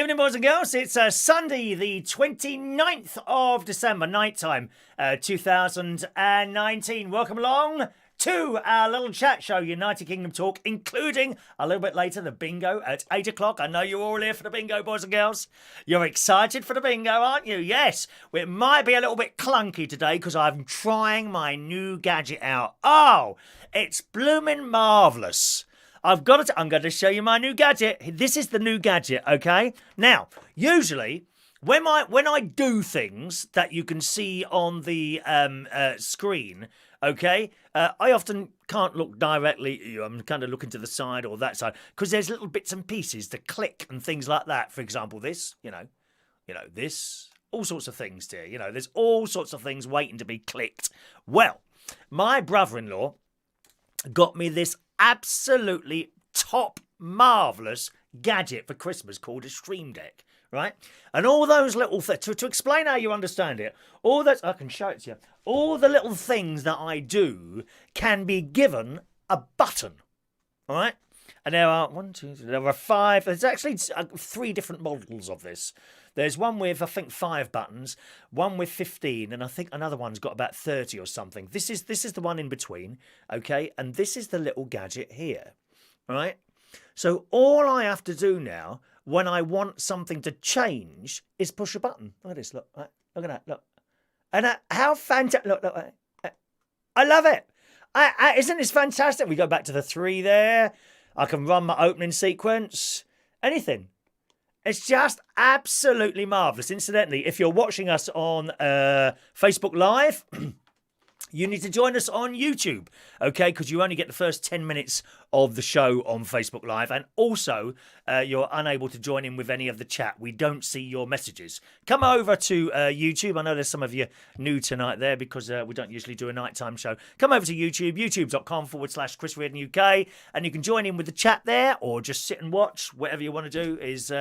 evening, boys and girls. It's Sunday, the 29th of December, nighttime, 2019. Welcome along to our little chat show, United Kingdom Talk, including a little bit later the bingo at 8 o'clock. I know you're all here for the bingo, boys and girls. You're excited for the bingo, aren't you? Yes. It might be a little bit clunky today because I'm trying my new gadget out. Oh, it's blooming marvellous. I'm going to show you my new gadget. This is the new gadget, okay? Now, usually, when I do things that you can see on the screen, okay, I often can't look directly. I'm kind of looking to the side or that side because there's little bits and pieces to click and things like that. For example, this, this, all sorts of things, dear. There's all sorts of things waiting to be clicked. Well, my brother-in-law got me this absolutely top marvellous gadget for Christmas called a Stream Deck, right? And all those little things, to explain how you understand it, all those, I can show it to you, all the little things that I do can be given a button, all right? And there are there are 5, there's actually 3 different models of this. There's one with, I think, 5 buttons, one with 15, and I think another one's got about 30 or something. This is the one in between, okay? And this is the little gadget here, right? So all I have to do now when I want something to change is push a button. Look at this, look. Right? Look at that, look. And how fantastic, look. I love it. Isn't this fantastic? We go back to the 3 there. I can run my opening sequence, anything. It's just absolutely marvellous. Incidentally, if you're watching us on Facebook Live, you need to join us on YouTube, okay? Because you only get the first 10 minutes of the show on Facebook Live. And also, you're unable to join in with any of the chat. We don't see your messages. Come over to YouTube. I know there's some of you new tonight there because we don't usually do a nighttime show. Come over to YouTube, youtube.com/Chris Reardon UK. And you can join in with the chat there or just sit and watch. Whatever you want to do is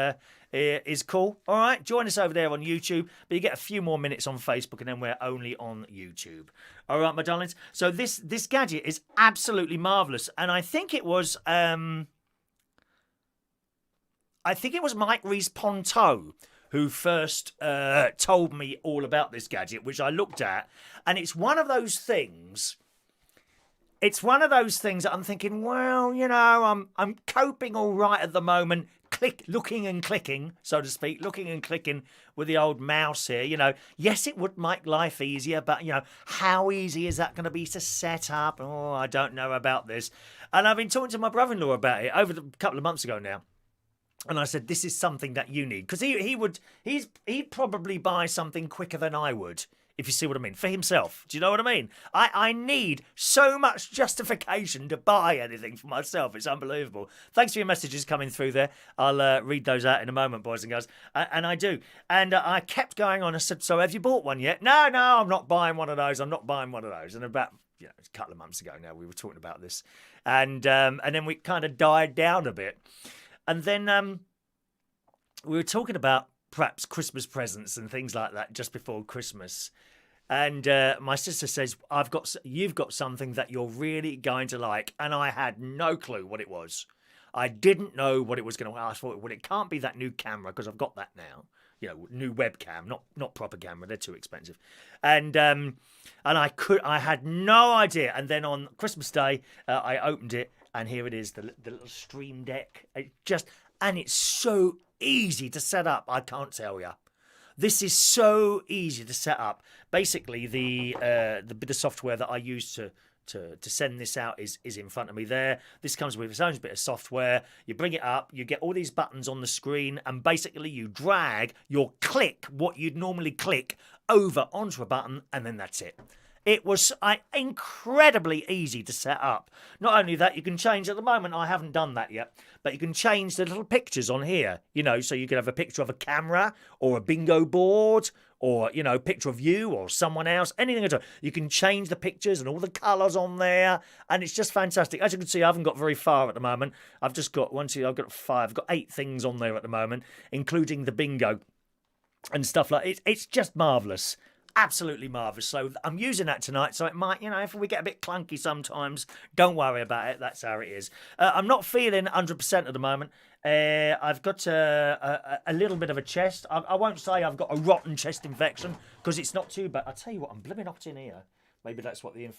cool. All right, join us over there on YouTube, but you get a few more minutes on Facebook, and then we're only on YouTube. All right, my darlings. So this gadget is absolutely marvelous, and I think it was Mike Rees-Ponto who first told me all about this gadget, which I looked at, and it's one of those things. It's one of those things that I'm thinking, well, I'm coping all right at the moment. Looking and clicking, so to speak, looking and clicking with the old mouse here. Yes, it would make life easier, but, how easy is that going to be to set up? Oh, I don't know about this. And I've been talking to my brother-in-law about it over a couple of months ago now. And I said, this is something that you need. Because he'd probably buy something quicker than I would, if you see what I mean, for himself. Do you know what I mean? I need so much justification to buy anything for myself. It's unbelievable. Thanks for your messages coming through there. I'll read those out in a moment, boys and girls. And I do. And I kept going on. I said, so have you bought one yet? No, I'm not buying one of those. I'm not buying one of those. And about a couple of months ago now, we were talking about this. And then we kind of died down a bit. And then we were talking about perhaps Christmas presents and things like that just before Christmas. And my sister says, you've got something that you're really going to like. And I had no clue what it was. I didn't know what it was going to ask for. Well, it can't be that new camera because I've got that now. New webcam, not proper camera. They're too expensive. And I had no idea. And then on Christmas Day, I opened it and here it is, the little Stream Deck. And it's so easy to set up. I can't tell you. This is so easy to set up. Basically, the bit of software that I use to send this out is in front of me there. This comes with its own bit of software. You bring it up, you get all these buttons on the screen, and basically you drag your click, what you'd normally click, over onto a button, and then that's it. It was incredibly easy to set up. Not only that, you can change, at the moment I haven't done that yet, but you can change the little pictures on here, so you can have a picture of a camera or a bingo board or, picture of you or someone else, anything at all. You can change the pictures and all the colours on there, and it's just fantastic. As you can see, I haven't got very far at the moment. I've just got 5, I've got 8 things on there at the moment, including the bingo and stuff like it. It's just marvellous. absolutely marvellous. So I'm using that tonight. So it might, if we get a bit clunky sometimes, don't worry about it. That's how it is. I'm not feeling 100% at the moment. I've got a little bit of a chest. I won't say I've got a rotten chest infection because it's not too bad. I'll tell you what, I'm blooming hot in here. Maybe that's what the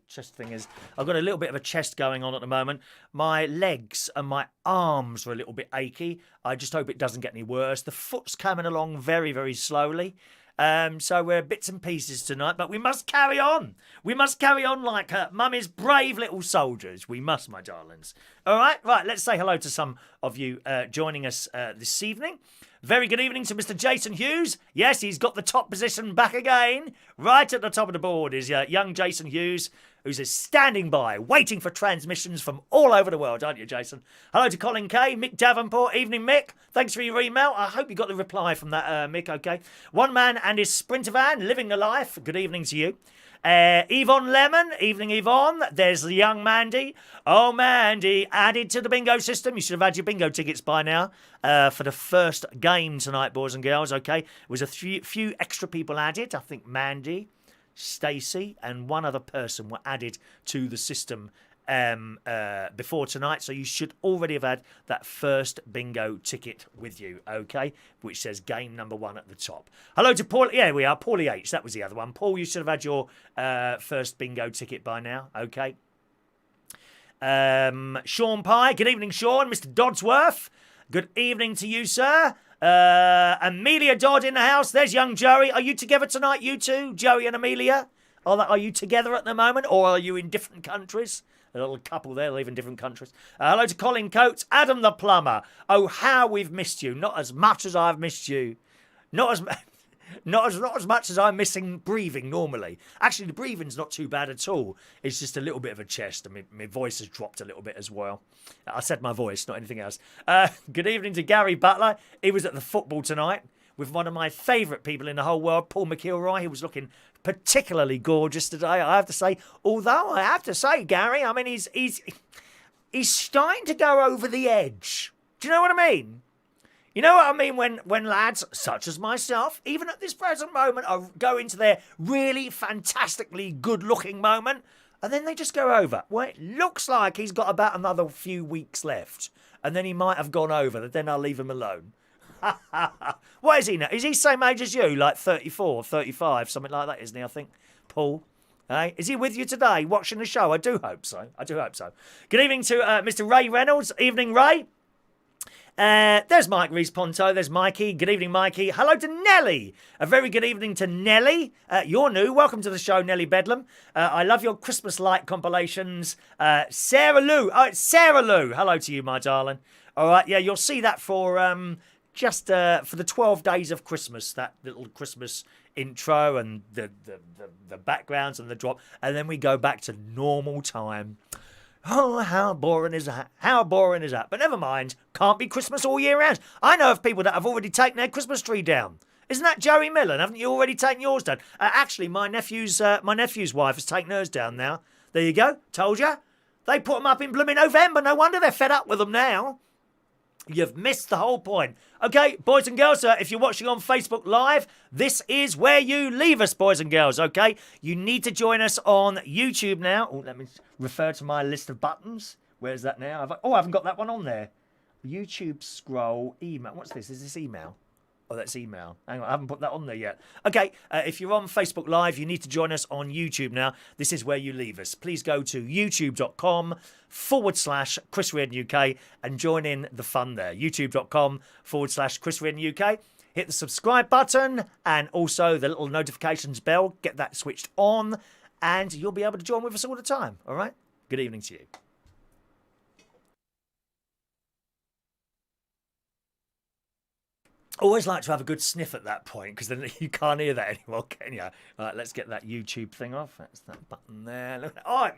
chest thing is. I've got a little bit of a chest going on at the moment. My legs and my arms are a little bit achy. I just hope it doesn't get any worse. The foot's coming along very, very slowly. So we're bits and pieces tonight, but we must carry on. We must carry on like Mummy's brave little soldiers. We must, my darlings. All right, let's say hello to some of you joining us this evening. Very good evening to Mr. Jason Hughes. Yes, he's got the top position back again. Right at the top of the board is young Jason Hughes, who's standing by, waiting for transmissions from all over the world, aren't you, Jason? Hello to Colin Kay, Mick Davenport. Evening, Mick. Thanks for your email. I hope you got the reply from that, Mick, okay? One man and his Sprinter van, living the life. Good evening to you. Yvonne Lemon, evening Yvonne. There's the young Mandy. Oh, Mandy, added to the bingo system. You should have had your bingo tickets by now for the first game tonight, boys and girls, okay? It was a few extra people added. I think Mandy, Stacey and one other person were added to the system before tonight, so you should already have had that first bingo ticket with you, okay, which says game number 1 at the top. Hello to Paul. Yeah, we are. Paulie H, that was the other one. Paul, you should have had your first bingo ticket by now, okay. Sean Pye, good evening, Sean. Mr. Dodsworth, good evening to you, sir. Amelia Dodd in the house. There's young Joey. Are you together tonight, you two, Joey and Amelia? Are you together at the moment, or are you in different countries? A little couple there, live in different countries. Hello to Colin Coates. Adam the plumber. Oh, how we've missed you. Not as much as I've missed you. Not as much as I'm missing breathing normally. Actually, the breathing's not too bad at all. It's just a little bit of a chest, and my voice has dropped a little bit as well. I said my voice, not anything else. Good evening to Gary Butler. He was at the football tonight with one of my favourite people in the whole world, Paul McIlroy. He was looking particularly gorgeous today, I have to say. Although I have to say, Gary, I mean, he's starting to go over the edge. Do you know what I mean? You know what I mean when lads such as myself, even at this present moment, are go into their really fantastically good-looking moment, and then they just go over. Well, it looks like he's got about another few weeks left, and then he might have gone over, then I'll leave him alone. What is he now? Is he same age as you, like 34, 35, something like that, isn't he, I think? Paul? Hey? Is he with you today, watching the show? I do hope so. Good evening to Mr. Ray Reynolds. Evening, Ray. There's Mike Rees-Ponto. There's Mikey. Good evening, Mikey. Hello to Nelly. A very good evening to Nelly. You're new. Welcome to the show, Nelly Bedlam. I love your Christmas light compilations. Sarah Lou. Oh, it's Sarah Lou. Hello to you, my darling. All right, yeah, you'll see that for just for the 12 days of Christmas, that little Christmas intro and the backgrounds and the drop, and then we go back to normal time. Oh, how boring is that? How boring is that? But never mind. Can't be Christmas all year round. I know of people that have already taken their Christmas tree down. Isn't that Joey Millen? Haven't you already taken yours down? Actually, my nephew's wife has taken hers down now. There you go. Told you. They put them up in blooming November. No wonder they're fed up with them now. You've missed the whole point. Okay, boys and girls, if you're watching on Facebook Live, this is where you leave us, boys and girls, okay? You need to join us on YouTube now. Oh, let me refer to my list of buttons. Where's that now? I haven't got that one on there. YouTube scroll, email. What's this? Is this email? Oh, that's email. Hang on, I haven't put that on there yet. Okay, if you're on Facebook Live, you need to join us on YouTube now. This is where you leave us. Please go to youtube.com/Chris Reardon UK and join in the fun there. youtube.com/Chris Reardon UK. Hit the subscribe button and also the little notifications bell. Get that switched on and you'll be able to join with us all the time. All right? Good evening to you. Always like to have a good sniff at that point because then you can't hear that anymore, can you? All right, let's get that YouTube thing off. That's that button there. Look, oh,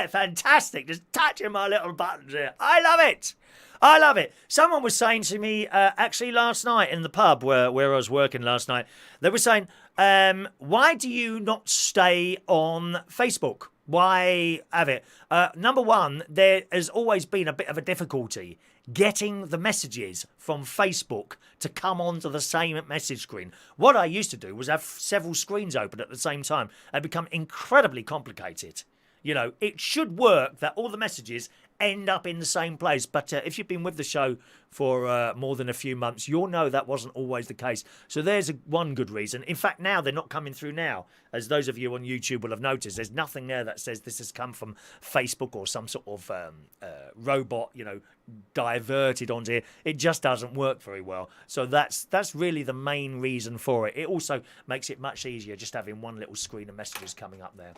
fantastic. Just touching my little buttons here. I love it. I love it. Someone was saying to me, actually last night in the pub where I was working last night, they were saying, why do you not stay on Facebook? Why have it? Number one, there has always been a bit of a difficulty getting the messages from Facebook to come onto the same message screen. What I used to do was have several screens open at the same time. It become incredibly complicated. You know, it should work that all the messages end up in the same place. But if you've been with the show for more than a few months, you'll know that wasn't always the case. So there's one good reason. In fact, now they're not coming through now. As those of you on YouTube will have noticed, there's nothing there that says this has come from Facebook or some sort of robot, you know, diverted onto here. It just doesn't work very well. So that's really the main reason for it. It also makes it much easier just having one little screen of messages coming up there.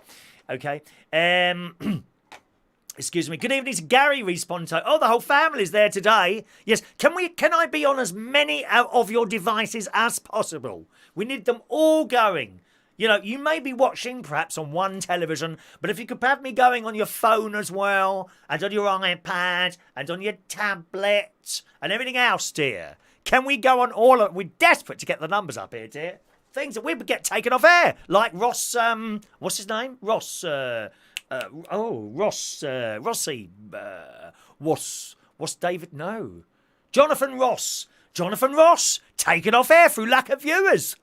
Okay. Excuse me. Good evening to Gary Responto. Oh, the whole family's there today. Yes. Can I be on as many of your devices as possible? We need them all going. You know, you may be watching perhaps on one television, but if you could have me going on your phone as well, and on your iPad, and on your tablet, and everything else, dear. Can we go on all of... We're desperate to get the numbers up here, dear. Things that we would get taken off air. Like Ross, what's his name? Ross, Rossi, what's David? No. Jonathan Ross, taken off air through lack of viewers.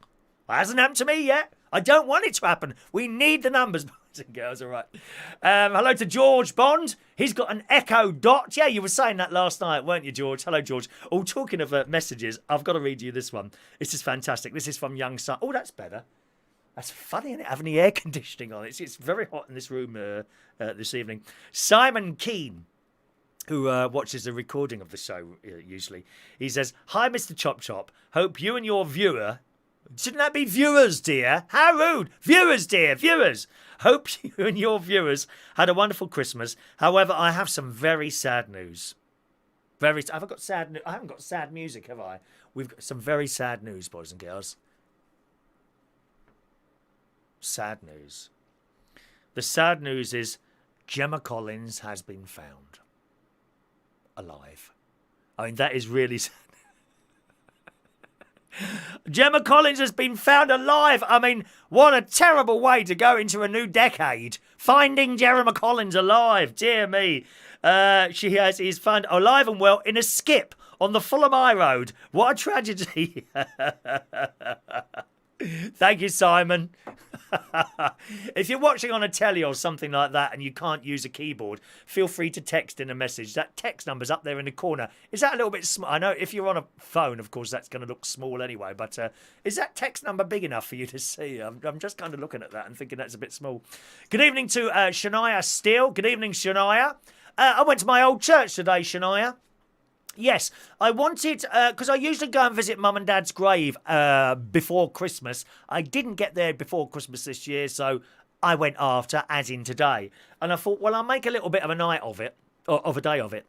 It hasn't happened to me yet. I don't want it to happen. We need the numbers, boys and girls, all right. Hello to George Bond. He's got an Echo Dot. Yeah, you were saying that last night, weren't you, George? Hello, George. Oh, talking of messages, I've got to read you this one. This is fantastic. This is from Young Son. Oh, that's better. That's funny, isn't it? Having the air conditioning on. It's very hot in this room this evening. Simon Keane, who watches the recording of the show usually, he says, "Hi, Mr. Chop Chop. Hope you and your viewer..." Shouldn't that be viewers, dear? How rude. Viewers, dear, viewers. Hope you and your viewers had a wonderful Christmas. However, I have some very sad news. I haven't got sad music, have I? We've got some very sad news, boys and girls. Sad news. The sad news is Gemma Collins has been found alive. I mean, that is really sad. Gemma Collins has been found alive. I mean, what a terrible way to go into a new decade. Finding Gemma Collins alive. Dear me. Is found alive and well in a skip on the Fulham High Road. What a tragedy. Thank you, Simon. If you're watching on a telly or something like that and you can't use a keyboard, feel free to text in a message. That text number's up there in the corner. Is that a little bit small? I know if you're on a phone, of course, that's going to look small anyway. But is that text number big enough for you to see? I'm just kind of looking at that and thinking that's a bit small. Good evening to Shania Steele. Good evening, Shania. I went to my old church today, Shania. Yes, I wanted, because I usually go and visit Mum and Dad's grave before Christmas. I didn't get there before Christmas this year, so I went after, as in today. And I thought, well, I'll make a little bit of a night of it, or of a day of it.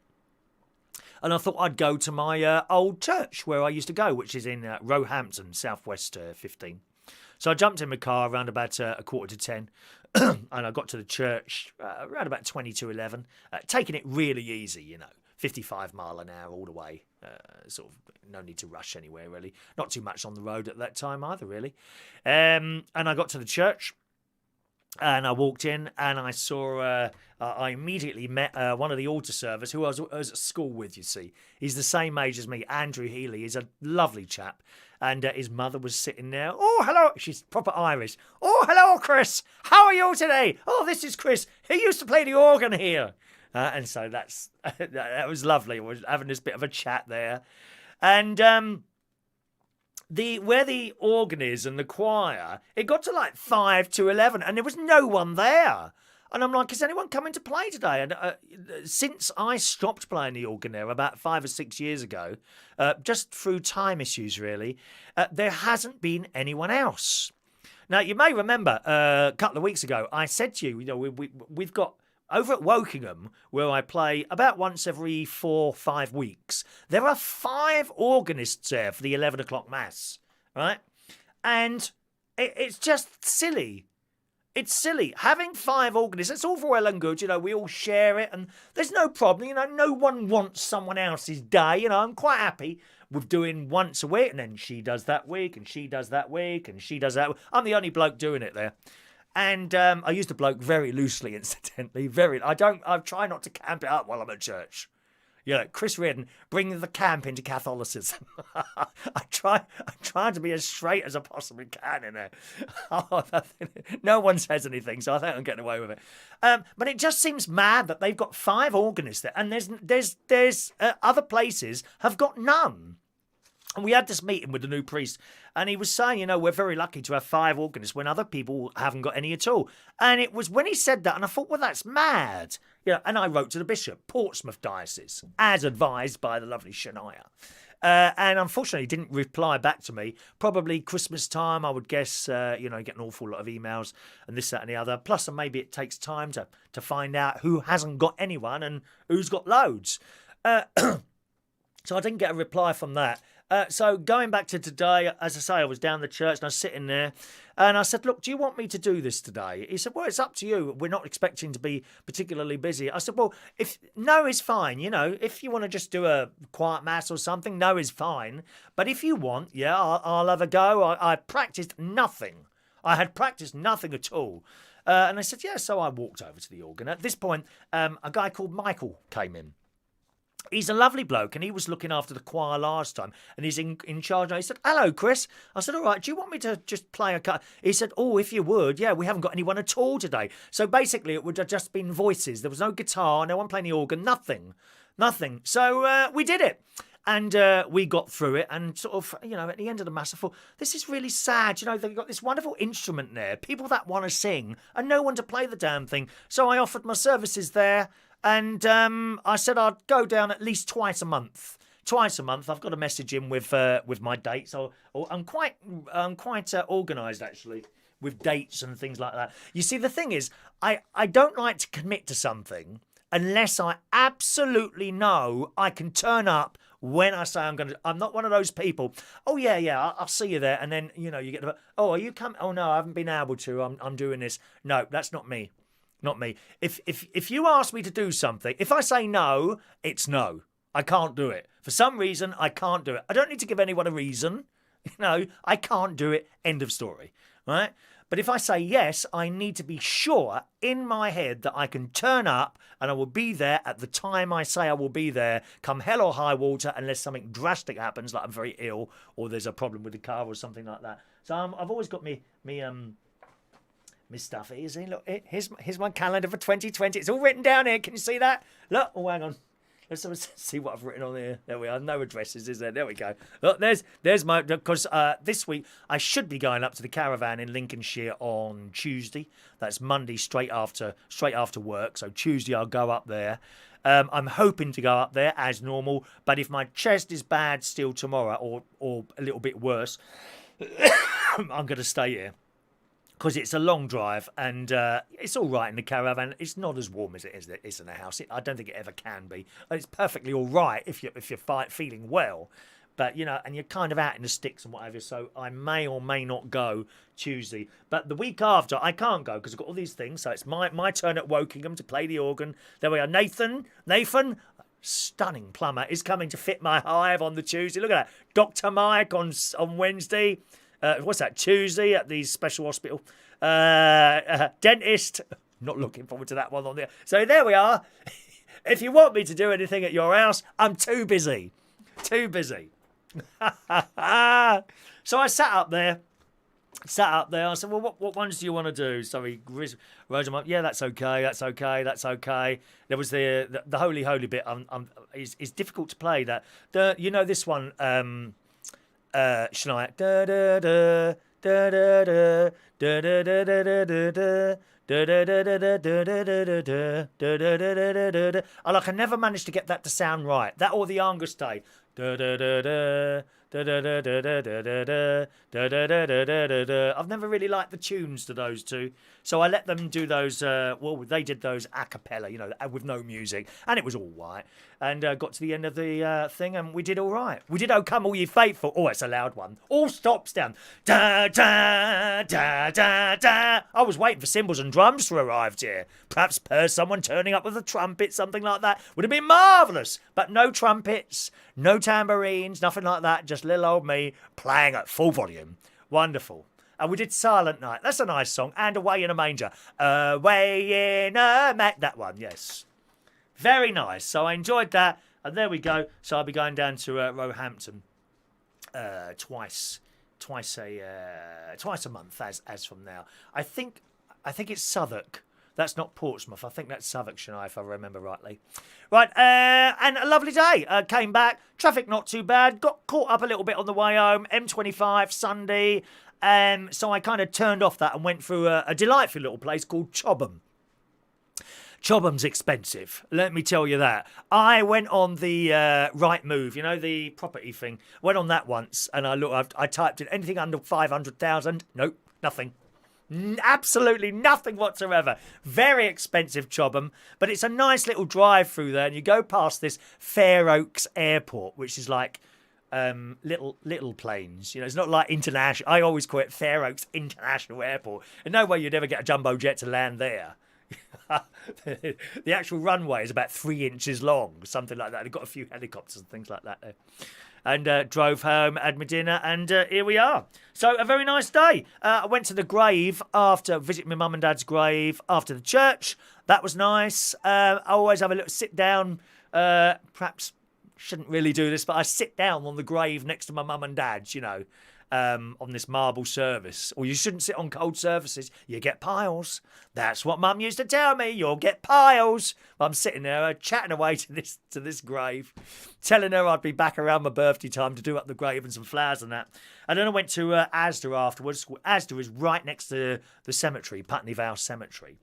And I thought I'd go to my old church where I used to go, which is in Roehampton, southwest 15. So I jumped in my car around about 9:45, and I got to the church around about 20 to 11, taking it really easy, you know. 55 mile an hour all the way. Sort of no need to rush anywhere, really. Not too much on the road at that time either, really. And I got to the church and I walked in and I saw, I immediately met one of the altar servers who I was at school with, you see. He's the same age as me, Andrew Healy. He's a lovely chap. And his mother was sitting there. Oh, hello. She's proper Irish. Oh, hello, Chris. How are you today? Oh, this is Chris. He used to play the organ here. And so that was lovely. We were having this bit of a chat there. And where the organ is and the choir, it got to like 5 to 11 and there was no one there. And I'm like, is anyone coming to play today? And since I stopped playing the organ there about 5 or 6 years ago, just through time issues really, there hasn't been anyone else. Now, you may remember a couple of weeks ago, I said to you, you know, we've got... Over at Wokingham, where I play about once every 4 or 5 weeks, there are 5 organists there for the 11 o'clock mass, right? And it's just silly. It's silly. Having 5 organists, it's all for well and good, you know, we all share it, and there's no problem, you know, no one wants someone else's day, you know, I'm quite happy with doing once a week, and then she does that week, and she does that week, and she does that week. I'm the only bloke doing it there. And I used a bloke very loosely, incidentally. I try not to camp it up while I'm at church. Chris Reardon, bringing the camp into Catholicism. I'm trying to be as straight as I possibly can in there. No one says anything, so I think I'm getting away with it. But it just seems mad that they've got 5 organists there, and there's other places have got none. And we had this meeting with the new priest, and he was saying, we're very lucky to have 5 organists when other people haven't got any at all. And it was when he said that, and I thought, well, that's mad. And I wrote to the bishop, Portsmouth Diocese, as advised by the lovely Shania. And unfortunately, he didn't reply back to me. Probably Christmas time, I would guess, get an awful lot of emails and this, that and the other. Plus, maybe it takes time to find out who hasn't got anyone and who's got loads. So I didn't get a reply from that. So going back to today, as I say, I was down the church and I was sitting there and I said, look, do you want me to do this today? He said, well, it's up to you. We're not expecting to be particularly busy. I said, well, no is fine. If you want to just do a quiet mass or something, no is fine. But if you want, I'll have a go. I practiced nothing. I had practiced nothing at all. And I said, yeah, so I walked over to the organ. At this point, a guy called Michael came in. He's a lovely bloke, and he was looking after the choir last time, and he's in charge now. He said, hello, Chris. I said, all right, do you want me to just play a cut? He said, oh, if you would. Yeah, we haven't got anyone at all today. So basically, it would have just been voices. There was no guitar, no one playing the organ, nothing. So we did it. And we got through it, and sort of, at the end of the mass, I thought, this is really sad. They've got this wonderful instrument there, people that want to sing, and no one to play the damn thing. So I offered my services there. And I said I'd go down at least twice a month. I've got a message in with my dates. I'm quite organised actually with dates and things like that. You see, the thing is, I don't like to commit to something unless I absolutely know I can turn up when I say I'm going to. I'm not one of those people. Oh yeah, I'll see you there, and then you get the. Oh, are you coming? Oh no, I haven't been able to. I'm doing this. No, that's not me. Not me. If you ask me to do something, if I say no, it's no. I can't do it. For some reason, I can't do it. I don't need to give anyone a reason. I can't do it. End of story. Right? But if I say yes, I need to be sure in my head that I can turn up and I will be there at the time I say I will be there, come hell or high water, unless something drastic happens, like I'm very ill or there's a problem with the car or something like that. So I've always got me stuff. Look, here's my calendar for 2020. It's all written down here. Can you see that? Look, hang on. Let's see what I've written on here. There we are. No addresses, is there? There we go. Look, there's my, because this week I should be going up to the caravan in Lincolnshire on Tuesday. That's Monday straight after work. So Tuesday I'll go up there. I'm hoping to go up there as normal, but if my chest is bad still tomorrow or a little bit worse, I'm going to stay here. Because it's a long drive and it's all right in the caravan. It's not as warm as it is in the house. I don't think it ever can be. It's perfectly all right if you're feeling well. But, and you're kind of out in the sticks and whatever. So I may or may not go Tuesday. But the week after, I can't go because I've got all these things. So it's my turn at Wokingham to play the organ. There we are. Nathan, stunning plumber, is coming to fit my hive on the Tuesday. Look at that. Dr. Mike on Wednesday. What's that? Tuesday at the special hospital. Dentist. Not looking forward to that one on there. So there we are. If you want me to do anything at your house, I'm too busy. So I sat up there. I said, well, what ones do you want to do? So he rose them up. Yeah, that's okay. There was the holy bit. It's difficult to play that. This one. Shania. Da da da da da da da da da da da da. I can never manage to get that to sound right. That or the Angus Day. I've never really liked the tunes to those two, so I let them do those. They did those a cappella, with no music, and it was all right. And got to the end of the thing, and we did all right. We did "Oh Come All Ye Faithful." Oh, it's a loud one. All stops down. Da da da da da. I was waiting for cymbals and drums to arrive here. Perhaps someone turning up with a trumpet, something like that would have been marvellous. But no trumpets, no tambourines, nothing like that. Just little old me playing at full volume. Wonderful. And we did Silent Night. That's a nice song. And Away in a Manger. Away in a that one, yes. Very nice. So I enjoyed that. And there we go. So I'll be going down to Roehampton twice a month as from now. I think it's Southwark. That's not Portsmouth. I think that's Southwarkshire, if I remember rightly. Right, and a lovely day. Came back. Traffic not too bad. Got caught up a little bit on the way home. M25 Sunday. So I kind of turned off that and went through a delightful little place called Chobham. Chobham's expensive, let me tell you that. I went on the Right Move, you know, the property thing. Went on that once, and I typed in anything under 500,000. Nope, nothing. Absolutely nothing whatsoever. Very expensive Chobham, but it's a nice little drive through there, and you go past this Fair Oaks Airport, which is like little planes. You know, it's not like international. I always call it Fair Oaks International Airport. In no way you'd ever get a jumbo jet to land there. The actual runway is about 3 inches long, something like that. They've got a few helicopters and things like that there. And drove home, had my dinner, and here we are. So a very nice day. I went to the grave after, visit my mum and dad's grave after the church. That was nice. I always have a little sit down, perhaps shouldn't really do this, but I sit down on the grave next to my mum and dad's, you know. On this marble service. Or you shouldn't sit on cold surfaces. You get piles. That's what Mum used to tell me. You'll get piles. I'm sitting there chatting away to this grave, telling her I'd be back around my birthday time to do up the grave and some flowers and that. And then I went to Asda afterwards. Asda is right next to the cemetery, Putney Vale Cemetery.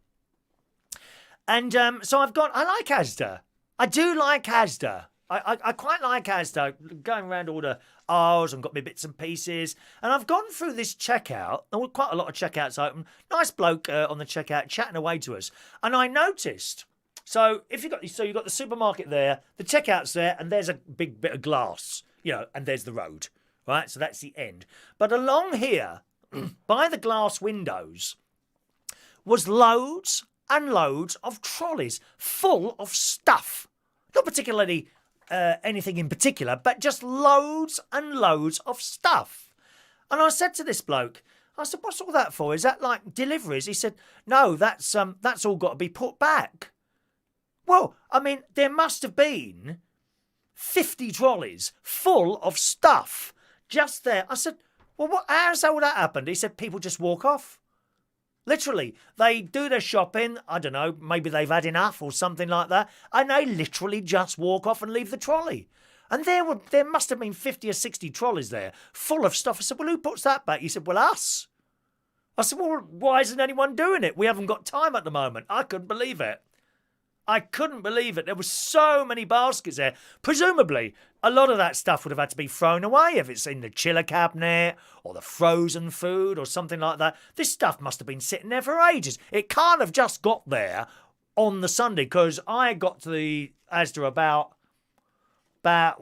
And so I like Asda. I do like Asda. I quite like Asda, going around all the aisles and got me bits and pieces. And I've gone through this checkout, and quite a lot of checkouts open. Nice bloke on the checkout chatting away to us. And I noticed, so you've got the supermarket there, the checkout's there, and there's a big bit of glass, you know, and there's the road, right? So that's the end. But along here, by the glass windows, was loads and loads of trolleys full of stuff. Not particularly anything in particular, but just loads and loads of stuff. And I said to this bloke, I said, what's all that for? Is that like deliveries? He said, no, that's all got to be put back. Well, I mean, there must have been 50 trolleys full of stuff just there. I said, well, how's all that happened? He said, people just walk off. Literally, they do their shopping, I don't know, maybe they've had enough or something like that, and they literally just walk off and leave the trolley. And there must have been 50 or 60 trolleys there, full of stuff. I said, well, who puts that back? He said, well, us. I said, well, why isn't anyone doing it? We haven't got time at the moment. I couldn't believe it. I couldn't believe it. There were so many baskets there. Presumably, a lot of that stuff would have had to be thrown away if it's in the chiller cabinet or the frozen food or something like that. This stuff must have been sitting there for ages. It can't have just got there on the Sunday, because I got to the Asda about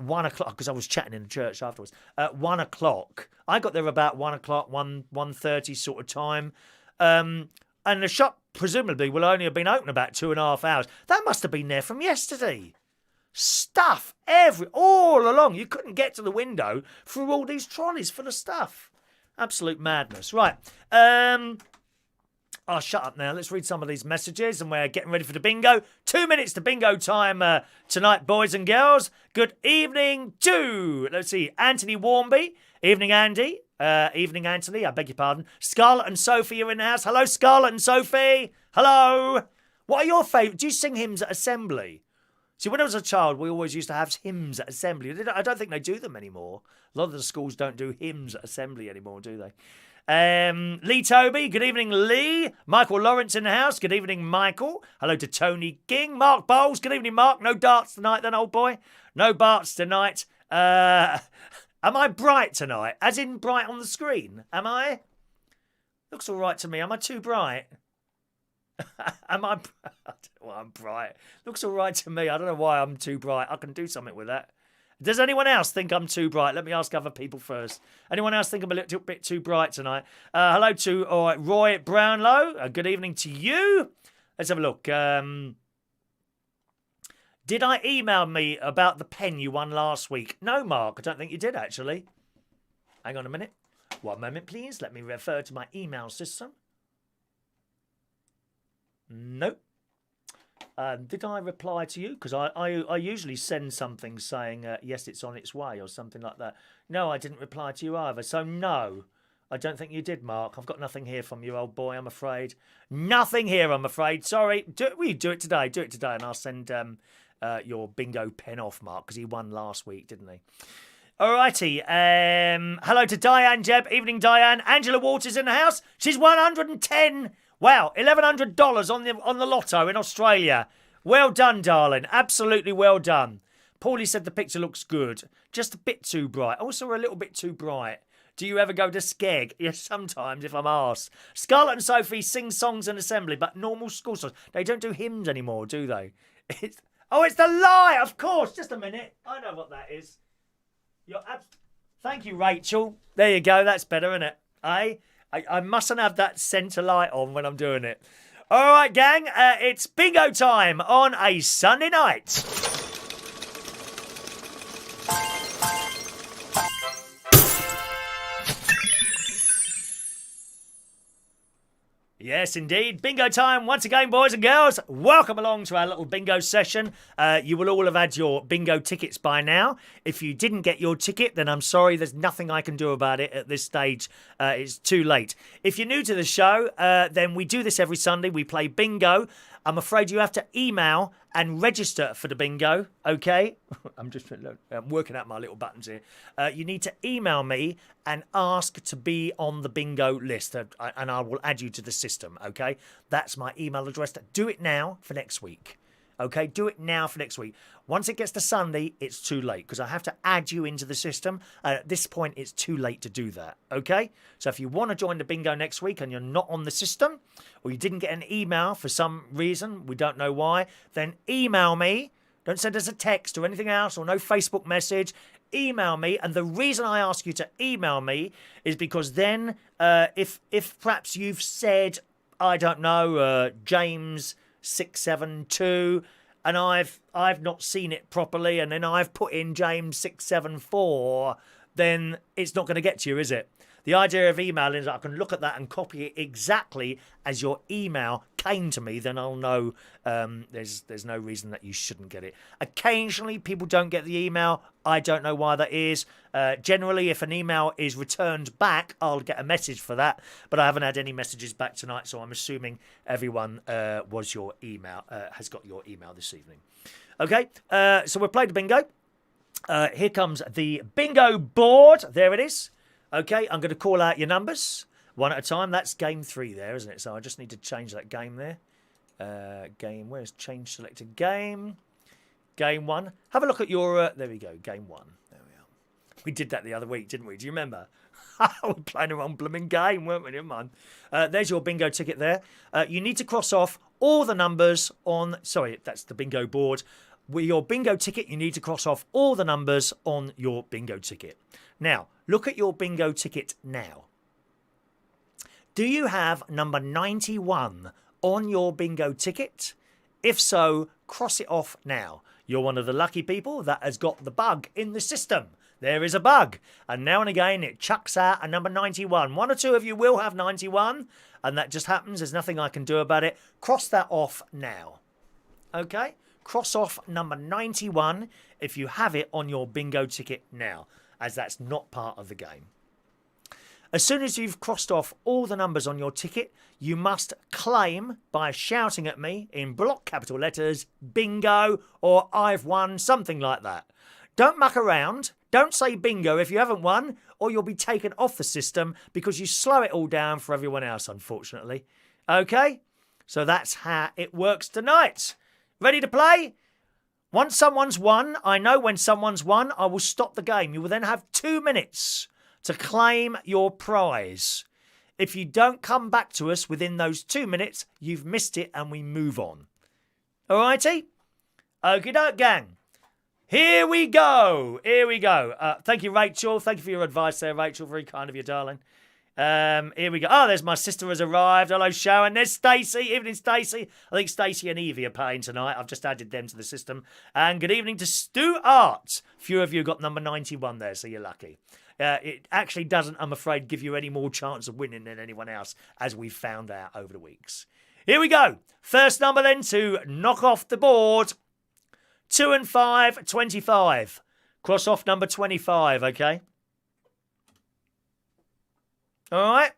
1 o'clock, because I was chatting in the church afterwards. At 1 o'clock. I got there about 1 o'clock, 1:30 sort of time. And the shop presumably will only have been open about 2.5 hours. That must have been there from yesterday. Stuff all along. You couldn't get to the window through all these trolleys full of stuff. Absolute madness. Right. I'll shut up now. Let's read some of these messages, and we're getting ready for the bingo. 2 minutes to bingo time tonight, boys and girls. Good evening to, let's see, Anthony Warmby. Evening, Andy. Evening, Anthony. I beg your pardon. Scarlett and Sophie are in the house. Hello, Scarlett and Sophie. Hello. What are your favourite? Do you sing hymns at assembly? See, when I was a child, we always used to have hymns at assembly. I don't think they do them anymore. A lot of the schools don't do hymns at assembly anymore, do they? Lee Toby, good evening, Lee. Michael Lawrence in the house, good evening, Michael. Hello to Tony King. Mark Bowles, good evening, Mark. No darts tonight then, old boy. No darts tonight. Am I bright tonight? As in bright on the screen? Am I? Looks all right to me. Am I too bright? Am I? I don't know why I'm bright. Looks all right to me. I don't know why I'm too bright. I can do something with that. Does anyone else think I'm too bright? Let me ask other people first. Anyone else think I'm a little bit too bright tonight? Hello to Roy Brownlow. Good evening to you. Let's have a look. Did I email me about the pen you won last week? No, Mark. I don't think you did, actually. Hang on a minute. One moment, please. Let me refer to my email system. Nope. Did I reply to you? Because I usually send something saying, yes, it's on its way or something like that. No, I didn't reply to you either. So, no, I don't think you did, Mark. I've got nothing here from you, old boy, I'm afraid. Nothing here, I'm afraid. Sorry. Will you do it today? Do it today, and I'll send your bingo pen off, Mark, because he won last week, didn't he? Alrighty. Hello to Diane Jeb. Evening, Diane. Angela Waters in the house. She's 110. Wow, $1,100 on the lotto in Australia. Well done, darling. Absolutely well done. Paulie said the picture looks good. Just a bit too bright. Also a little bit too bright. Do you ever go to Skeg? Yes, sometimes if I'm asked. Scarlett and Sophie sing songs in assembly, but normal school songs. They don't do hymns anymore, do they? It's the lie, of course. Just a minute. I know what that is. Thank you, Rachel. There you go. That's better, isn't it? I mustn't have that centre light on when I'm doing it. All right, gang. It's bingo time on a Sunday night. Yes, indeed. Bingo time once again, boys and girls. Welcome along to our little bingo session. You will all have had your bingo tickets by now. If you didn't get your ticket, then I'm sorry. There's nothing I can do about it at this stage. It's too late. If you're new to the show, then we do this every Sunday. We play bingo. I'm afraid you have to email and register for the bingo, okay? I'm working out my little buttons here. You need to email me and ask to be on the bingo list, and I will add you to the system, okay? That's my email address. Do it now for next week, okay? Do it now for next week. Once it gets to Sunday, it's too late because I have to add you into the system. At this point, it's too late to do that, okay? So if you want to join the bingo next week and you're not on the system, or you didn't get an email for some reason, we don't know why, then email me. Don't send us a text or anything else or no Facebook message. Email me. And the reason I ask you to email me is because then if perhaps you've said, I don't know, James 672, and I've not seen it properly, and then I've put in James 674, then it's not going to get to you, is it? The idea of emailing is I can look at that and copy it exactly as your email came to me. Then I'll know there's no reason that you shouldn't get it. Occasionally, people don't get the email. I don't know why that is. Generally, if an email is returned back, I'll get a message for that. But I haven't had any messages back tonight, so I'm assuming everyone has got your email this evening. Okay, so we've played the bingo. Here comes the bingo board. There it is. Okay, I'm going to call out your numbers one at a time. That's game 3 there, isn't it? So I just need to change that game there. Where's change selected game? Game 1. Have a look at your... there we go, game 1. There we are. We did that the other week, didn't we? Do you remember? We're playing a wrong blooming game, weren't we? Never mind. There's your bingo ticket there. You need to cross off all the numbers on... Sorry, that's the bingo board. With your bingo ticket, you need to cross off all the numbers on your bingo ticket. Now, look at your bingo ticket now. Do you have number 91 on your bingo ticket? If so, cross it off now. You're one of the lucky people that has got the bug in the system. There is a bug. And now and again, it chucks out a number 91. One or two of you will have 91, and that just happens. There's nothing I can do about it. Cross that off now. Okay? Cross off number 91 if you have it on your bingo ticket now, as that's not part of the game. As soon as you've crossed off all the numbers on your ticket, you must claim by shouting at me in block capital letters, bingo, or I've won, something like that. Don't muck around. Don't say bingo if you haven't won, or you'll be taken off the system because you slow it all down for everyone else, unfortunately. Okay? So that's how it works tonight. Ready to play? Once someone's won, I know when someone's won, I will stop the game. You will then have 2 minutes to claim your prize. If you don't come back to us within those 2 minutes, you've missed it and we move on. Alrighty? Okie doke, gang. Here we go. Here we go. Thank you, Rachel. Thank you for your advice there, Rachel. Very kind of you, darling. Here we go. Oh, there's my sister has arrived. Hello, Sharon. There's Stacey. Evening, Stacey. I think Stacey and Evie are playing tonight. I've just added them to the system. And good evening to Stu Art. Few of you got number 91 there, so you're lucky. it actually doesn't, I'm afraid, give you any more chance of winning than anyone else, as we've found out over the weeks. Here we go. First number then to knock off the board. 2 and 5, 25. Cross off number 25, okay? All right.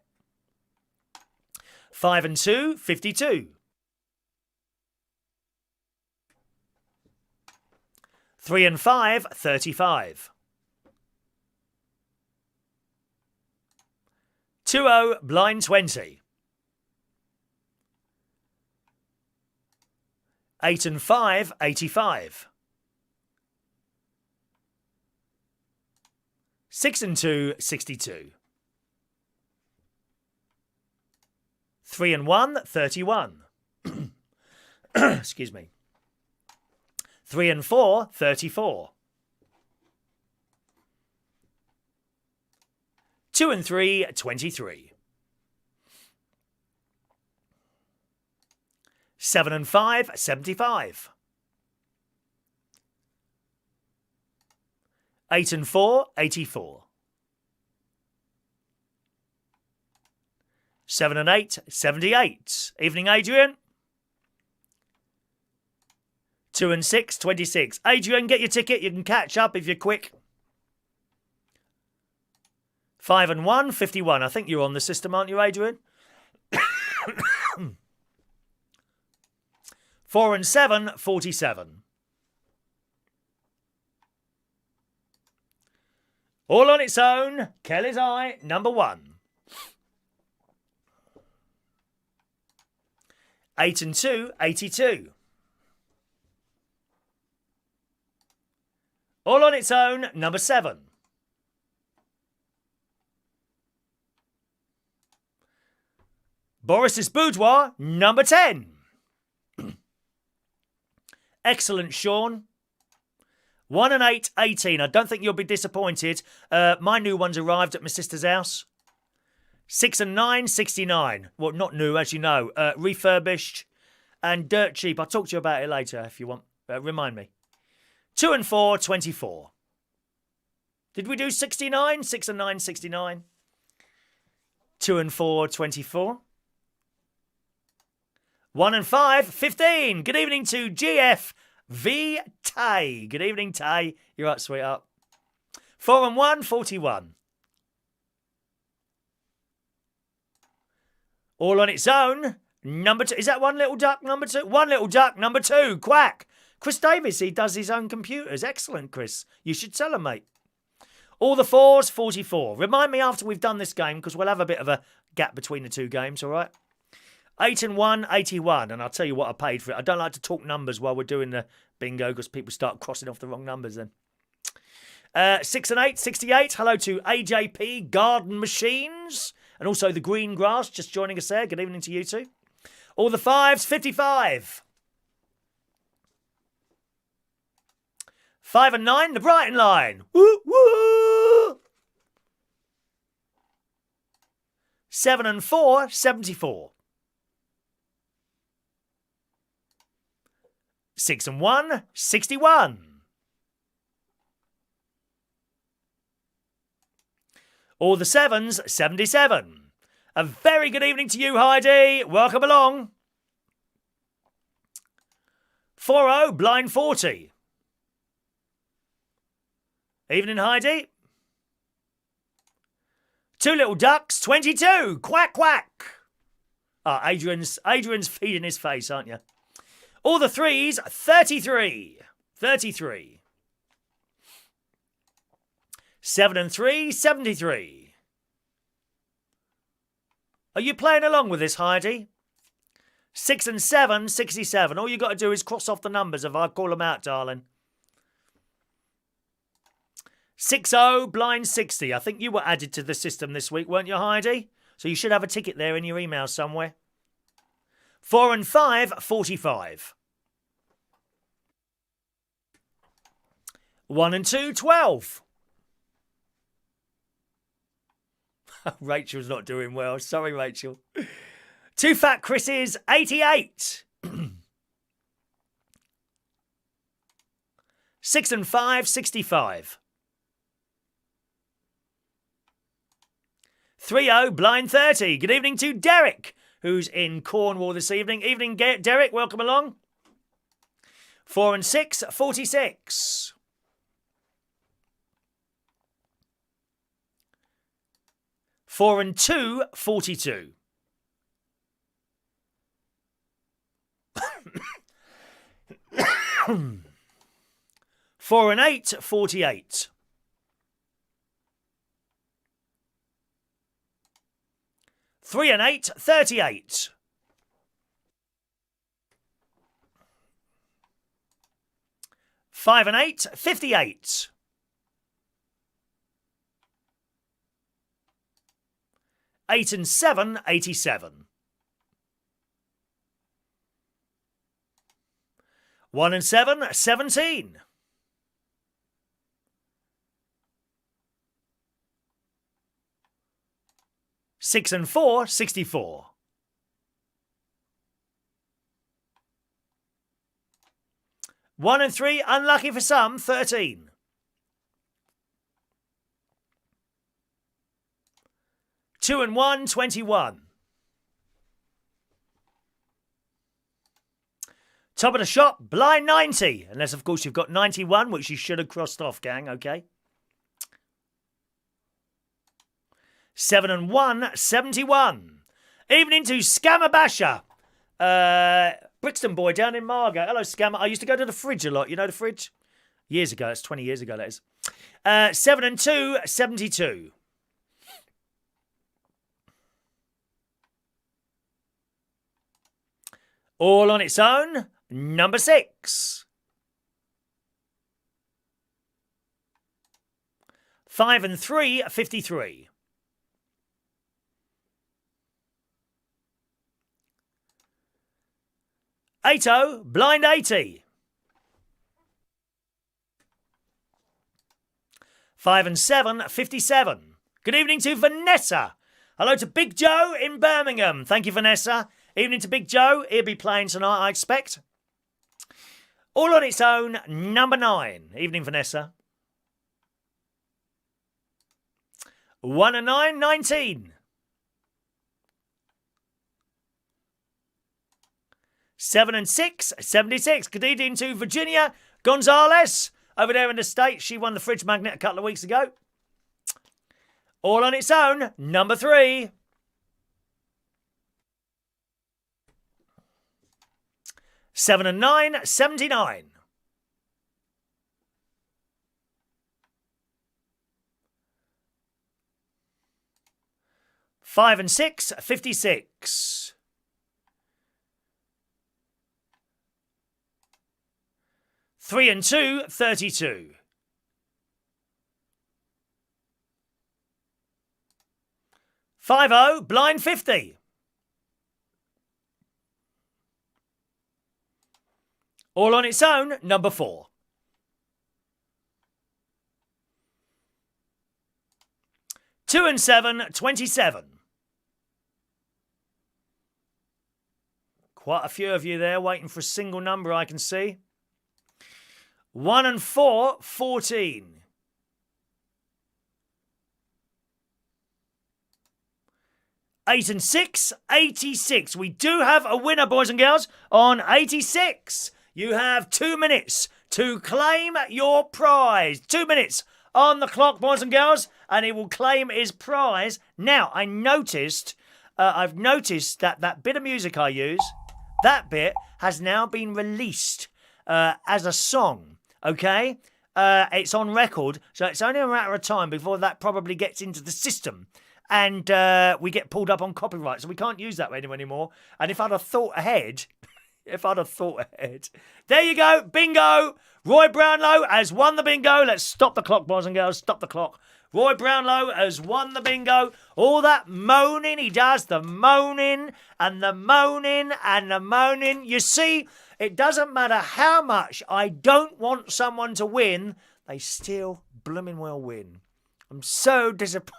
5 and 2, 52. 3 and 5, 35. 2-0, blind 20. 8 and 5, 85. 6 and 2, 62. 3 and 1, 31. Excuse me. 3 and 4, 34. 2 and 3, 23. 7 and 5, 75. 8 and 4, 84. 7 and 8, 78. Evening, Adrian. 2 and 6, 26. Adrian, get your ticket. You can catch up if you're quick. 5 and 1, 51. I think you're on the system, aren't you, Adrian? 4 and 7, 47. All on its own, Kelly's Eye, number 1. 8 and 2, 82. All on its own, number 7. Boris's Boudoir, number 10. Excellent, Sean. 1 and 8, 18. I don't think you'll be disappointed. My new one's arrived at my sister's house. 6 and 9, 69. Well, not new, as you know. Refurbished and dirt cheap. I'll talk to you about it later if you want. Remind me. 2 and 4, 24. Did we do 69? 6 and 9, 69. 2 and 4, 24. 1 and 5, 15. Good evening to GF V. Tay. Good evening, Tay. You're right, sweetheart. 4 and 1, 41. All on its own, number 2. Is that One Little Duck, number 2? One Little Duck, number 2. Quack. Chris Davis, he does his own computers. Excellent, Chris. You should tell him, mate. All the 4s, 44. Remind me after we've done this game, because we'll have a bit of a gap between the two games, all right? 8 and 1, 81. And I'll tell you what I paid for it. I don't like to talk numbers while we're doing the bingo, because people start crossing off the wrong numbers then. 6 and 8, 68. Hello to AJP Garden Machines. And also the Green Grass, just joining us there. Good evening to you too. All the 5s, 55. 5 and 9, the Brighton line. Woo, woo. 7 and 4, 74. 6 and 1, 61. All the 7s, 77. A very good evening to you, Heidi. Welcome along. 4-0, blind 40. Evening, Heidi. 2 Little Ducks, 22. Quack, quack. Ah, Adrian's feeding his face, aren't you? All the 3s, 33. 33. 7 and 3, 73. Are you playing along with this, Heidi? 6 and 7, 67. All you got to do is cross off the numbers if I call them out, darling. 6-0, blind 60. I think you were added to the system this week, weren't you, Heidi? So you should have a ticket there in your email somewhere. 4 and 5, 45. 1 and 2, 12. Rachel's not doing well. Sorry, Rachel. 2 Fat Chris's, 88. 6 and 5, 65. 30, blind 30. Good evening to Derek, who's in Cornwall this evening. Evening, Derek, welcome along. 4 and 6, 46. 4 and 2, 42. 4 and 8, 48. 3 and 8, 38. 5 and 8, 58. 8 and 7, 87. 1 and 7, 17. 6 and 4, 64. 1 and 3, unlucky for some, 13. 2 and 1, 21. Top of the shop, blind 90. Unless, of course, you've got 91, which you should have crossed off, gang, okay? 7 and 1, 71. Evening to Scammer Basher. Brixton boy down in Margate. Hello, Scammer. I used to go to the fridge a lot. You know the fridge? Years ago. That's 20 years ago, that is. 7 and 2, 72. All on its own, number 6. 5 and 3, 53. 80, blind 80. 5 and 7, 57. Good evening to Vanessa. Hello to Big Joe in Birmingham. Thank you, Vanessa. Evening to Big Joe. He'll be playing tonight, I expect. All on its own, number 9. Evening, Vanessa. 1 and 9, 19. 7 and 6, 76. Good evening to Virginia Gonzalez. Over there in the States. She won the fridge magnet a couple of weeks ago. All on its own, number 3. 7 and 9, 79. 5 and 6, 56. 3 and 2, 32. 50, blind 50. All on its own, number 4. 2 and 7, 27. Quite a few of you there waiting for a single number, I can see. 1 and 4, 14. 8 and 6, 86. We do have a winner, boys and girls, on 86. You have 2 minutes to claim your prize. 2 minutes on the clock, boys and girls, and he will claim his prize. Now, I've noticed that that bit of music I use, that bit has now been released as a song, okay? It's on record, so it's only a matter of time before that probably gets into the system. And we get pulled up on copyright, so we can't use that anymore. And if I'd have thought ahead... There you go, bingo! Roy Brownlow has won the bingo. Let's stop the clock, boys and girls, stop the clock. Roy Brownlow has won the bingo. All that moaning he does, the moaning and the moaning and the moaning. You see, it doesn't matter how much I don't want someone to win, they still blooming well win. I'm so disappointed.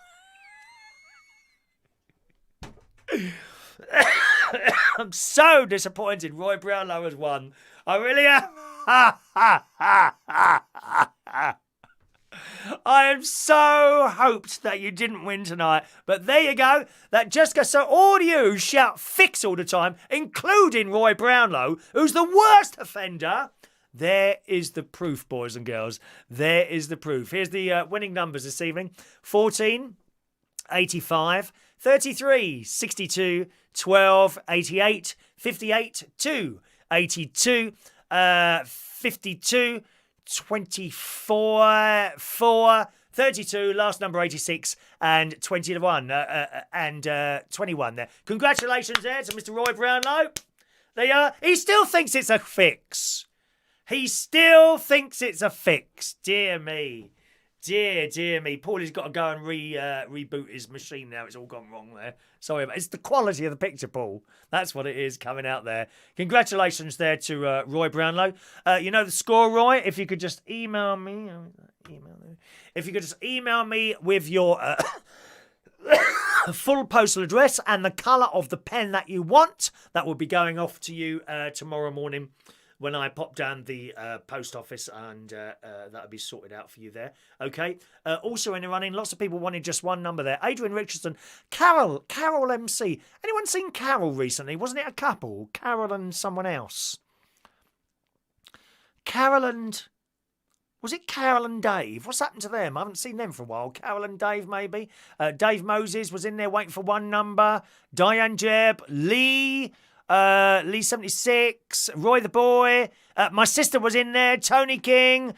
I'm so disappointed Roy Brownlow has won. I really am. I am so hoped that you didn't win tonight. But there you go. That just goes. So all you who shout fix all the time, including Roy Brownlow, who's the worst offender. There is the proof, boys and girls. There is the proof. Here's the winning numbers this evening. 14, 85, 33, 62, 12, 88, 58, 2, 82, 52, 24, 4, 32, last number 86, and 21, and 21 there. Congratulations there to Mr. Roy Brownlow. He still thinks it's a fix. He still thinks it's a fix. Dear me. Dear me. Paulie's got to go and reboot his machine now. It's all gone wrong there. Sorry, but it's the quality of the picture, Paul. That's what it is coming out there. Congratulations there to Roy Brownlow. You know the score, Roy? If you could just email me. If you could just email me with your full postal address and the colour of the pen that you want, that will be going off to you tomorrow morning when I pop down the post office, and that'll be sorted out for you there. Okay. Also in the running, lots of people wanted just one number there. Adrian Richardson, Carol MC. Anyone seen Carol recently? Wasn't it a couple? Carol and someone else. Was it Carol and Dave? What's happened to them? I haven't seen them for a while. Carol and Dave, maybe. Dave Moses was in there waiting for one number. Diane Jebb, Lee 76, Roy the Boy, my sister was in there, Tony King,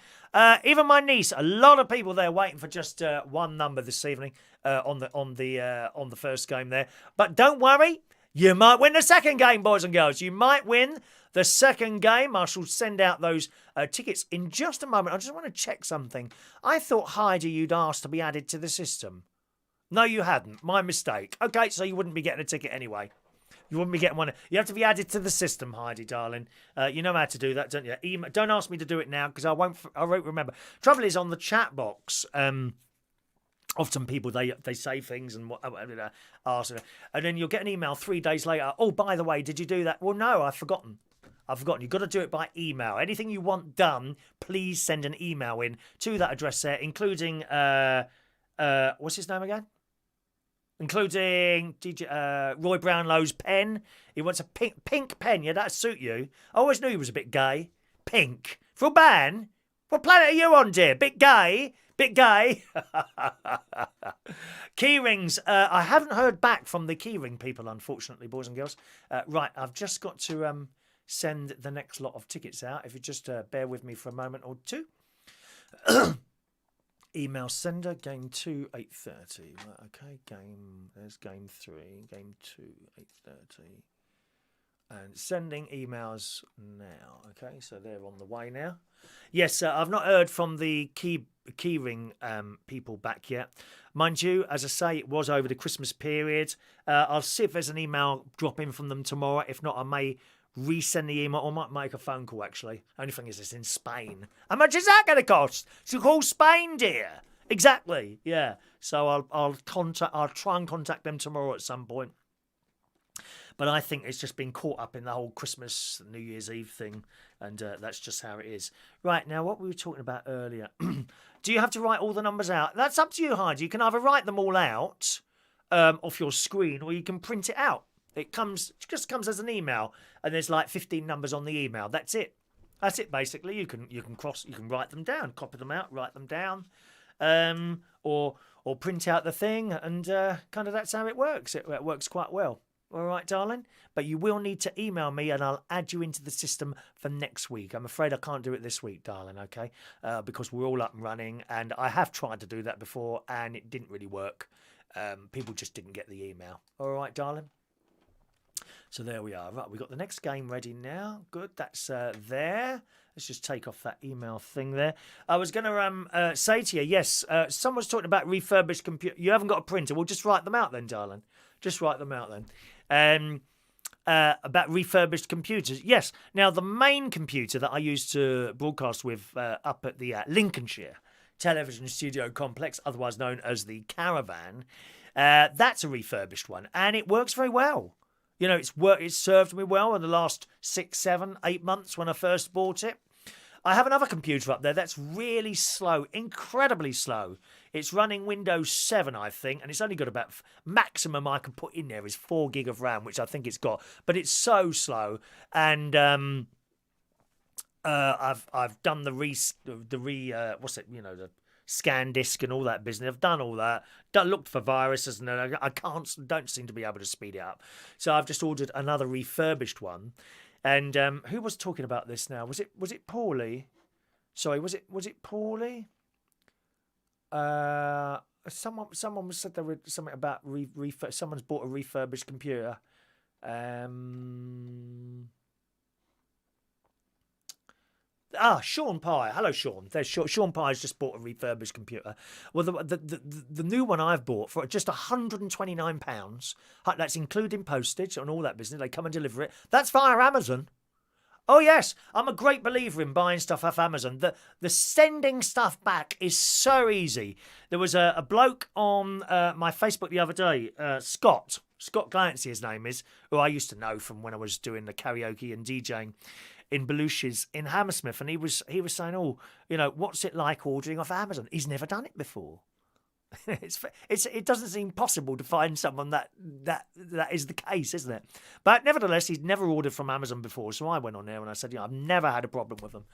even my niece. A lot of people there waiting for just one number this evening on the first game there. But don't worry, you might win the second game, boys and girls. You might win the second game. I shall send out those tickets in just a moment. I just want to check something. I thought, Heidi, you'd asked to be added to the system. No, you hadn't. My mistake. Okay, so you wouldn't be getting a ticket anyway. You wouldn't be getting one. You have to be added to the system, Heidi, darling. You know how to do that, don't you? Don't ask me to do it now because I won't remember. Trouble is, on the chat box, often people, they say things and ask, and then you'll get an email 3 days later. Oh, by the way, did you do that? Well, no, I've forgotten. You've got to do it by email. Anything you want done, please send an email in to that address there, including, what's his name again? Including Roy Brownlow's pen. He wants a pink pen. Yeah, that'd suit you. I always knew he was a bit gay. Pink. For a ban? What planet are you on, dear? Bit gay? Bit gay? Keyrings. I haven't heard back from the keyring people, unfortunately, boys and girls. Right, I've just got to send the next lot of tickets out. If you just bear with me for a moment or two. Email sender, game 2, 8:30. Right, okay, there's game 3, game 2, 8:30. And sending emails now. Okay, so they're on the way now. Yes, I've not heard from the keyring people back yet. Mind you, as I say, it was over the Christmas period. I'll see if there's an email drop in from them tomorrow. If not, I may resend the email, or might make a phone call, actually. Only thing is, it's in Spain. How much is that going to cost? To call Spain, dear. Exactly, yeah. So I'll try and contact them tomorrow at some point. But I think it's just been caught up in the whole Christmas, New Year's Eve thing, and that's just how it is. Right, now, what we were talking about earlier. Do you have to write all the numbers out? That's up to you, Heidi. You can either write them all out off your screen, or you can print it out. It just comes as an email, and there's like 15 numbers on the email. That's it. That's it, basically. You can write them down, copy them out, write them down, or print out the thing, and kind of that's how it works. It works quite well. All right, darling? But you will need to email me, and I'll add you into the system for next week. I'm afraid I can't do it this week, darling, okay? Because we're all up and running, and I have tried to do that before, and it didn't really work. People just didn't get the email. All right, darling? So there we are. Right, we've got the next game ready now. Good, that's there. Let's just take off that email thing there. I was going to say to you, yes, someone's talking about refurbished computer. You haven't got a printer. Well, just write them out then, darling. Just write them out then. About refurbished computers. Yes. Now, the main computer that I used to broadcast with up at the Lincolnshire Television Studio Complex, otherwise known as the Caravan, that's a refurbished one, and it works very well. You know, it's served me well in the last 6, 7, 8 months when I first bought it. I have another computer up there that's really slow, incredibly slow. It's running Windows 7, I think, and it's only got about maximum I can put in there is 4 gig of RAM, which I think it's got. But it's so slow, and I've done the scan disk and all that business. I've done all that. Looked for viruses, and I don't seem to be able to speed it up. So I've just ordered another refurbished one. And who was talking about this now? Was it Paulie? Sorry, was it Paulie? Someone said there was something about someone's bought a refurbished computer. Sean Pye. Hello, Sean. There's Sean Pye's just bought a refurbished computer. Well, the new one I've bought for just £129. That's including postage and all that business. They come and deliver it. That's via Amazon. Oh, yes. I'm a great believer in buying stuff off Amazon. The sending stuff back is so easy. There was a bloke on my Facebook the other day, Scott Glancy, his name is, who I used to know from when I was doing the karaoke and DJing in Belushi's in Hammersmith, and he was saying, what's it like ordering off Amazon? He's never done it before. It doesn't seem possible to find someone that is the case, isn't it? But nevertheless, he's never ordered from Amazon before, so I went on there and I said, I've never had a problem with them.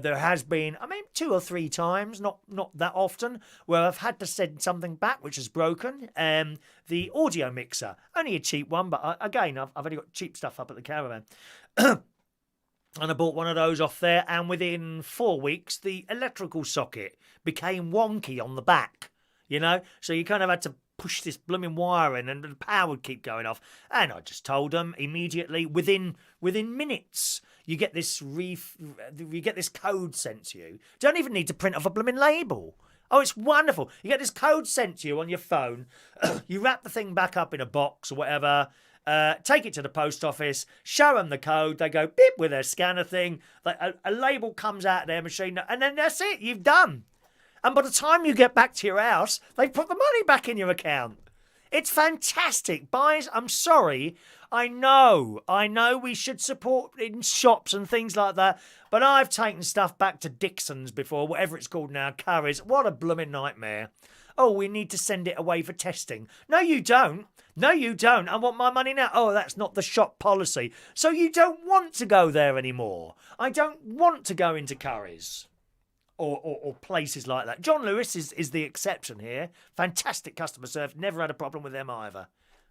There has been, 2 or 3 times, not that often, where I've had to send something back which is broken. The audio mixer, only a cheap one, but again, I've only got cheap stuff up at the caravan. And I bought one of those off there, and within 4 weeks, the electrical socket became wonky on the back, So you kind of had to push this blooming wire in, and the power would keep going off. And I just told them immediately, within minutes, you get this code sent to you. Don't even need to print off a blooming label. Oh, it's wonderful. You get this code sent to you on your phone. You wrap the thing back up in a box or whatever. Take it to the post office, show them the code, they go beep with their scanner thing, a label comes out of their machine, and then that's it, you've done. And by the time you get back to your house, they've put the money back in your account. It's fantastic. Guys, I'm sorry, I know we should support in shops and things like that, but I've taken stuff back to Dixon's before, whatever it's called now, Curry's. What a blooming nightmare. Oh, we need to send it away for testing. No, you don't. I want my money now. Oh, that's not the shop policy. So you don't want to go there anymore. I don't want to go into Curry's or places like that. John Lewis is the exception here. Fantastic customer service. Never had a problem with them either.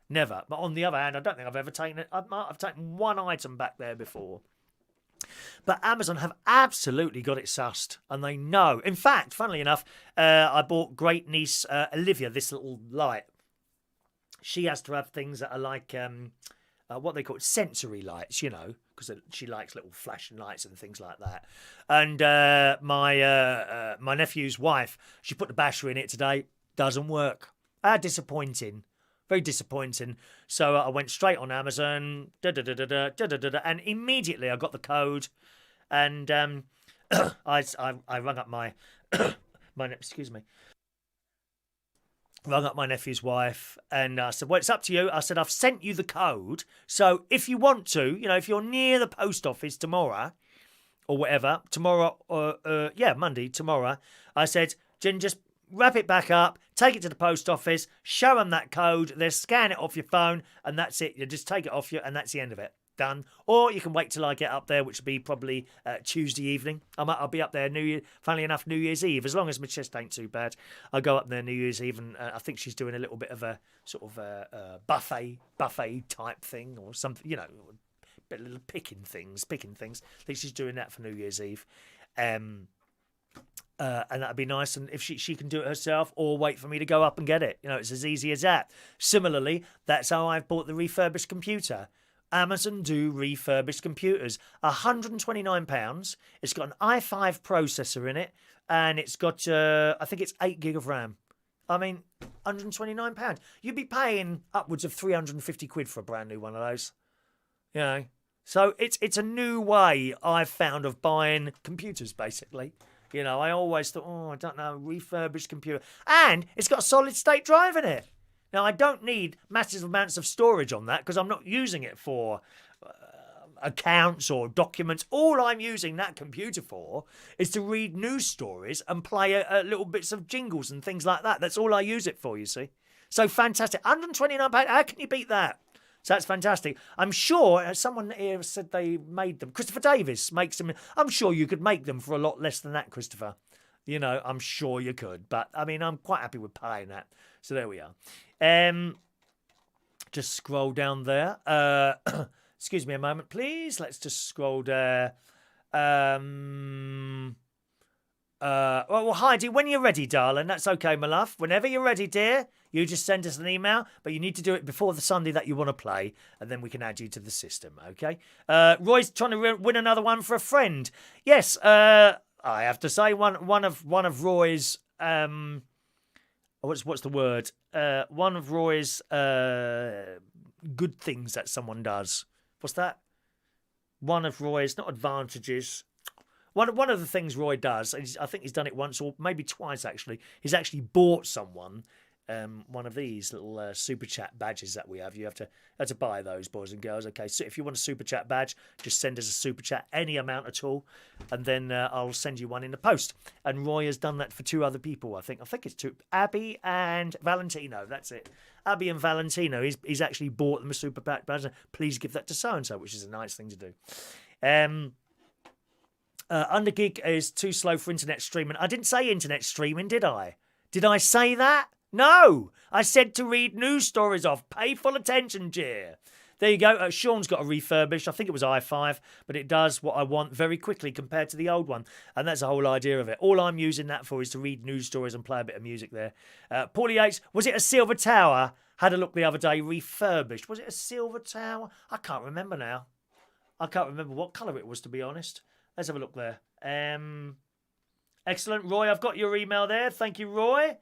Never. But on the other hand, I don't think I've ever taken it. I've taken one item back there before. But Amazon have absolutely got it sussed, and they know. In fact, funnily enough, I bought great niece Olivia this little light. She has to have things that are like what they call sensory lights, because she likes little flashing lights and things like that. And my nephew's wife, she put the battery in it today, doesn't work. Disappointing. Very disappointing. So I went straight on Amazon, and immediately I got the code, and I rung up my rung up my nephew's wife, and I said, well, it's up to you. I said, I've sent you the code, so if you want to, if you're near the post office tomorrow or whatever, Monday, tomorrow, I said, Jen, just wrap it back up, take it to the post office, show them that code, they'll scan it off your phone, and that's it. You just take it off you, and that's the end of it. Done. Or you can wait till I get up there, which will be probably Tuesday evening. I'll be up there funnily enough, New Year's Eve, as long as my chest ain't too bad. I'll go up there New Year's Eve, and I think she's doing a little bit of a sort of buffet type thing, or something, bit little picking things. I think she's doing that for New Year's Eve. And that'd be nice, and if she can do it herself, or wait for me to go up and get it. It's as easy as that. Similarly, that's how I've bought the refurbished computer. Amazon do refurbished computers. £129. It's got an i5 processor in it, and it's got, I think it's 8 gig of RAM. £129. You'd be paying upwards of 350 quid for a brand new one of those. So it's a new way I've found of buying computers, basically. I always thought, I don't know, refurbished computer. And it's got a solid state drive in it. Now, I don't need massive amounts of storage on that because I'm not using it for accounts or documents. All I'm using that computer for is to read news stories and play little bits of jingles and things like that. That's all I use it for, you see. So fantastic. £129, how can you beat that? So that's fantastic. I'm sure someone here said they made them. Christopher Davis makes them. I'm sure you could make them for a lot less than that, Christopher. You know, I'm sure you could. But, I mean, I'm quite happy with paying that. So there we are. Just scroll down there. Excuse me a moment, please. Let's just scroll there. Well, Heidi, when you're ready, darling, that's okay, my love. Whenever you're ready, dear, you just send us an email, but you need to do it before the Sunday that you want to play, and then we can add you to the system, okay? Roy's trying to win another one for a friend. Yes, I have to say one of Roy's what's the word? One of Roy's good things that someone does. What's that? One of Roy's, not advantages. One of the things Roy does, I think he's done it once or maybe twice actually, he's actually bought someone one of these little super chat badges that we have. You have to buy those, boys and girls. Okay, so if you want a super chat badge, just send us a super chat, any amount at all, and then I'll send you one in the post. And Roy has done that for 2 other people, I think it's 2, Abby and Valentino. That's it. Abby and Valentino. He's actually bought them a super chat badge. Please give that to so and so, which is a nice thing to do. Undergig is too slow for internet streaming. I didn't say internet streaming, did I? Did I say that? No! I said to read news stories off. Pay full attention, dear. There you go. Sean's got a refurbished. I think it was i5, but it does what I want very quickly compared to the old one. And that's the whole idea of it. All I'm using that for is to read news stories and play a bit of music there. Paulie Yates, was it a silver tower? Had a look the other day. Refurbished. Was it a silver tower? I can't remember now. I can't remember what colour it was, to be honest. Let's have a look there. Excellent. Roy, I've got your email there. Thank you, Roy.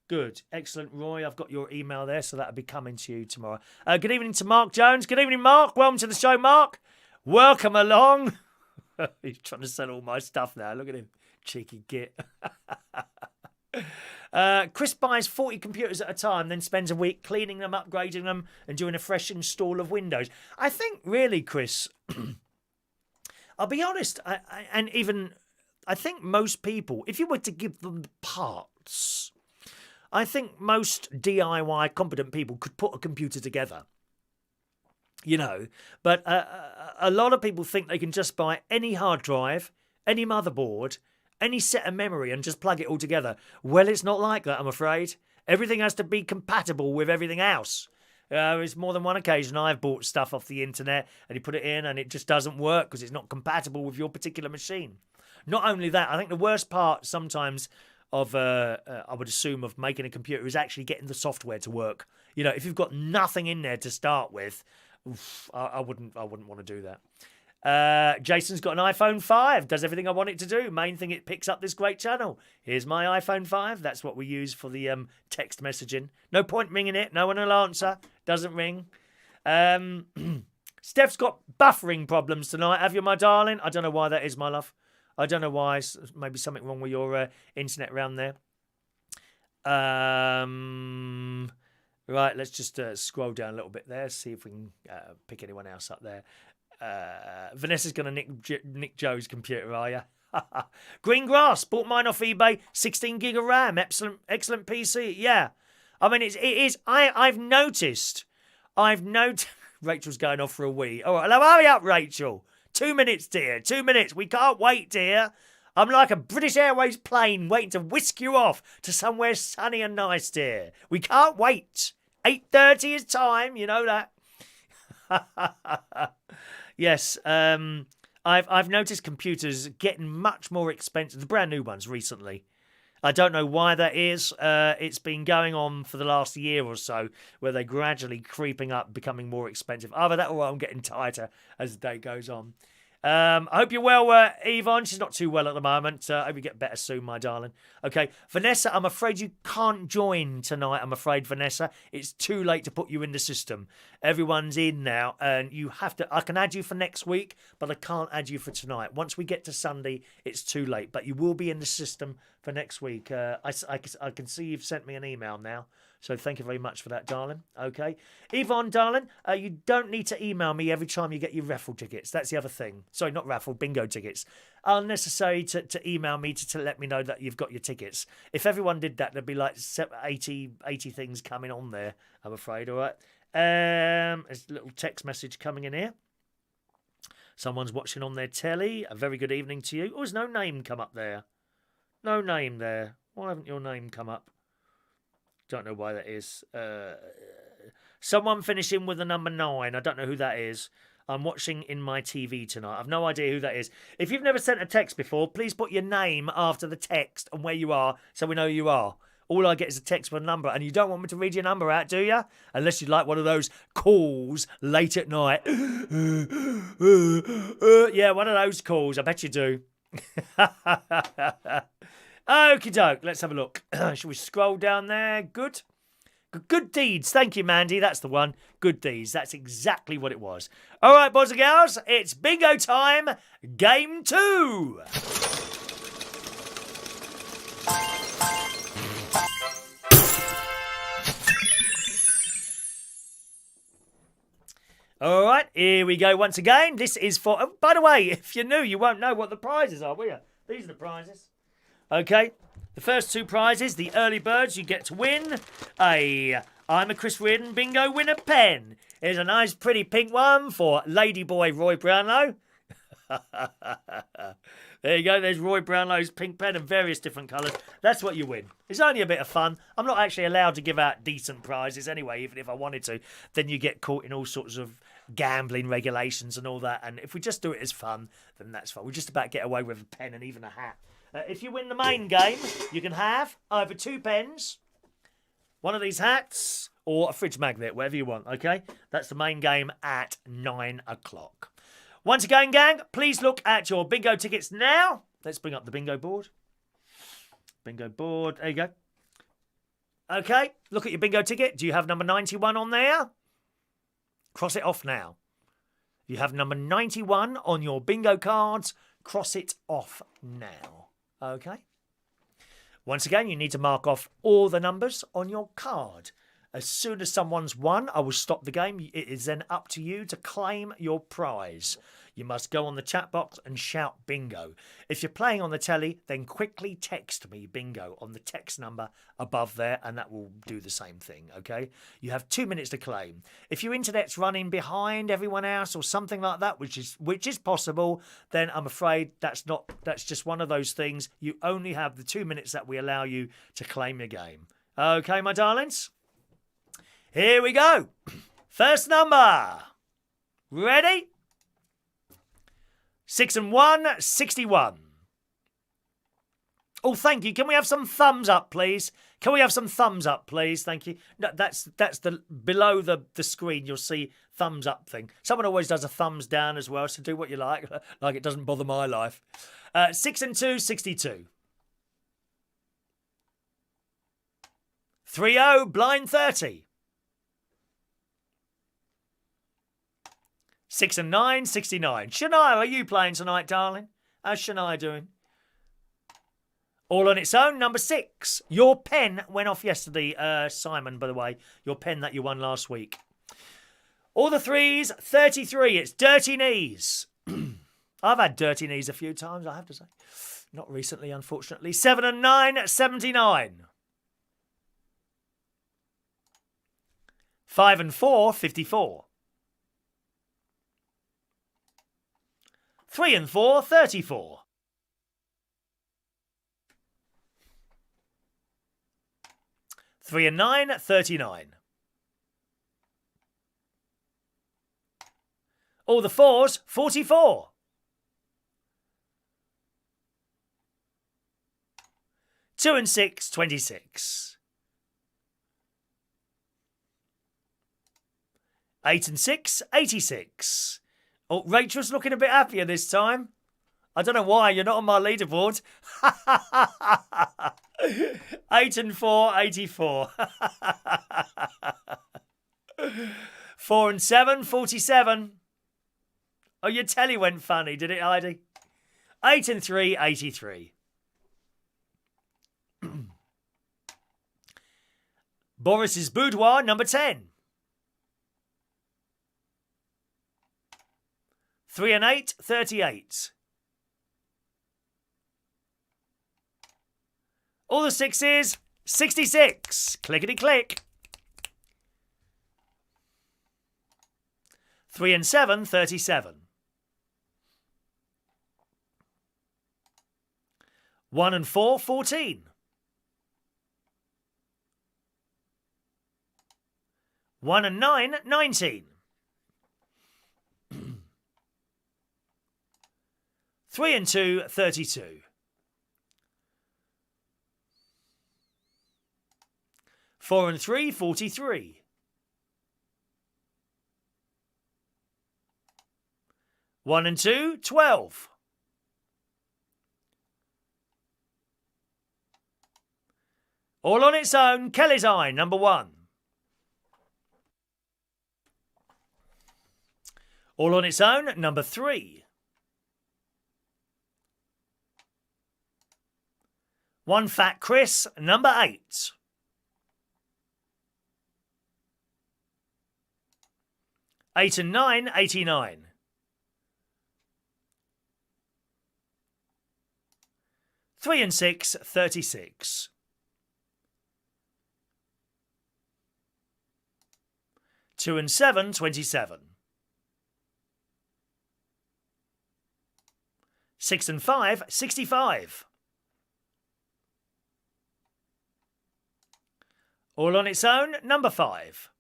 Good. Excellent, Roy. I've got your email there, so that'll be coming to you tomorrow. Good evening to Mark Jones. Good evening, Mark. Welcome to the show, Mark. Welcome along. He's trying to sell all my stuff now. Look at him. Cheeky git. Chris buys 40 computers at a time, then spends a week cleaning them, upgrading them, and doing a fresh install of Windows. I think, really, Chris, I'll be honest, I think most people, if you were to give them parts, I think most DIY competent people could put a computer together. You know, but a lot of people think they can just buy any hard drive, any motherboard, any set of memory and just plug it all together. Well, it's not like that, I'm afraid. Everything has to be compatible with everything else. It's more than one occasion I've bought stuff off the internet and you put it in and it just doesn't work because it's not compatible with your particular machine. Not only that, I think the worst part sometimes of, I would assume, of making a computer is actually getting the software to work. You know, if you've got nothing in there to start with, I wouldn't want to do that. Jason's got an iPhone 5. Does everything I want it to do. Main thing, it picks up this great channel. Here's my iPhone 5. That's what we use for the text messaging. No point ringing it. No one will answer. Doesn't ring. Steph's got buffering problems tonight. Have you, my darling? I don't know why that is, my love. I don't know why. Maybe something wrong with your internet around there. Right, let's just scroll down a little bit there. See if we can pick anyone else up there. Vanessa's going to nick Joe's computer, are you? Green Grass, bought mine off eBay, 16 gig of RAM, excellent PC. Yeah, I mean it is. I've noticed. Rachel's going off for a wee. All right, hurry up, Rachel. 2 minutes, dear. 2 minutes. We can't wait, dear. I'm like a British Airways plane waiting to whisk you off to somewhere sunny and nice, dear. We can't wait. 8:30 is time. You know that. Yes, I've noticed computers getting much more expensive, the brand new ones recently. I don't know why that is. It's been going on for the last year or so, where they're gradually creeping up, becoming more expensive. Either that or I'm getting tighter as the day goes on. I hope you're well, Yvonne. She's not too well at the moment. I hope you get better soon, my darling. Okay, Vanessa, I'm afraid you can't join tonight, I'm afraid, Vanessa. It's too late to put you in the system. Everyone's in now, and you have to... I can add you for next week, but I can't add you for tonight. Once we get to Sunday, it's too late, but you will be in the system for next week. I can see you've sent me an email now, So thank you very much for that, darling. Okay. Yvonne, darling, you don't need to email me every time you get your raffle tickets. That's the other thing. Sorry, not raffle, bingo tickets. Unnecessary to email me to let me know that you've got your tickets. If everyone did that, there'd be like 80 things coming on there, I'm afraid, all right? There's a little text message coming in here. Someone's watching on their telly. A very good evening to you. Oh, there's no name come up there. No name there. Why haven't your name come up? Don't know why that is. Someone finishing with the number 9. I don't know who that is. I'm watching in my TV tonight. I've no idea who that is. If you've never sent a text before, please put your name after the text and where you are so we know who you are. All I get is a text with a number, and you don't want me to read your number out, do you? Unless you'd like one of those calls late at night. Yeah, one of those calls. I bet you do. Okie doke, let's have a look. Shall we scroll down there? Good. Good deeds. Thank you, Mandy. That's the one. Good deeds. That's exactly what it was. All right, boys and girls, it's bingo time. Game 2. All right, here we go once again. This is for... Oh, by the way, if you're new, you won't know what the prizes are, will you? These are the prizes. Okay, the first 2 prizes, the early birds, you get to win a I'm a Chris Reardon bingo winner pen. Here's a nice pretty pink one for Ladyboy Roy Brownlow. There you go, there's Roy Brownlow's pink pen in various different colours. That's what you win. It's only a bit of fun. I'm not actually allowed to give out decent prizes anyway, even if I wanted to. Then you get caught in all sorts of gambling regulations and all that. And if we just do it as fun, then that's fine. We just about get away with a pen and even a hat. If you win the main game, you can have either 2 pens, one of these hats, or a fridge magnet, whatever you want, okay? That's the main game at 9 o'clock. Once again, gang, please look at your bingo tickets now. Let's bring up the bingo board. Bingo board, there you go. Okay, look at your bingo ticket. Do you have number 91 on there? Cross it off now. You have number 91 on your bingo cards. Cross it off now. Okay. Once again, you need to mark off all the numbers on your card. As soon as someone's won, I will stop the game. It is then up to you to claim your prize. You must go on the chat box and shout bingo. If you're playing on the telly, then quickly text me bingo on the text number above there, and that will do the same thing, okay? You have 2 minutes to claim. If your internet's running behind everyone else or something like that, which is possible, then I'm afraid that's just one of those things. You only have the 2 minutes that we allow you to claim your game. Okay, my darlings? Here we go. First number. Ready? 6 and 1, 61. Oh, thank you. Can we have some thumbs up, please? Can we have some thumbs up, please? Thank you. No, that's the below the screen. You'll see thumbs up thing. Someone always does a thumbs down as well, so do what you like. Like it doesn't bother my life. 6 and 2, 62. 3-0, blind 30. 6 and 9, 69. Shania, are you playing tonight, darling? How's Shania doing? All on its own, number 6. Your pen went off yesterday, Simon, by the way. Your pen that you won last week. All the 3s, 33. It's Dirty Knees. I've had Dirty Knees a few times, I have to say. Not recently, unfortunately. 7 and 9, 79. 5 and 4, 54. 3 and 4, 34. 3 and 9, 39. All the 4s, 44. 2 and 6, 26. 8 and 6, 86. Oh, Rachel's looking a bit happier this time. I don't know why, you're not on my leaderboard. 8 and 4, 84. 4 and 7, 47. Oh, your telly went funny, did it, Heidi? 8 and 3, 83. Boris's Boudoir, number 10. 3 and 8, 38. All the sixes, 66. Clickety click. 3 and 7, 37. 1 and 4, 14. 1 and 9, 19. 3 and 2, 32. 4 and 3, 43. 1 and 2, 12. All on its own, Kelly's Eye, number 1. All on its own, number 3. 1 Fat Chris, number 8. 8 and 9, 89. 3 and 6, 36. 2 and 7, 27. 6 and 5, 65. All on its own, number 5.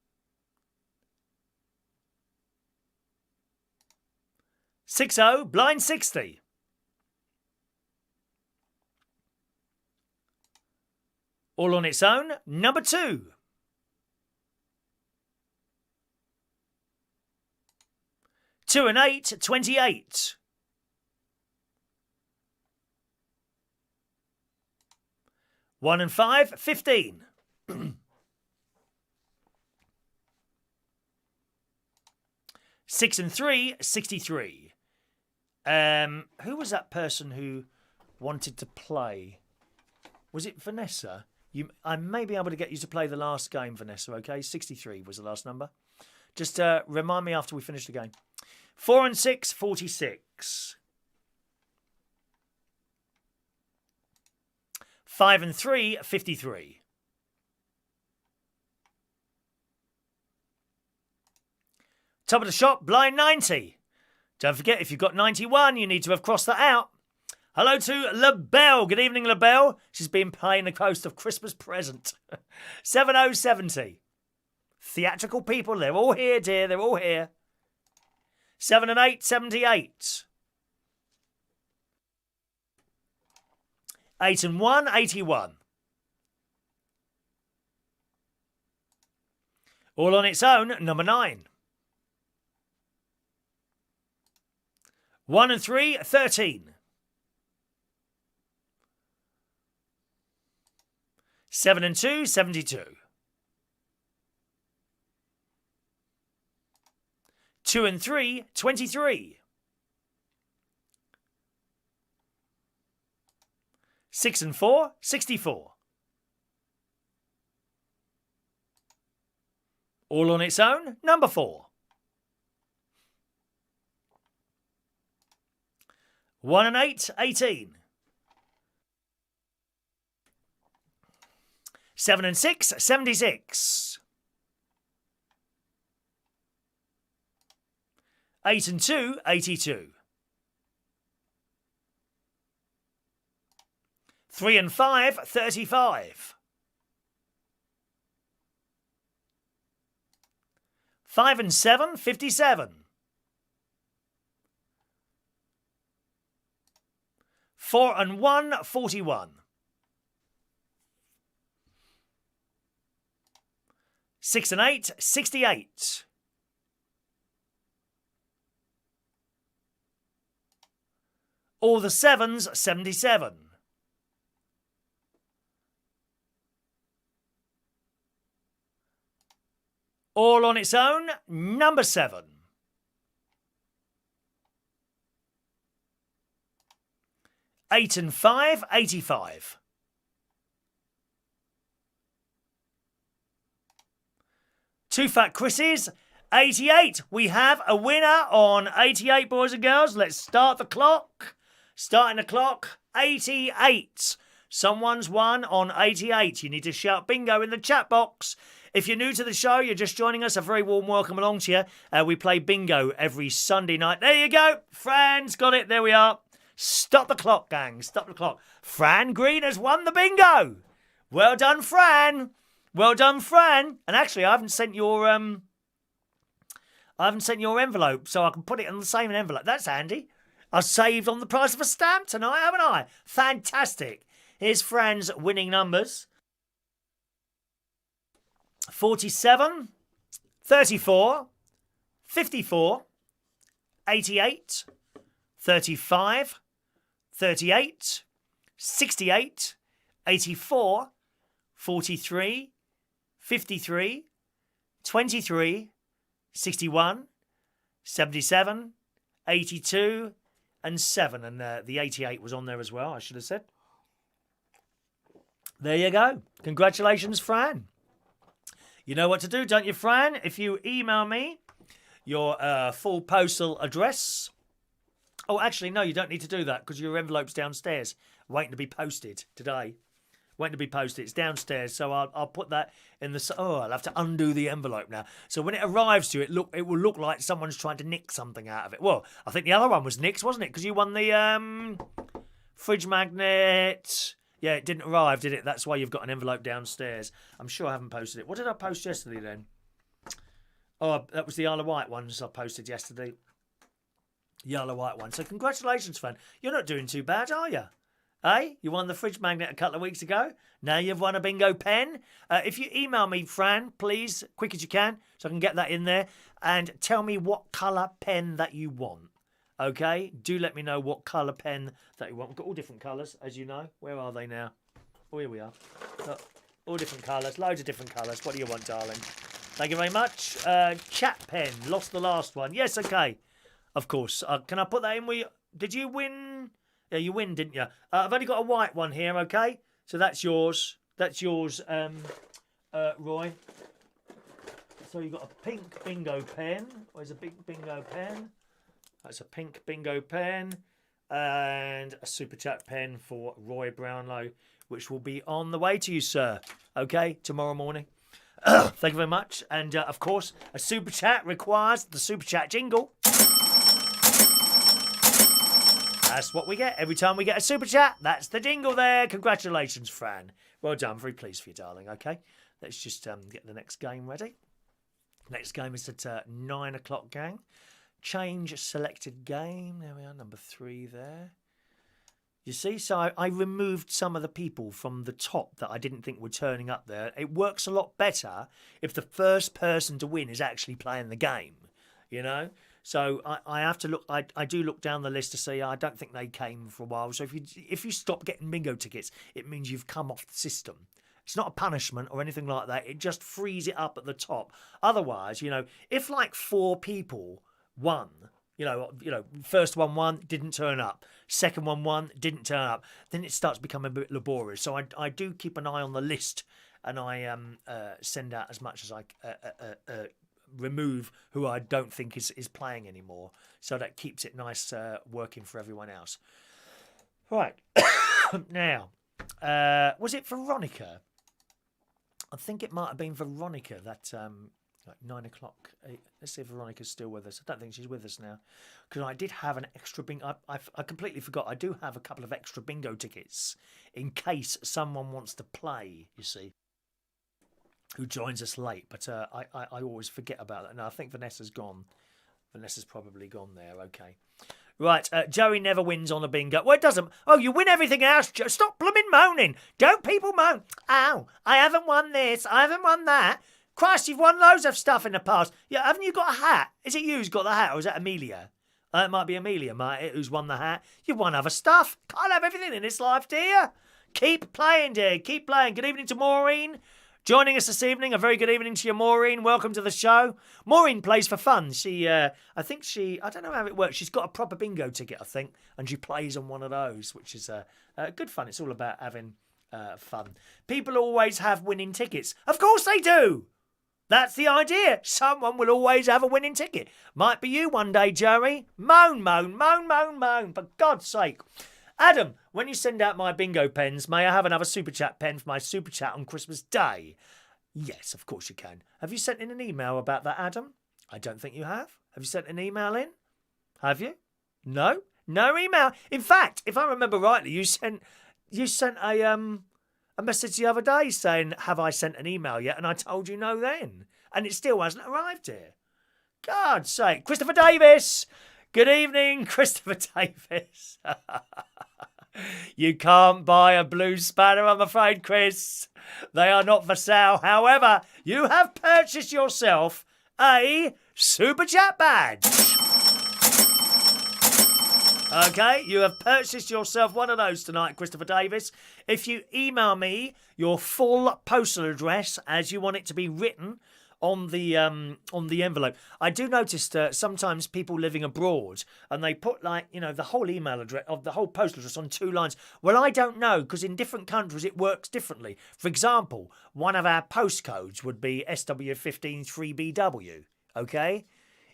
60, blind 60. All on its own, number 2. 2 and 8, 28. 1 and 5, 15. 6 and 3, 63. Who was that person who wanted to play? Was it Vanessa? I may be able to get you to play the last game, Vanessa, okay? 63 was the last number. Just remind me after we finish the game. 4 and 6, 46. 5 and 3, 53. Top of the shop, blind 90. Don't forget, if you've got 91, you need to have crossed that out. Hello to LaBelle. Good evening, LaBelle. She's been playing the Coast of Christmas Present. 7070. Theatrical people, they're all here, dear. They're all here. 7 and 8, 78. 8 and 1, 81. All on its own, number 9. 1 and 3, 13. 7 and 2, 72. 2 and 3, 23. 6 and 4, 64. All on its own, number 4. 1 and 8, 18. 7 and 6, 76. 8 and 2, 82. 3 and 5, 35. 5 and 7, 57. 4 and 1, 41. 6 and 8, 68. 'All the sevens, 77. 'All on its own, number 7. 8 and 5, 85. Two Fat Chris's, 88. We have a winner on 88, boys and girls. Let's start the clock. Starting the clock, 88. Someone's won on 88. You need to shout bingo in the chat box. If you're new to the show, you're just joining us, a very warm welcome along to you. We play bingo every Sunday night. There you go. Fran's got it. There we are. Stop the clock, gang. Stop the clock. Fran Green has won the bingo. Well done, Fran. Well done, Fran. And actually, I haven't sent your envelope, so I can put it in the same envelope. That's handy. I saved on the price of a stamp tonight, haven't I? Fantastic. Here's Fran's winning numbers. 47, 34, 54, 88, 35, 38, 68, 84, 43, 53, 23, 61, 77, 82, and 7. And the 88 was on there as well, I should have said. There you go. Congratulations, Fran. You know what to do, don't you, Fran? If you email me your full postal address. Oh, actually, no, you don't need to do that because your envelope's downstairs, waiting to be posted today. Waiting to be posted. It's downstairs, so I'll put that in the... Oh, I'll have to undo the envelope now. So when it arrives to you, it will look like someone's trying to nick something out of it. Well, I think the other one was nicked, wasn't it? Because you won the fridge magnet. Yeah, it didn't arrive, did it? That's why you've got an envelope downstairs. I'm sure I haven't posted it. What did I post yesterday then? Oh, that was the Isle of Wight ones I posted yesterday. The Isle of Wight one. So congratulations, Fran. You're not doing too bad, are you? Hey, you won the fridge magnet a couple of weeks ago. Now you've won a bingo pen. If you email me, Fran, please, quick as you can, so I can get that in there, and tell me what colour pen that you want. Okay? Do let me know what colour pen that you want. We've got all different colours, as you know. Where are they now? Oh, here we are. Look, all different colours. Loads of different colours. What do you want, darling? Thank you very much. Chat pen. Lost the last one. Yes, okay. Of course. Can I put that in? Did you win... Yeah, you win, didn't you? I've only got a white one here, okay? So that's yours. That's yours, Roy. So you've got a pink bingo pen. Where's a big bingo pen? That's a pink bingo pen. And a super chat pen for Roy Brownlow, which will be on the way to you, sir. Okay? Tomorrow morning. Thank you very much. And, of course, a super chat requires the super chat jingle. That's what we get. Every time we get a super chat, that's the jingle there. Congratulations, Fran. Well done. Very pleased for you, darling. Okay, let's just get the next game ready. Next game is at 9 o'clock, gang. Change selected game. There we are, number 3 there. You see, so I removed some of the people from the top that I didn't think were turning up there. It works a lot better if the first person to win is actually playing the game, you know? So I have to look. I do look down the list to see. I don't think they came for a while. So if you stop getting bingo tickets, it means you've come off the system. It's not a punishment or anything like that. It just frees it up at the top. Otherwise, you know, if like 4 people won, you know, first one won, didn't turn up. Second one won, didn't turn up. Then it starts becoming a bit laborious. So I do keep an eye on the list, and I send out as much as I remove who I don't think is playing anymore, so that keeps it nice working for everyone else. Right. Now, was it Veronica? I think it might have been Veronica that like 9 o'clock. Let's see if Veronica's still with us. I don't think she's with us now, because I did have an extra bingo. I completely forgot. I do have a couple of extra bingo tickets in case someone wants to play, you see, who joins us late, but I always forget about that. No, I think Vanessa's gone. Vanessa's probably gone there, okay. Right, Joey never wins on a bingo. Well, it doesn't. Oh, you win everything else, Joe. Stop blooming moaning. Don't people moan. Ow, I haven't won this, I haven't won that. Christ, you've won loads of stuff in the past. Yeah, haven't you got a hat? Is it you who's got the hat, or is that Amelia? It might be Amelia, who's won the hat. You've won other stuff. Can't have everything in this life, do you? Keep playing, dear. Keep playing. Good evening to Maureen. Joining us this evening, a very good evening to you, Maureen. Welcome to the show. Maureen plays for fun. I don't know how it works. She's got a proper bingo ticket, I think, and she plays on one of those, which is good fun. It's all about having fun. People always have winning tickets. Of course they do. That's the idea. Someone will always have a winning ticket. Might be you one day, Jerry. Moan, moan, moan, moan, moan. For God's sake. Adam, when you send out my bingo pens, may I have another Super Chat pen for my Super Chat on Christmas Day? Yes, of course you can. Have you sent in an email about that, Adam? I don't think you have. Have you sent an email in? Have you? No? No email. In fact, if I remember rightly, you sent a message the other day saying, have I sent an email yet? And I told you no then. And it still hasn't arrived here. God's sake. Christopher Davis. Good evening, Christopher Davis. You can't buy a blue spanner, I'm afraid, Chris. They are not for sale. However, you have purchased yourself a Super Chat badge. Okay, you have purchased yourself one of those tonight, Christopher Davis. If you email me your full postal address as you want it to be written on the envelope. I do notice that sometimes people living abroad and they put the whole email address of the whole postal address on 2 lines. Well, I don't know because in different countries it works differently. For example, one of our postcodes would be SW153BW. Okay,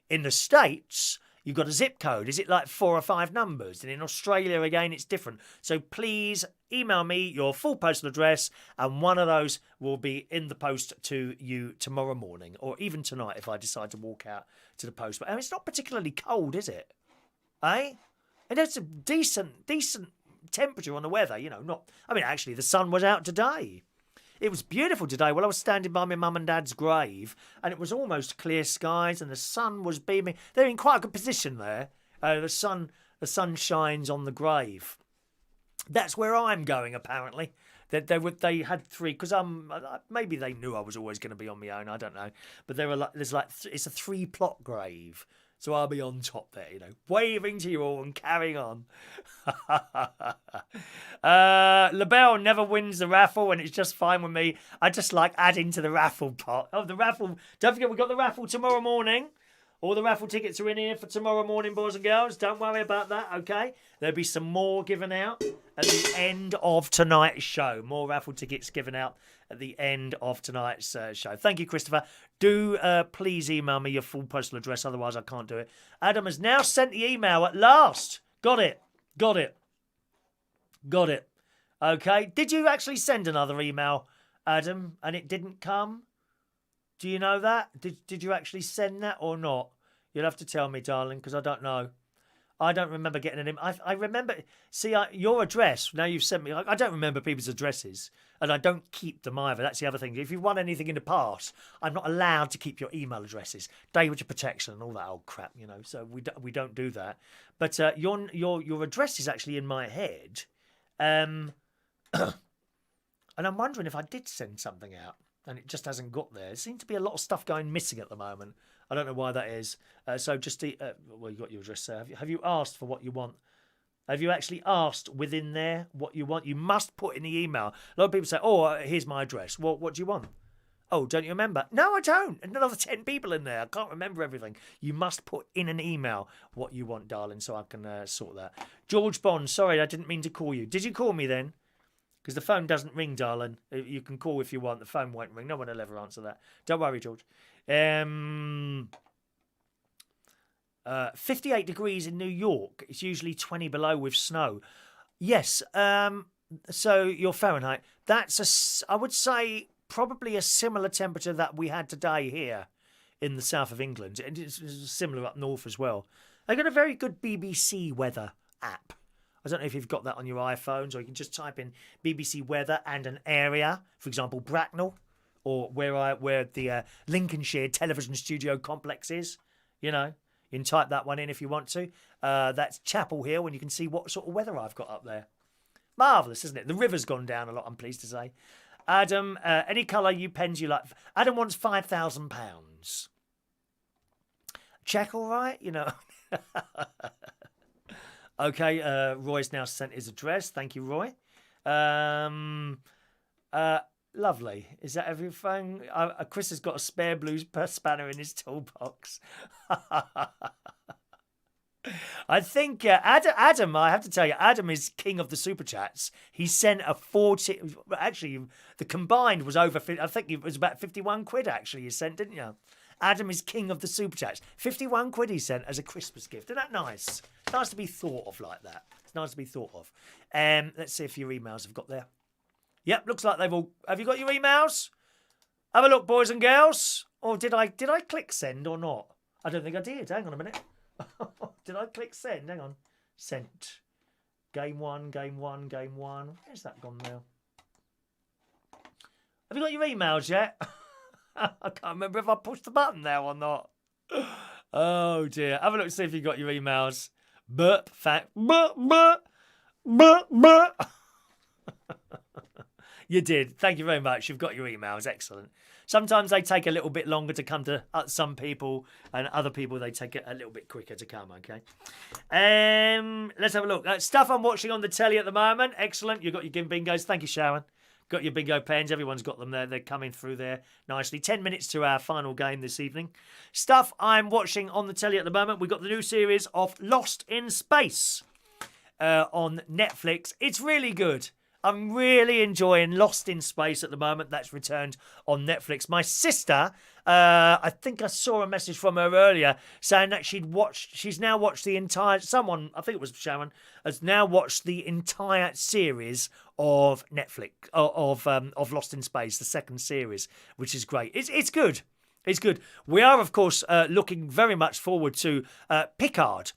in the States, you've got a zip code. Is it like 4 or 5 numbers? And in Australia, again, it's different. So please email me your full postal address and one of those will be in the post to you tomorrow morning or even tonight if I decide to walk out to the post. But it's not particularly cold, is it? Eh? And it's a decent temperature on the weather, actually, the sun was out today. It was beautiful today. Well, I was standing by my mum and dad's grave and it was almost clear skies and the sun was beaming. They're in quite a good position there. The sun shines on the grave. That's where I'm going, apparently. They had 3 because maybe they knew I was always going to be on my own. I don't know, but it's a 3-plot grave. So I'll be on top there, waving to you all and carrying on. LaBelle never wins the raffle and it's just fine with me. I just like adding to the raffle pot. Oh, the raffle. Don't forget, we've got the raffle tomorrow morning. All the raffle tickets are in here for tomorrow morning, boys and girls. Don't worry about that, okay? There'll be some more given out at the end of tonight's show. More raffle tickets given out at the end of tonight's show. Thank you, Christopher. Do please email me your full postal address, otherwise I can't do it. Adam has now sent the email at last. Got it. Okay. Did you actually send another email, Adam, and it didn't come? Do you know that? Did you actually send that or not? You'll have to tell me, darling, because I don't know. I don't remember getting an email. I remember... See, your address, now you've sent me... I don't remember people's addresses, and I don't keep them either. That's the other thing. If you've won anything in the past, I'm not allowed to keep your email addresses. Data protection and all that old crap, so we don't do that. But your address is actually in my head. And I'm wondering if I did send something out. And it just hasn't got there. There seems to be a lot of stuff going missing at the moment. I don't know why that is. So just you got your address there. Have you asked for what you want? Have you actually asked within there what you want? You must put in the email. A lot of people say, oh, here's my address. Well, what do you want? Oh, don't you remember? No, I don't. Another 10 people in there. I can't remember everything. You must put in an email what you want, darling, so I can sort that. George Bond, sorry, I didn't mean to call you. Did you call me then? Because the phone doesn't ring, darling. You can call if you want. The phone won't ring. No one will ever answer that. Don't worry, George. 58 degrees in New York. It's usually 20 below with snow. Yes. So your Fahrenheit. That's, I would say, probably a similar temperature that we had today here in the south of England. It's similar up north as well. I got a very good BBC weather app. I don't know if you've got that on your iPhones, or you can just type in BBC weather and an area, for example, Bracknell, or where the Lincolnshire television studio complex is. You can type that one in if you want to. That's Chapel Hill, and you can see what sort of weather I've got up there. Marvellous, isn't it? The river's gone down a lot, I'm pleased to say. Adam, any colour pens you like? Adam wants £5,000. Check all right? Okay, Roy's now sent his address. Thank you, Roy. Lovely. Is that everything? Chris has got a spare blue spanner in his toolbox. I think Adam, I have to tell you, Adam is king of the super chats. He sent a 40. Actually, the combined was over. I think it was about 51 quid. Actually, you sent, didn't you? Adam is king of the super chats. 51 quid he sent as a Christmas gift. Isn't that nice? It's nice to be thought of like that. It's nice to be thought of. Let's see if your emails have got there. Yep, looks like they've all. Have you got your emails? Have a look, boys and girls. Or did I click send or not? I don't think I did. Hang on a minute. Did I click send? Hang on. Sent. Game one. Where's that gone now? Have you got your emails yet? I can't remember if I pushed the button there or not. Oh dear. Have a look to see if you got your emails. Burp, fact. Burp. You did. Thank you very much. You've got your emails. Excellent. Sometimes they take a little bit longer to come to some people, and other people they take it a little bit quicker to come. Okay. Let's have a look. Stuff I'm watching on the telly at the moment. Excellent. You've got your bingos. Thank you, Sharon. Got your bingo pens. Everyone's got them there. They're coming through there nicely. 10 minutes to our final game this evening. Stuff I'm watching on the telly at the moment. We've got the new series of Lost in Space on Netflix. It's really good. I'm really enjoying Lost in Space at the moment. That's returned on Netflix. My sister, I think I saw a message from her earlier saying that she's now watched the entire, someone, I think it was Sharon, has now watched the entire series of Netflix, of Lost in Space, the second series, which is great. It's good. It's good. We are, of course, looking very much forward to Picard,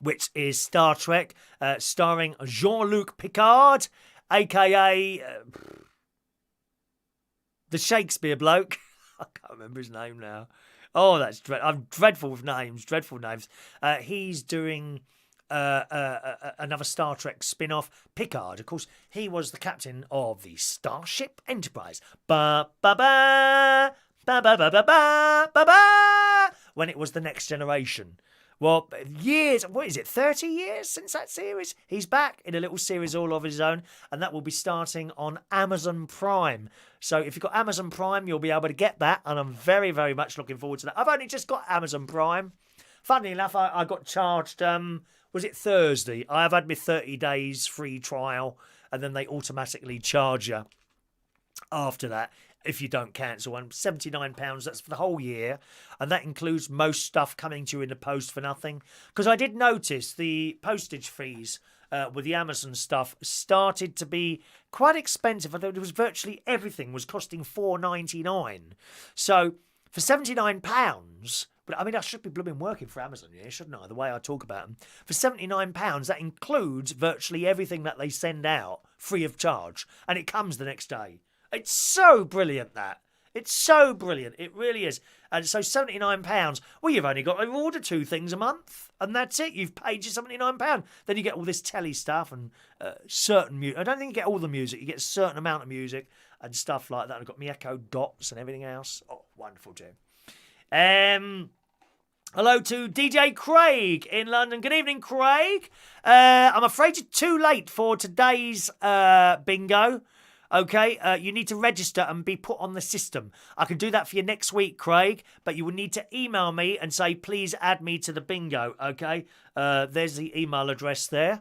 which is Star Trek, starring Jean-Luc Picard, a.k.a. The Shakespeare bloke. I can't remember his name now. Oh, that's I'm dreadful with names, dreadful names. He's doing another Star Trek spin-off, Picard. Of course, he was the captain of the Starship Enterprise. Ba-ba-ba, ba-ba-ba-ba-ba-ba-ba, when it was the Next Generation. Well, years, what is it, 30 years since that series? He's back in a little series all of his own, and that will be starting on Amazon Prime. So if you've got Amazon Prime, you'll be able to get that, and I'm very, very much looking forward to that. I've only just got Amazon Prime. Funnily enough, I got charged, was it Thursday? I have had my 30 days free trial, and then they automatically charge you after that if you don't cancel. And £79, that's for the whole year, and that includes most stuff coming to you in the post for nothing. Because I did notice the postage fees with the Amazon stuff started to be quite expensive. I thought it was virtually everything was costing £4.99. So for £79, but I mean, I should be blooming working for Amazon, yeah, shouldn't I? The way I talk about them. For £79, that includes virtually everything that they send out free of charge, and it comes the next day. It's so brilliant, that. It's so brilliant. It really is. And so £79, well, you've only got to order 2 things a month, and that's it. You've paid your £79. Then you get all this telly stuff and certain music. I don't think you get all the music. You get a certain amount of music and stuff like that. I've got my Echo Dots and everything else. Oh, wonderful too. Hello to DJ Craig in London. Good evening, Craig. I'm afraid you're too late for today's bingo. Okay, you need to register and be put on the system. I can do that for you next week, Craig, but you will need to email me and say, please add me to the bingo, okay? There's the email address there.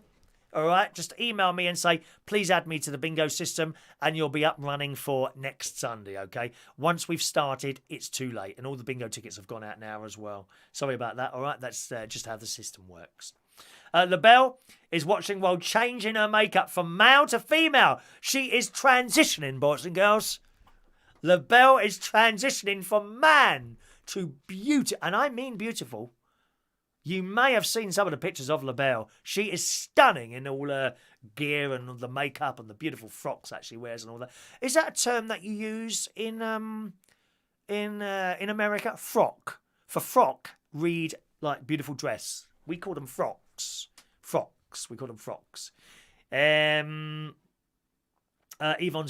All right, just email me and say, please add me to the bingo system, and you'll be up and running for next Sunday, okay? Once we've started, it's too late, and all the bingo tickets have gone out now as well. Sorry about that, all right? That's just how the system works. LaBelle is watching while changing her makeup from male to female. She is transitioning, boys and girls. LaBelle is transitioning from man to beauty, and I mean beautiful. You may have seen some of the pictures of LaBelle. She is stunning in all her gear and the makeup and the beautiful frocks that she wears and all that. Is that a term that you use in America? Frock. For frock, read like beautiful dress. We call them frocks. Frocks. We call them frocks. Yvonne's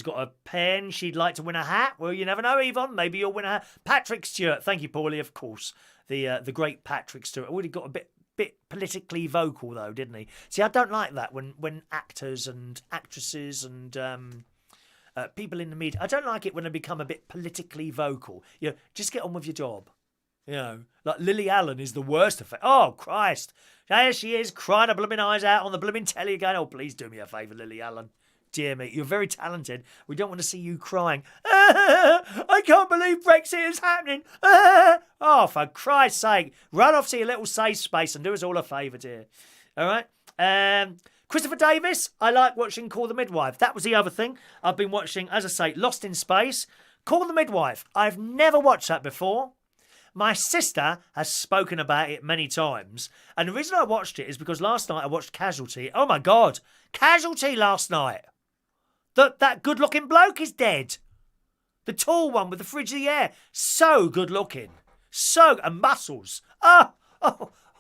got a pen. She'd like to win a hat. Well, you never know, Yvonne. Maybe you'll win a hat. Patrick Stewart. Thank you, Paulie, of course. The great Patrick Stewart. Already got a bit politically vocal, though, didn't he? See, I don't like that when actors and actresses and people in the media, I don't like it when they become a bit politically vocal. You know, just get on with your job. You know, like Lily Allen is the worst effect. Oh, Christ. There she is, crying her blooming eyes out on the blooming telly again. Oh, please do me a favour, Lily Allen. Dear me, you're very talented. We don't want to see you crying. I can't believe Brexit is happening. Oh, for Christ's sake. Run off to your little safe space and do us all a favour, dear. All right? Christopher Davis, I like watching Call the Midwife. That was the other thing. I've been watching, as I say, Lost in Space. Call the Midwife. I've never watched that before. My sister has spoken about it many times. And the reason I watched it is because last night I watched Casualty. Oh, my God. Casualty last night. That good-looking bloke is dead. The tall one with the fridge of the air. So good-looking. And muscles.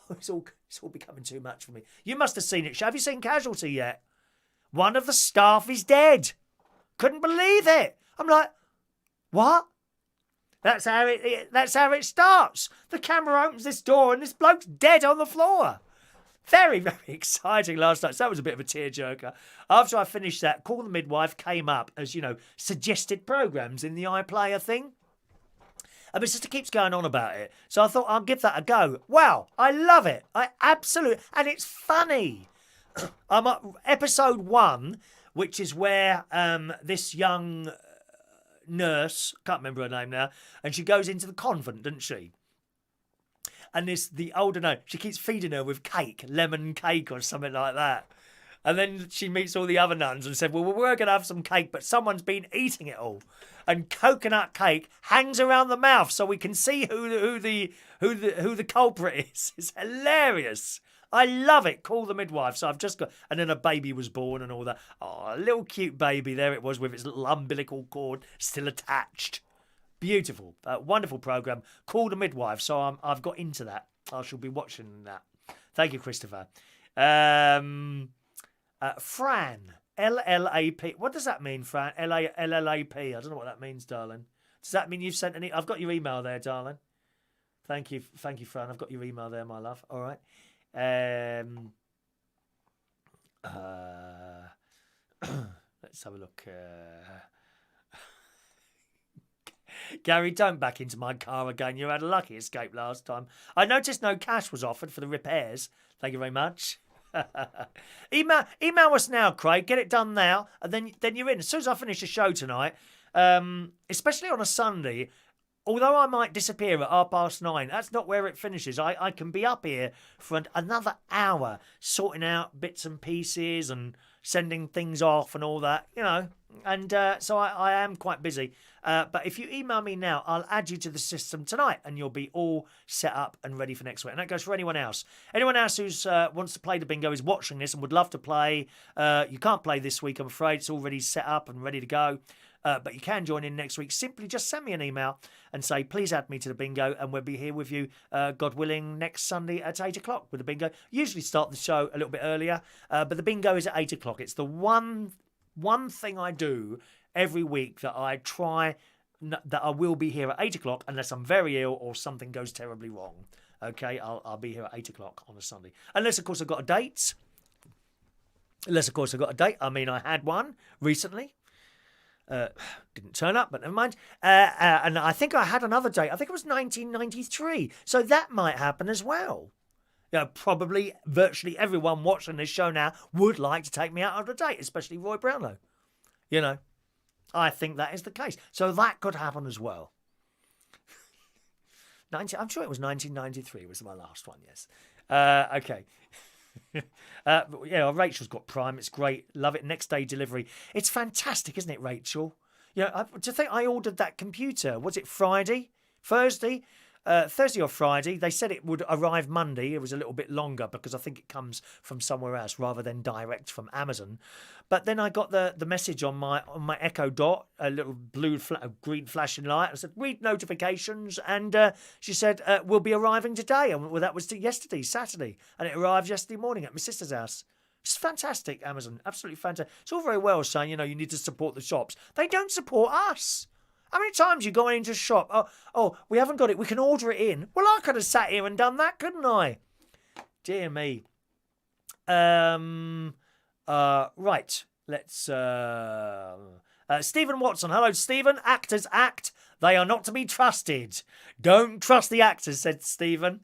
It's all becoming too much for me. You must have seen it. Have you seen Casualty yet? One of the staff is dead. Couldn't believe it. I'm like, what? That's how it starts. The camera opens this door and this bloke's dead on the floor. Very, very exciting last night. So that was a bit of a tearjerker. After I finished that, Call the Midwife came up as, suggested programmes in the iPlayer thing. And my sister keeps going on about it. So I thought I'll give that a go. Wow, I love it. And it's funny. I'm at episode 1, which is where this young nurse, can't remember her name now, and she goes into the convent, doesn't she? And the older nun, she keeps feeding her with cake, lemon cake or something like that. And then she meets all the other nuns and said, well, we're going to have some cake, but someone's been eating it all. And coconut cake hangs around the mouth so we can see who the culprit is. It's hilarious. I love it. Call the Midwife. So I've just got... And then a baby was born and all that. Oh, a little cute baby. There it was with its little umbilical cord still attached. Beautiful. Wonderful programme. Call the Midwife. So I've got into that. I shall be watching that. Thank you, Christopher. Fran. LLAP. What does that mean, Fran? LLAP. I don't know what that means, darling. Does that mean you've sent any... I've got your email there, darling. Thank you, Fran. I've got your email there, my love. All right. Let's have a look. Gary, don't back into my car again. You had a lucky escape last time. I noticed no cash was offered for the repairs. Thank you very much. Email us now, Craig. Get it done now, and then you're in. As soon as I finish the show tonight, especially on a Sunday, although I might disappear at 9:30, that's not where it finishes. I can be up here for another hour sorting out bits and pieces and sending things off and all that, And so I am quite busy. But if you email me now, I'll add you to the system tonight and you'll be all set up and ready for next week. And that goes for anyone else. Anyone else who wants to play the bingo is watching this and would love to play. You can't play this week, I'm afraid. It's already set up and ready to go. But you can join in next week. Simply just send me an email and say, please add me to the bingo, and we'll be here with you, God willing, next Sunday at 8 o'clock with the bingo. Usually start the show a little bit earlier, but the bingo is at 8 o'clock. It's the one thing I do every week that I try, that I will be here at 8 o'clock unless I'm very ill or something goes terribly wrong. Okay, I'll be here at 8 o'clock on a Sunday. Unless, of course, I've got a date. I mean, I had one recently. Didn't turn up, but never mind. And I think I had another date. I think it was 1993. So that might happen as well. Probably virtually everyone watching this show now would like to take me out on a date, especially Roy Brownlow. I think that is the case. So that could happen as well. I'm sure it was 1993 was my last one, yes. Okay. Rachel's got Prime. It's great. Love it. Next day delivery. It's fantastic, isn't it, Rachel? To think I ordered that computer. Was it Friday? Thursday? Thursday or Friday. They said it would arrive Monday. It was a little bit longer because I think it comes from somewhere else rather than direct from Amazon. But then I got the message on my Echo Dot, a little green flashing light. I said, read notifications. And she said, we'll be arriving today. And well, that was yesterday, Saturday. And it arrived yesterday morning at my sister's house. It's fantastic, Amazon. Absolutely fantastic. It's all very well saying, you need to support the shops. They don't support us. How many times you go into a shop? Oh, we haven't got it. We can order it in. Well, I could have sat here and done that, couldn't I? Dear me. Right. Let's... Stephen Watson. Hello, Stephen. Actors act. They are not to be trusted. Don't trust the actors, said Stephen.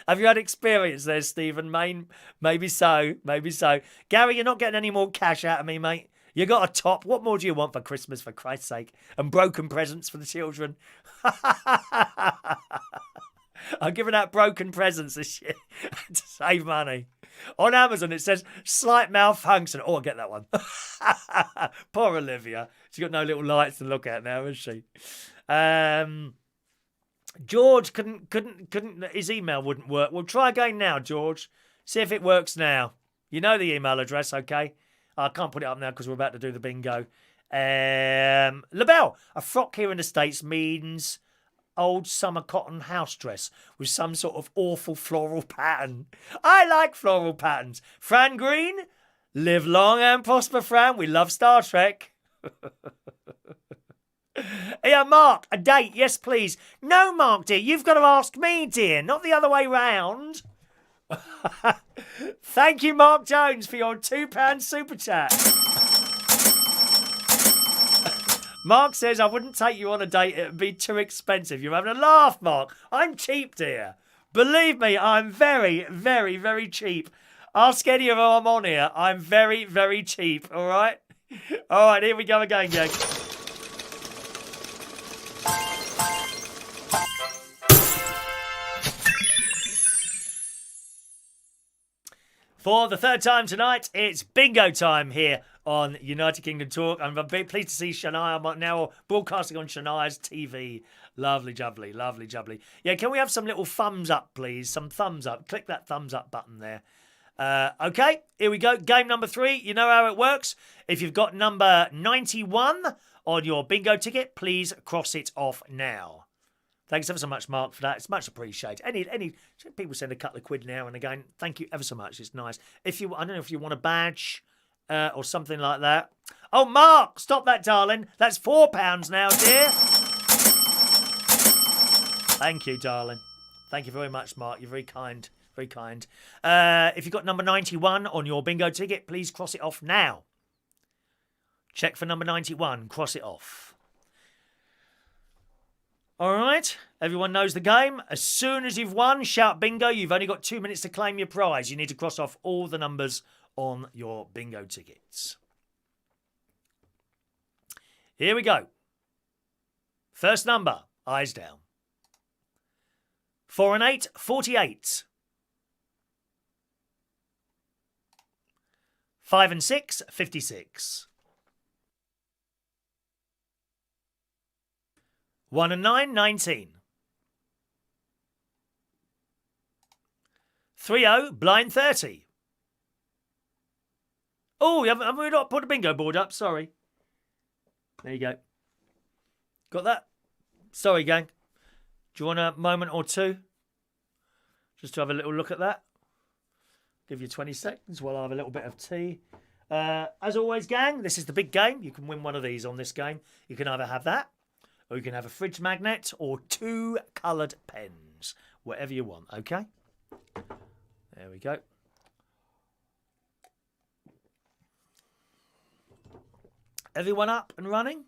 Have you had experience there, Stephen Main? Maybe so. Maybe so. Gary, you're not getting any more cash out of me, mate. You got a top. What more do you want for Christmas, for Christ's sake? And broken presents for the children. I'm giving out broken presents this year to save money. On Amazon, it says slight malfunction. Oh, I get that one. Poor Olivia. She's got no little lights to look at now, has she? George couldn't. His email wouldn't work. We'll try again now, George. See if it works now. You know the email address, okay? I can't put it up now because we're about to do the bingo. LaBelle, a frock here in the States means old summer cotton house dress with some sort of awful floral pattern. I like floral patterns. Fran Green, live long and prosper, Fran. We love Star Trek. Yeah, Mark, a date, yes please. No, Mark, dear, you've got to ask me, dear, not the other way round. Thank you, Mark Jones, for your £2 super chat. Mark says, I wouldn't take you on a date. It would be too expensive. You're having a laugh, Mark. I'm cheap, dear. Believe me, I'm very, very, very cheap. Ask any of them I'm on here. I'm very, very cheap, all right? All right, here we go again, gang. For the third time tonight, it's bingo time here on United Kingdom Talk. I'm very pleased to see Shania. I'm now broadcasting on Shania's TV. Lovely jubbly, lovely jubbly. Yeah, can we have some little thumbs up, please? Some thumbs up. Click that thumbs up button there. Okay, here we go. Game number 3. You know how it works. If you've got number 91 on your bingo ticket, please cross it off now. Thanks ever so much, Mark, for that. It's much appreciated. Any people send a couple of quid now and again. Thank you ever so much. It's nice. I don't know if you want a badge or something like that. Oh, Mark, stop that, darling. That's £4 now, dear. Thank you, darling. Thank you very much, Mark. You're very kind. Very kind. If you've got number 91 on your bingo ticket, please cross it off now. Check for number 91. Cross it off. All right, everyone knows the game. As soon as you've won, shout bingo. You've only got 2 minutes to claim your prize. You need to cross off all the numbers on your bingo tickets. Here we go. First number, eyes down. 4 and 8, 48. 5 and 6, 56. 1 and 9, 19. 3-0, blind 30. Oh, haven't we not put a bingo board up? Sorry. There you go. Got that? Sorry, gang. Do you want a moment or two? Just to have a little look at that. Give you 20 seconds while I have a little bit of tea. As always, gang, this is the big game. You can win one of these on this game. You can either have that, or you can have a fridge magnet or 2 coloured pens. Whatever you want, okay? There we go. Everyone up and running?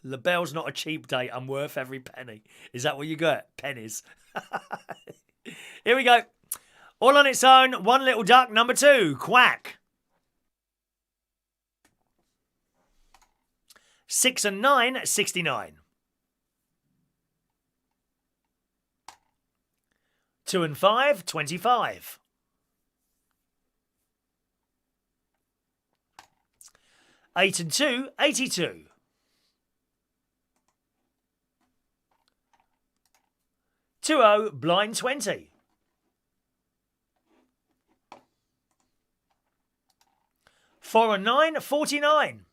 LaBelle's not a cheap date. I'm worth every penny. Is that what you got? Pennies. Here we go. All on its own. One little duck. Number 2. Quack. 6 and 9, 69. 2 and 5, 25. 8 and 2, 82. 2-0, blind 20. 4 and 9, 49.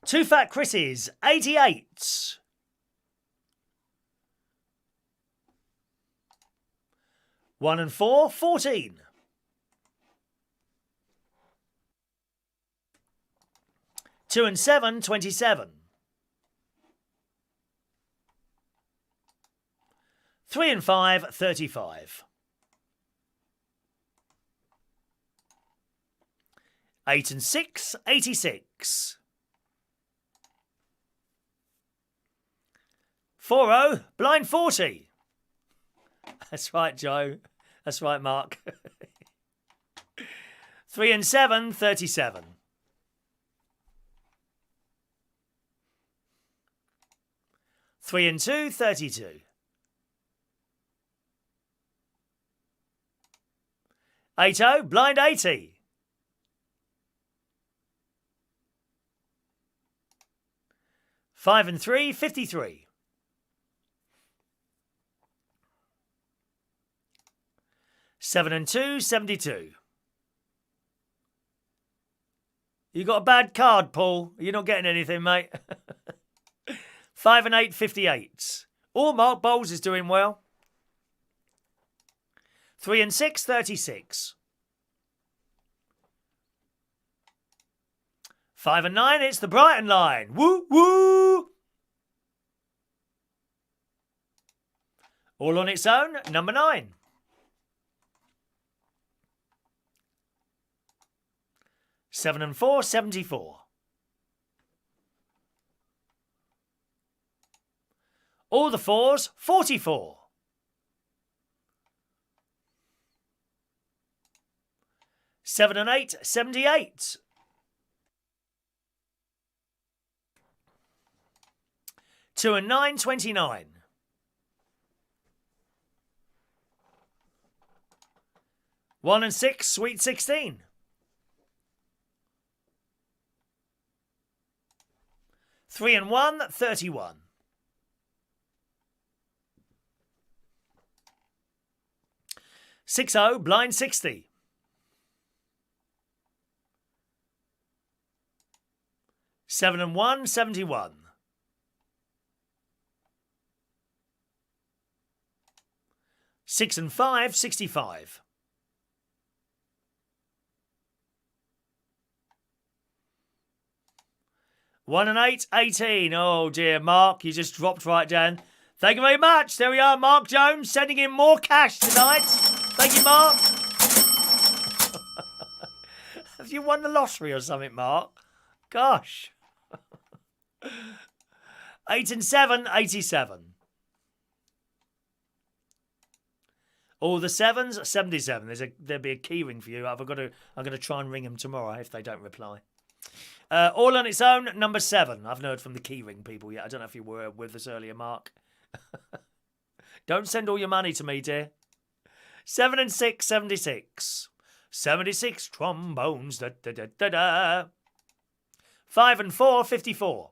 2 fat Chris's, 88. 1 and 4, 14. 2 and 7, 27. 3 and 5, 35. 8 and 6, 86. 40, blind 40. That's right, Joe. That's right, Mark. 3 and 7, 37. 3 and 2, 32. 80, blind 80. 5 and 3, 53. 7 and 2, 72. You got a bad card, Paul. You're not getting anything, mate. 5 and 8, 58. All Mark Bowles is doing well. 3 and 6, 36. 5 and 9, it's the Brighton line. Woo, woo! All on its own, number 9. 7 and 4, 74. All the 4s, 44. 7 and 8, 78. 2 and 9, 29. 1 and 6, sweet 16. 3 and 1, 31. 6-0, blind 60. 7 and 1, 71. 6 and 5, 65. 1 and 8, 18. Oh dear, Mark, you just dropped right down. Thank you very much. There we are, Mark Jones, sending in more cash tonight. Thank you, Mark. Have you won the lottery or something, Mark? Gosh. 8 and 7, 87. All the 7s, 77. There'll be a key ring for you. I'm going to try and ring them tomorrow if they don't reply. All on its own, number 7. I haven't heard from the key ring people yet. I don't know if you were with us earlier, Mark. Don't send all your money to me, dear. 7 and 6, 76. 76 trombones. Da, da, da, da, da. 5 and 4, 54.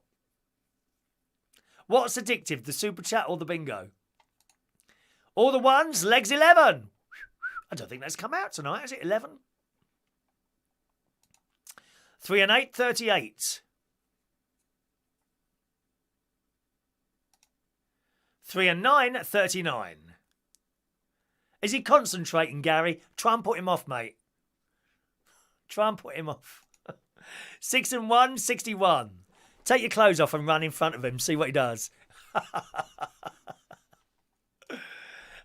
What's addictive, the super chat or the bingo? All the ones, legs 11. I don't think that's come out tonight, is it? 11? 3 and 8, 38. 3 and 9, 39. Is he concentrating, Gary? Try and put him off, mate. Try and put him off. 6 and 1, 61. Take your clothes off and run in front of him. See what he does.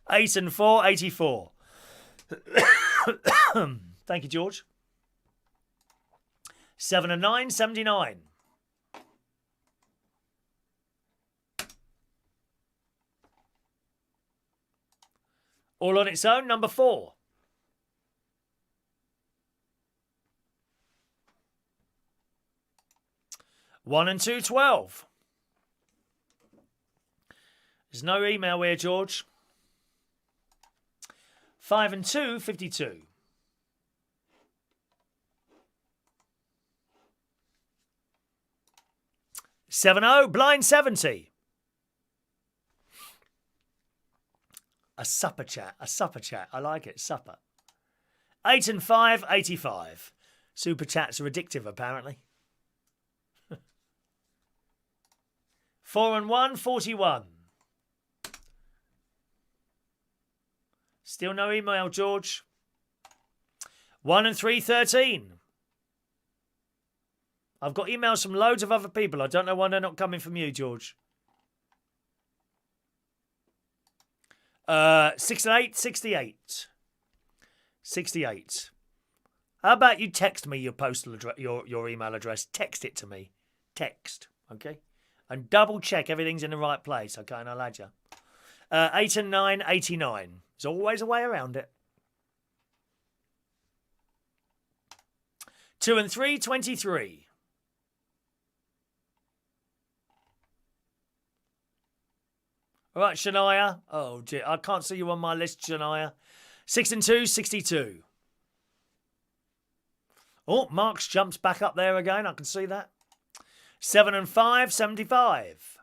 8 and 4, 84. Thank you, George. 7 and 9, 79. 'All on its own, number 4. 1 and 2, 12. There's no email here, George. 5 and 2, 52. 7-0, blind 70. A supper chat. I like it, supper. 8 and 5, 85. Super chats are addictive, apparently. 4 and 1, 41. Still no email, George. 1 and 3, 13. I've got emails from loads of other people. I don't know why they're not coming from you, George. 6 and 8, 68. 68. How about you text me your postal address, your email address? Text it to me. Text, okay? And double check everything's in the right place, okay? And I'll add you. 8 and 9, 89. There's always a way around it. 2 and 3, 23. All right, Shania. Oh, dear. I can't see you on my list, Shania. 6 and 2, 62. Oh, Mark's jumps back up there again. I can see that. 7 and 5, 75.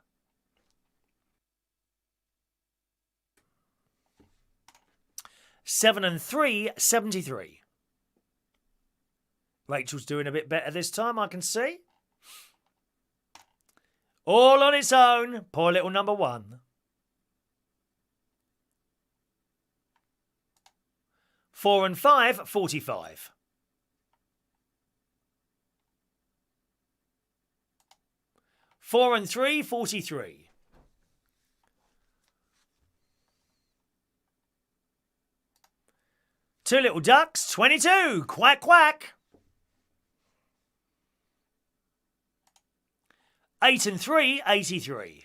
7 and 3, 73. Rachel's doing a bit better this time, I can see. All on its own. Poor little number 1. 4 and 5, 45. 4 and 3, 43. 2 little ducks, 22. Quack, quack. 8 and 3, 83.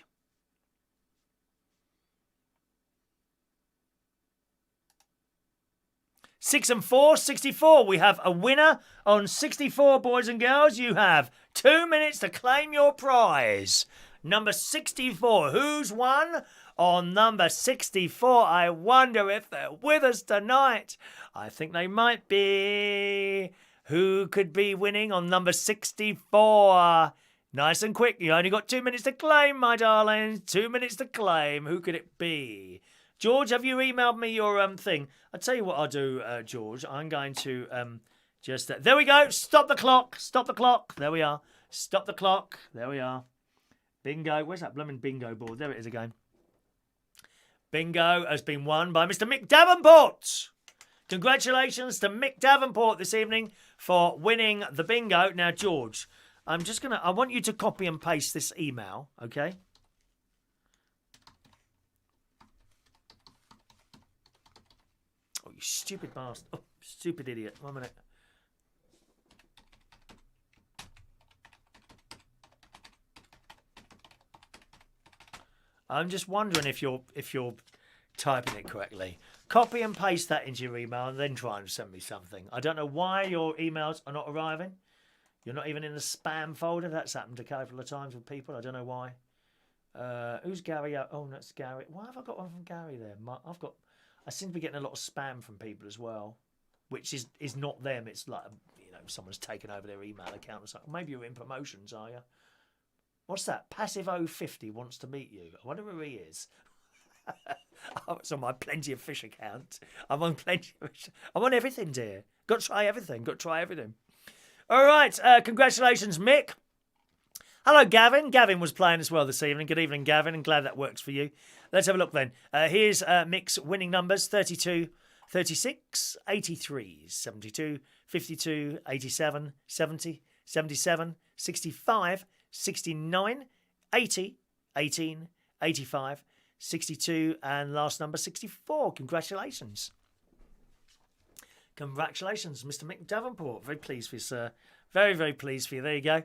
6 and 4, 64. We have a winner on 64, boys and girls. You have 2 minutes to claim your prize. Number 64. Who's won on number 64? I wonder if they're with us tonight. I think they might be. Who could be winning on number 64? Nice and quick. You only got 2 minutes to claim, my darlings. 2 minutes to claim. Who could it be? George, have you emailed me your thing? I'll tell you what I'll do, George. I'm going to just... there we go. Stop the clock. Stop the clock. There we are. Stop the clock. There we are. Bingo. Where's that blooming bingo board? There it is again. Bingo has been won by Mr. Mick Davenport. Congratulations to Mick Davenport this evening for winning the bingo. Now, George, I'm just going to... I want you to copy and paste this email, okay? You stupid bastard. Oh, stupid idiot. 1 minute. I'm just wondering if you're typing it correctly. Copy and paste that into your email and then try and send me something. I don't know why your emails are not arriving. You're not even in the spam folder. That's happened a couple of times with people. I don't know why. Who's Gary? Oh, that's Gary. Why have I got one from Gary there? I seem to be getting a lot of spam from people as well, which is not them. It's like, someone's taken over their email account or something. Maybe you're in promotions, are you? What's that? Passive 050 wants to meet you. I wonder who he is. It's on my Plenty of Fish account. I'm on Plenty of Fish. I'm on everything, dear. Got to try everything. All right. Congratulations, Mick. Hello, Gavin. Gavin was playing as well this evening. Good evening, Gavin. I'm glad that works for you. Let's have a look then. Here's Mick's winning numbers. 32, 36, 83, 72, 52, 87, 70, 77, 65, 69, 80, 18, 85, 62, and last number 64. Congratulations. Congratulations, Mr. Mick Davenport. Very pleased for you, sir. Very, very pleased for you. There you go.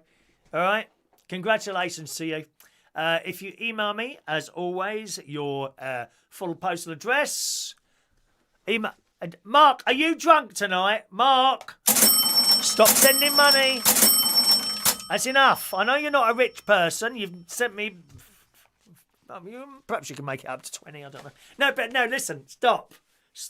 All right. Congratulations to you. If you email me, as always, your full postal address. Mark, are you drunk tonight? Mark, stop sending money. That's enough. I know you're not a rich person. You've sent me... Perhaps you can make it up to 20, I don't know. No, listen, stop.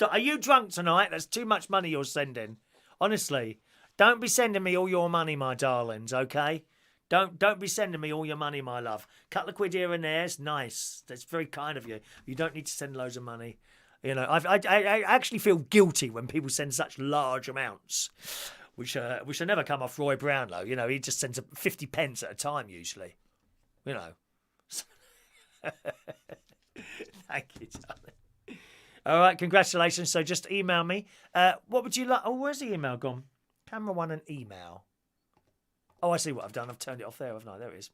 Are you drunk tonight? That's too much money you're sending. Honestly, don't be sending me all your money, my darlings, okay? Don't be sending me all your money, my love. Couple of quid here and there, it's nice. That's very kind of you. You don't need to send loads of money. I actually feel guilty when people send such large amounts, which never come off Roy Brownlow. He just sends 50 pence at a time usually. Thank you, darling. All right, congratulations. So just email me. What would you like? Oh, where's the email gone? Camera 1 and email. Oh, I see what I've done. I've turned it off there, haven't I? There it is.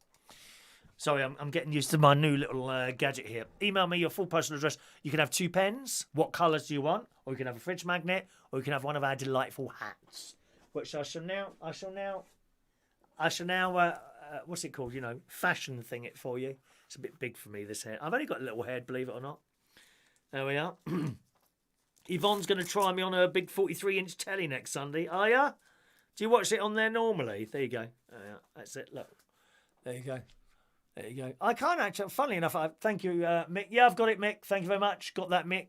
Sorry, I'm getting used to my new little gadget here. Email me your full postal address. You can have 2 pens. What colours do you want? Or you can have a fridge magnet. Or you can have one of our delightful hats. which I shall now, what's it called? Fashion thing it for you. It's a bit big for me, this hair. I've only got a little head, believe it or not. There we are. Yvonne's going to try me on her big 43-inch telly next Sunday. Are ya? Do you watch it on there normally? There you go. That's it. Look. There you go. There you go. I can't actually. Funnily enough, thank you, Mick. Yeah, I've got it, Mick. Thank you very much. Got that, Mick.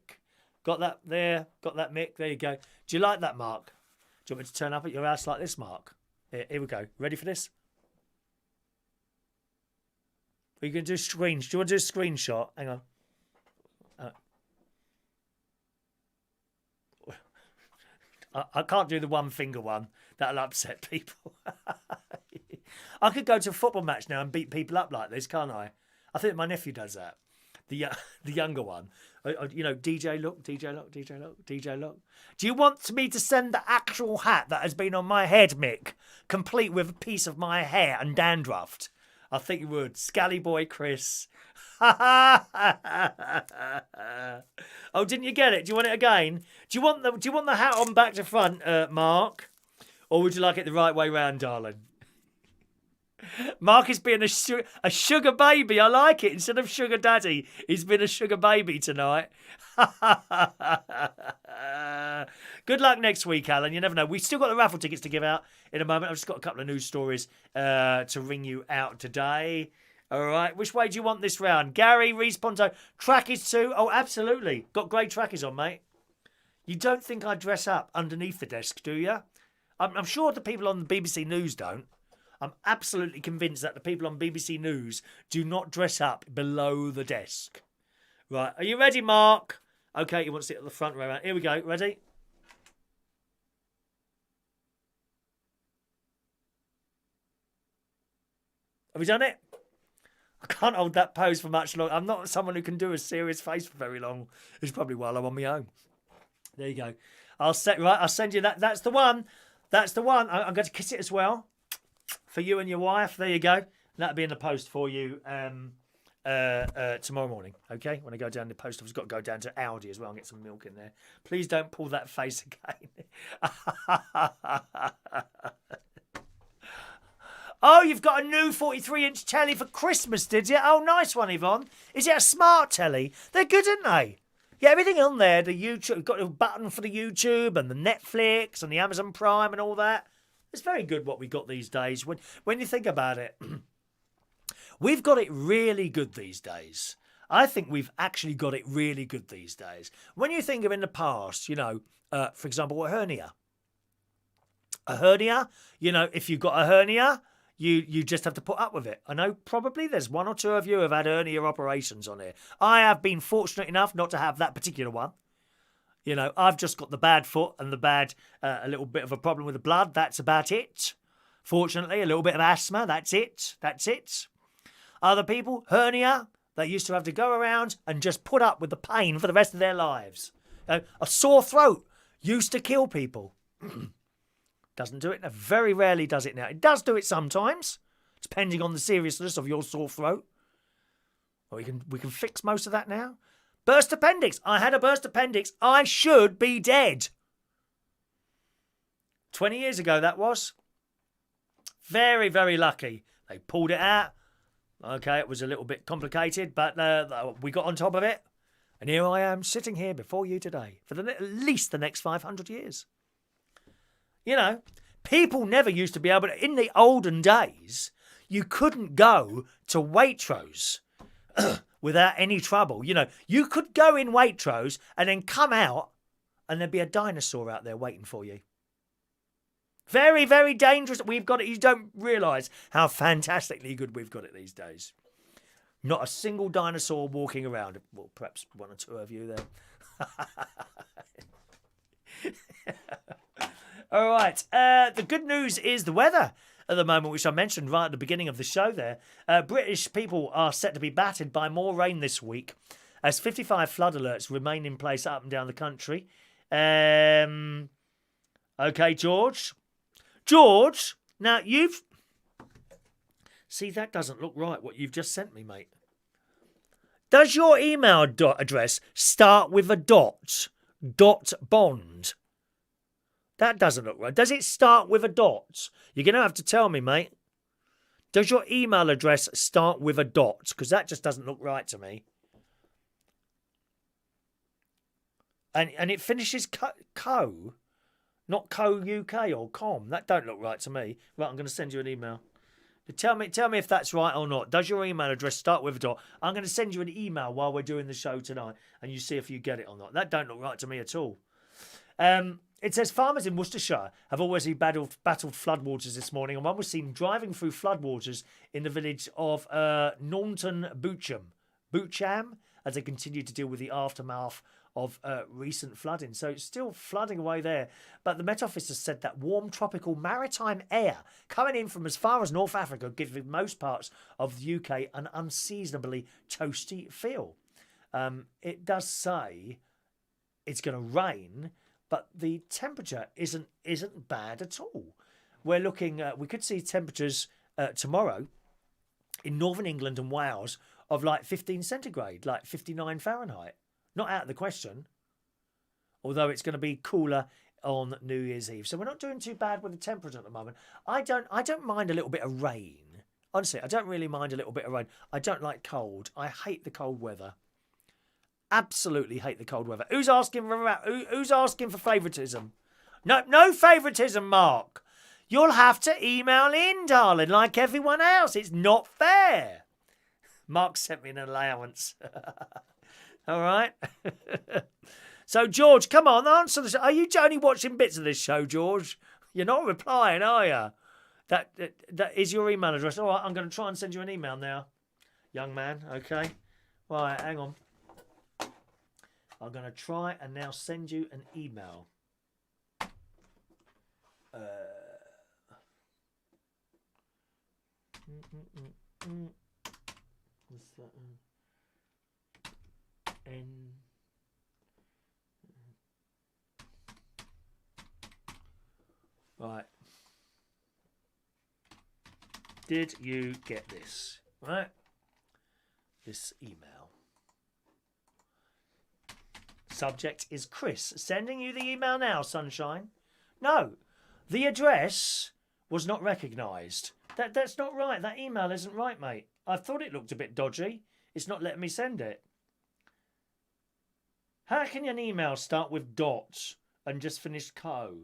Got that there. Got that, Mick. There you go. Do you like that, Mark? Do you want me to turn up at your house like this, Mark? Here we go. Ready for this? Are you going to do screens? Do you want to do a screenshot? Hang on. I can't do the one finger one. That'll upset people. I could go to a football match now and beat people up like this, can't I? I think my nephew does that. The younger one. DJ look, DJ look, DJ look, DJ look. Do you want me to send the actual hat that has been on my head, Mick, complete with a piece of my hair and dandruffed? I think you would. Scally boy Chris. Oh, didn't you get it? Do you want it again? Do you want the hat on back to front, Mark? Or would you like it the right way round, darling? Mark is being a sugar baby. I like it. Instead of sugar daddy, he's been a sugar baby tonight. Good luck next week, Alan. You never know. We've still got the raffle tickets to give out in a moment. I've just got a couple of news stories to ring you out today. All right. Which way do you want this round? Gary, Reese Ponto, trackies too? Oh, absolutely. Got grey trackies on, mate. You don't think I dress up underneath the desk, do you? I'm sure the people on the BBC News don't. I'm absolutely convinced that the people on BBC News do not dress up below the desk. Right, are you ready, Mark? Okay, you want to sit at the front row. Here we go, ready? Have we done it? I can't hold that pose for much longer. I'm not someone who can do a serious face for very long. It's probably while I'm on my own. There you go. I'll send you that. That's the one. That's the one. I'm going to kiss it as well. For you and your wife, there you go. That'll be in the post for you tomorrow morning. Okay, when I go down the post office, got to go down to Aldi as well and get some milk in there. Please don't pull that face again. Oh, you've got a new 43-inch telly for Christmas, did you? Oh, nice one, Yvonne. Is it a smart telly? They're good, aren't they? Yeah, everything on there. The YouTube, got a button for the YouTube and the Netflix and the Amazon Prime and all that. It's very good what we got these days. When you think about it, we've got it really good these days. I think we've actually got it really good these days. When you think of in the past, for example, a hernia. A hernia, if you've got a hernia, you just have to put up with it. I know probably there's one or two of you who have had hernia operations on here. I have been fortunate enough not to have that particular one. I've just got the bad foot and the bad, a little bit of a problem with the blood. That's about it. Fortunately, a little bit of asthma. That's it. That's it. Other people, hernia, they used to have to go around and just put up with the pain for the rest of their lives. A sore throat used to kill people. Doesn't do it. Very rarely does it now. It does do it sometimes, depending on the seriousness of your sore throat. Well, we can fix most of that now. Burst appendix. I had a burst appendix. I should be dead. 20 years ago, that was. Very, very lucky. They pulled it out. Okay, it was a little bit complicated, but we got on top of it. And here I am, sitting here before you today for at least the next 500 years. People never used to be able to... In the olden days, you couldn't go to Waitrose without any trouble. You could go in Waitrose and then come out and there'd be a dinosaur out there waiting for you. Very, very dangerous. We've got it. You don't realise how fantastically good we've got it these days. Not a single dinosaur walking around. Well, perhaps one or two of you there. All right. The good news is the weather at the moment, which I mentioned right at the beginning of the show there. British people are set to be battered by more rain this week as 55 flood alerts remain in place up and down the country. Okay, George. George, now you've... See, that doesn't look right, what you've just sent me, mate. Does your email address start with a dot? Dot bond? That doesn't look right. Does it start with a dot? You're going to have to tell me, mate. Does your email address start with a dot? Because that just doesn't look right to me. And it finishes co, not co UK or com. That don't look right to me. Right, I'm going to send you an email. Tell me if that's right or not. Does your email address start with a dot? I'm going to send you an email while we're doing the show tonight, and you see if you get it or not. That don't look right to me at all. It says farmers in Worcestershire have already battled floodwaters this morning, and one was seen driving through floodwaters in the village of Naunton Boocham, as they continue to deal with the aftermath of recent flooding. So it's still flooding away there. But the Met Office has said that warm tropical maritime air coming in from as far as North Africa giving most parts of the UK an unseasonably toasty feel. It does say it's going to rain, but the temperature isn't bad at all. We're looking, we could see temperatures tomorrow in northern England and Wales of like 15 centigrade, like 59 Fahrenheit. Not out of the question. Although it's going to be cooler on New Year's Eve. So we're not doing too bad with the temperature at the moment. I don't mind a little bit of rain. Honestly, I don't really mind a little bit of rain. I don't like cold. I hate the cold weather. Absolutely hate the cold weather. Who's asking for favouritism? No favouritism, Mark. You'll have to email in, darling, like everyone else. It's not fair. Mark sent me an allowance. All right. So, George, come on, answer this. Are you only watching bits of this show, George? You're not replying, are you? That is your email address. All right, I'm going to try and send you an email now, young man. Okay. Right, hang on. I'm going to try and now send you an email. What's that? Right. Did you get this? Right. This email. Subject is Chris. Sending you the email now, sunshine. No. The address was not recognised. That's not right. That email isn't right, mate. I thought it looked a bit dodgy. It's not letting me send it. How can an email start with dots and just finish co?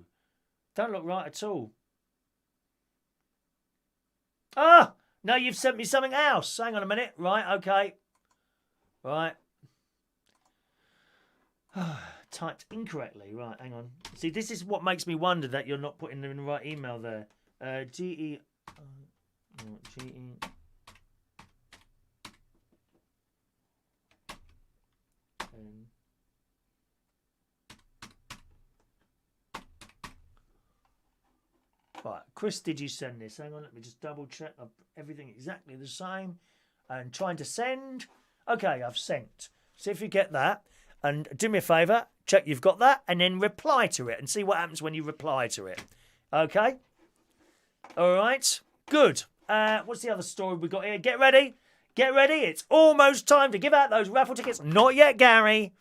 Don't look right at all. Ah! No, you've sent me something else. Hang on a minute. Right, okay. Right. Typed incorrectly. Right, hang on. See, this is what makes me wonder that you're not putting in the right email there. G-E... G-E... Right, Chris, did you send this? Hang on, let me just double check. Everything exactly the same. And trying to send. Okay, I've sent. See if you get that. And do me a favour, check you've got that, and then reply to it and see what happens when you reply to it. Okay? All right. Good. What's the other story we got here? Get ready. Get ready. It's almost time to give out those raffle tickets. Not yet, Gary.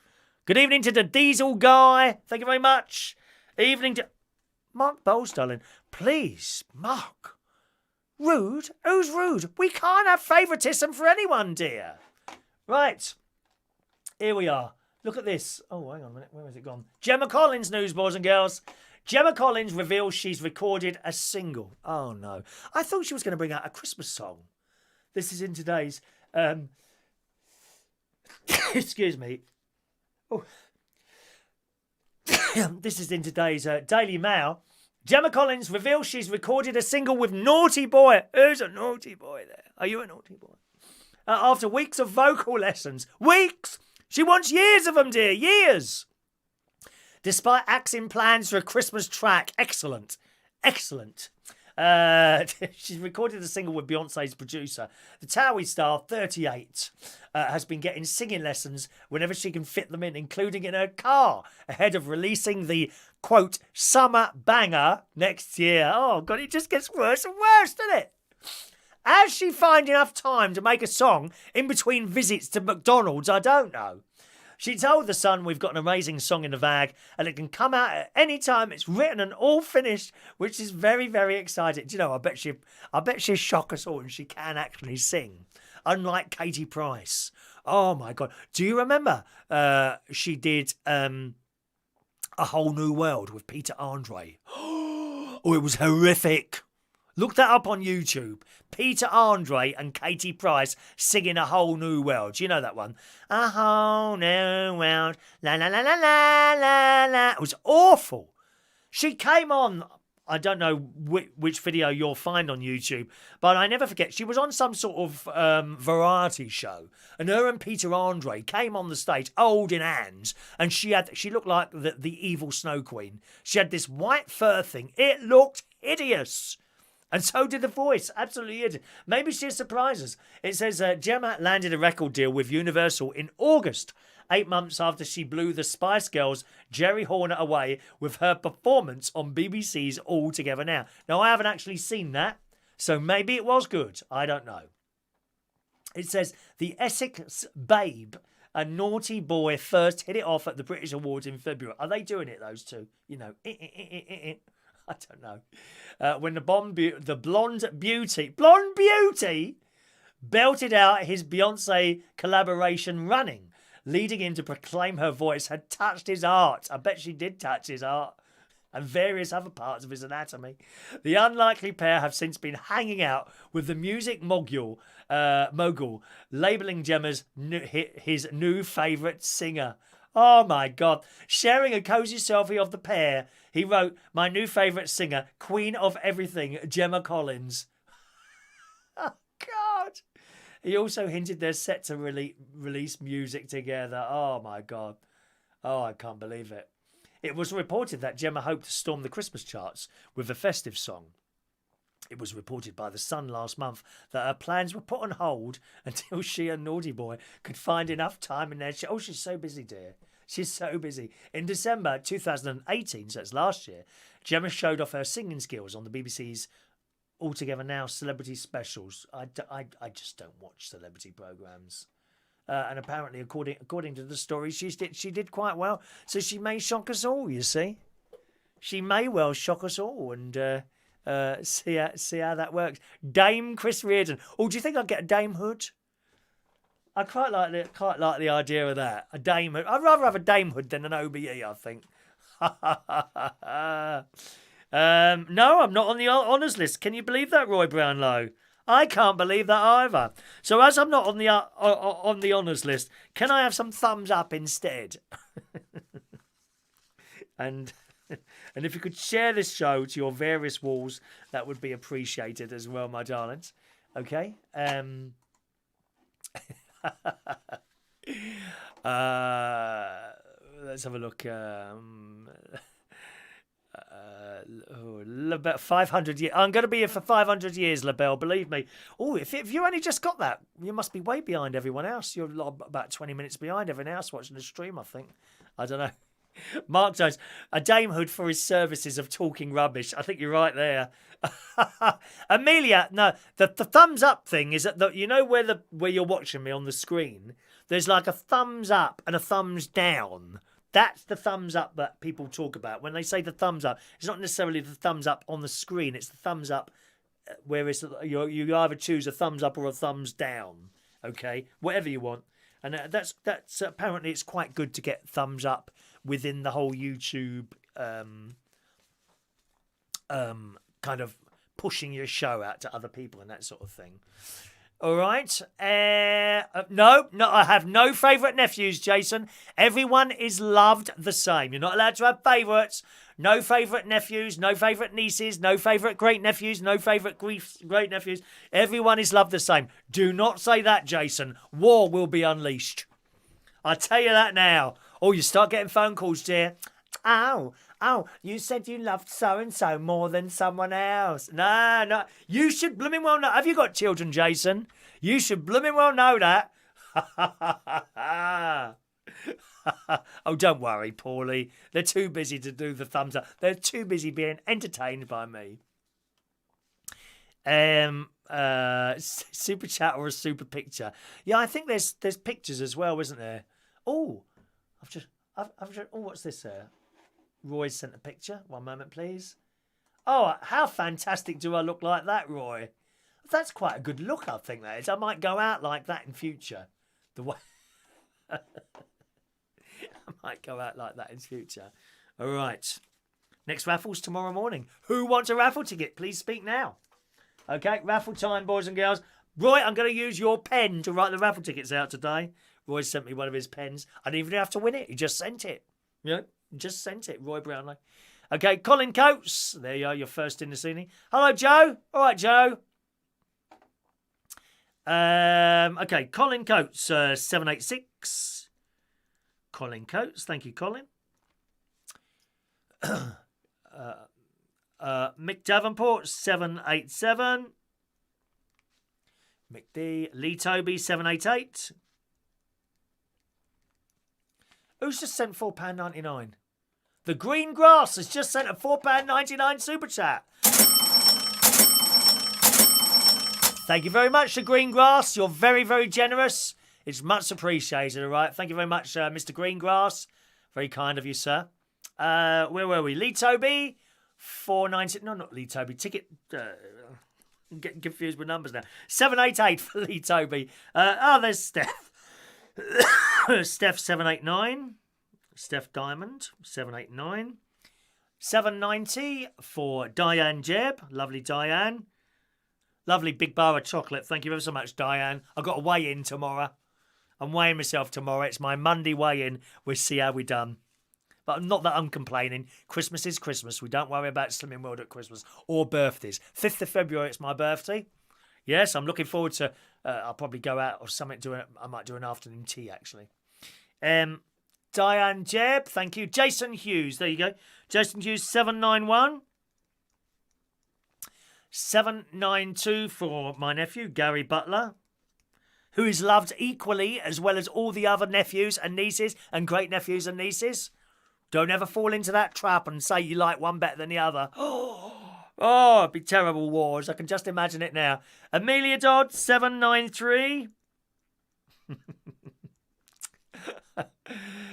Good evening to the Diesel guy. Thank you very much. Evening to... Mark Bowles, darling. Please, Mark. Rude? Who's rude? We can't have favouritism for anyone, dear. Right. Here we are. Look at this. Oh, hang on a minute. Where has it gone? Gemma Collins news, boys and girls. Gemma Collins reveals she's recorded a single. Oh, no. I thought she was going to bring out a Christmas song. This is in today's... excuse me. Oh. This is in today's Daily Mail. Gemma Collins reveals she's recorded a single with Naughty Boy. Who's a naughty boy there? Are you a naughty boy? After weeks of vocal lessons. Weeks! She wants years of them, dear. Years! Despite axing plans for a Christmas track. Excellent. Excellent. She's recorded a single with Beyonce's producer. The Towie star, 38, has been getting singing lessons whenever she can fit them in, including in her car, ahead of releasing the, quote, summer banger next year. Oh, God, it just gets worse and worse, doesn't it? Has she find enough time to make a song in between visits to McDonald's? I don't know. She told The Sun, we've got an amazing song in the bag and it can come out at any time. It's written and all finished, which is very, very exciting. Do you know, I bet she'll shock us all and she can actually sing. Unlike Katie Price. Oh, my God. Do you remember she did A Whole New World with Peter Andre? Oh, it was horrific. Look that up on YouTube. Peter Andre and Katie Price singing A Whole New World. Do you know that one? A whole new world. La la la la la la la. It was awful. She came on, I don't know which video you'll find on YouTube, but I never forget, she was on some sort of variety show, and her and Peter Andre came on the stage, old in hands, and she looked like the evil Snow Queen. She had this white fur thing. It looked hideous. And so did the voice. Absolutely hideous. Maybe she'll surprise us. It says Gemma landed a record deal with Universal in August, 8 months after she blew the Spice Girls' Jerry Horner away with her performance on BBC's All Together Now. Now, I haven't actually seen that, so maybe it was good. I don't know. It says the Essex Babe, a naughty boy, first hit it off at the British Awards in February. Are they doing it, those two? You know, I don't know. When the blonde beauty belted out his Beyonce collaboration Running, leading him to proclaim her voice had touched his heart. I bet she did touch his heart and various other parts of his anatomy. The unlikely pair have since been hanging out with the music mogul, labelling Gemma's his new favourite singer. Oh my God. Sharing a cosy selfie of the pair, he wrote, "My new favourite singer, Queen of Everything, Gemma Collins." Oh God. He also hinted they're set to release music together. Oh my God. Oh, I can't believe it. It was reported that Gemma hoped to storm the Christmas charts with a festive song. It was reported by The Sun last month that her plans were put on hold until she and Naughty Boy could find enough time in their show. Oh, she's so busy, dear. She's so busy. In December 2018, so it's last year, Gemma showed off her singing skills on the BBC's All Together Now celebrity specials. I just don't watch celebrity programmes. And apparently, according to the story, she did quite well. So she may shock us all, you see. She may well shock us all and see how that works. Dame Chris Reardon. Oh, do you think I'd get a Dame hood? I quite like the idea of that. A Dame hood. I'd rather have a Dame hood than an OBE, I think. No, I'm not on the honours list. Can you believe that, Roy Brownlow? I can't believe that either. So as I'm not on the honours list, can I have some thumbs up instead? and if you could share this show to your various walls, that would be appreciated as well, my darlings. Okay. Let's have a look. About 500 years. I'm going to be here for 500 years, LaBelle, believe me. Oh, if you only just got that, you must be way behind everyone else. You're about 20 minutes behind everyone else watching the stream, I think. I don't know. Mark Jones, a Dame hood for his services of talking rubbish. I think you're right there. Amelia, no, the thumbs up thing is that you know where you're watching me on the screen, there's like a thumbs up and a thumbs down. That's the thumbs up that people talk about. When they say the thumbs up, it's not necessarily the thumbs up on the screen. It's the thumbs up where you either choose a thumbs up or a thumbs down. Okay, whatever you want. And that's apparently it's quite good to get thumbs up within the whole YouTube kind of pushing your show out to other people and that sort of thing. All right. No, I have no favourite nephews, Jason. Everyone is loved the same. You're not allowed to have favourites. No favourite nephews, no favourite nieces, no favourite great nephews, no favourite great nephews. Everyone is loved the same. Do not say that, Jason. War will be unleashed. I tell you that now. Oh, you start getting phone calls, dear. Oh, you said you loved so-and-so more than someone else. No. You should blooming well know. Have you got children, Jason? You should blooming well know that. Oh, don't worry, Paulie. They're too busy to do the thumbs up. They're too busy being entertained by me. Super chat or a super picture. Yeah, I think there's pictures as well, isn't there? Oh, I've just. Oh, what's this, sir? Roy sent a picture. One moment, please. Oh, how fantastic do I look like that, Roy? That's quite a good look, I think that is. I might go out like that in future. The way I might go out like that in future. All right. Next raffle's tomorrow morning. Who wants a raffle ticket? Please speak now. Okay, raffle time, boys and girls. Roy, I'm going to use your pen to write the raffle tickets out today. Roy sent me one of his pens. I didn't even have to win it. He just sent it. You know, just sent it. Roy Brownlow. Okay, Colin Coates. There you are, you're first in this evening. Hello, Joe. All right, Joe. Okay, Colin Coates, 786. Colin Coates. Thank you, Colin. Mick Davenport, 787. Mick D. Lee Toby, 788. Who's just sent £4.99? The Green Grass has just sent a £4.99 super chat. Thank you very much, the Green Grass. You're very, very generous. It's much appreciated, all right? Thank you very much, Mr. Green Grass. Very kind of you, sir. Where were we? Lee Toby, 490. No, not Lee Toby. Ticket. I'm getting confused with numbers now. 788 for Lee Toby. There's Steph. Steph, 789. Steph Diamond, 789. 790 for Diane Jebb. Lovely Diane. Lovely big bar of chocolate. Thank you ever so much, Diane. I've got a weigh-in tomorrow. I'm weighing myself tomorrow. It's my Monday weigh-in. We'll see how we done. But not that I'm complaining. Christmas is Christmas. We don't worry about Slimming World at Christmas or birthdays. 5th of February, it's my birthday. Yes, I'm looking forward to... I'll probably go out or something. I might do an afternoon tea, actually. Diane Jebb, thank you. Jason Hughes, there you go. Jason Hughes, 791. 792 for my nephew, Gary Butler, who is loved equally as well as all the other nephews and nieces and great-nephews and nieces. Don't ever fall into that trap and say you like one better than the other. Oh, it'd be terrible wars. I can just imagine it now. Amelia Dodd, 793.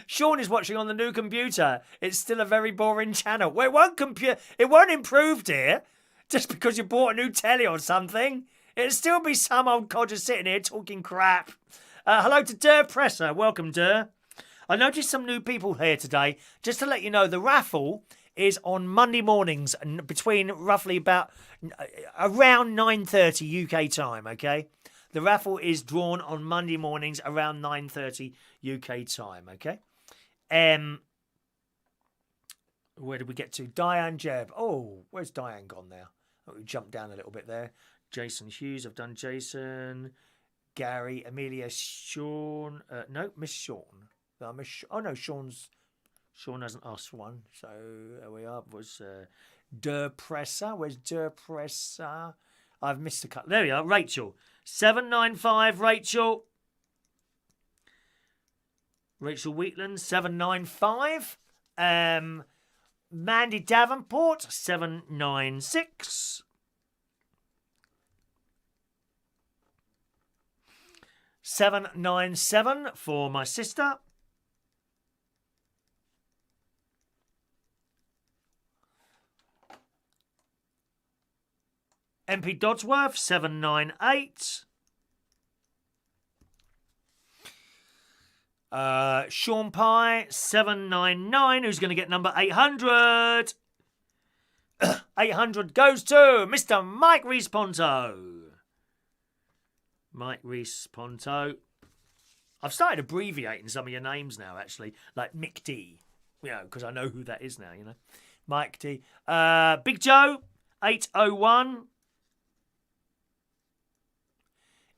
Sean is watching on the new computer. It's still a very boring channel. Well, it won't improve, dear, just because you bought a new telly or something. It'll still be some old codger sitting here talking crap. Hello to Durr Presser. Welcome, Durr. I noticed some new people here today. Just to let you know, the raffle is on Monday mornings between roughly about around 9:30 UK time, okay? The raffle is drawn on Monday mornings around 9:30 UK time, okay? Where did we get to? Diane Jebb. Oh, where's Diane gone now? Oh, we jumped down a little bit there. Jason Hughes, I've done Jason. Gary, Amelia, Sean. No, Miss Sean. No, Sean hasn't asked for one. So there we are. It was Durr Presser. Where's Durr Presser? I've missed a cut. There we are. Rachel. 795, Rachel. Rachel Wheatland, 795. Mandy Davenport, 796. 797 for my sister. MP Dodsworth, 798. Sean Pye, 799, who's going to get number 800. 800 goes to Mr. Mike Reese-Ponto. Mike Reese-Ponto. I've started abbreviating some of your names now, actually, like Mick D, you know, because I know who that is now, you know. Mike D. Big Joe, 801.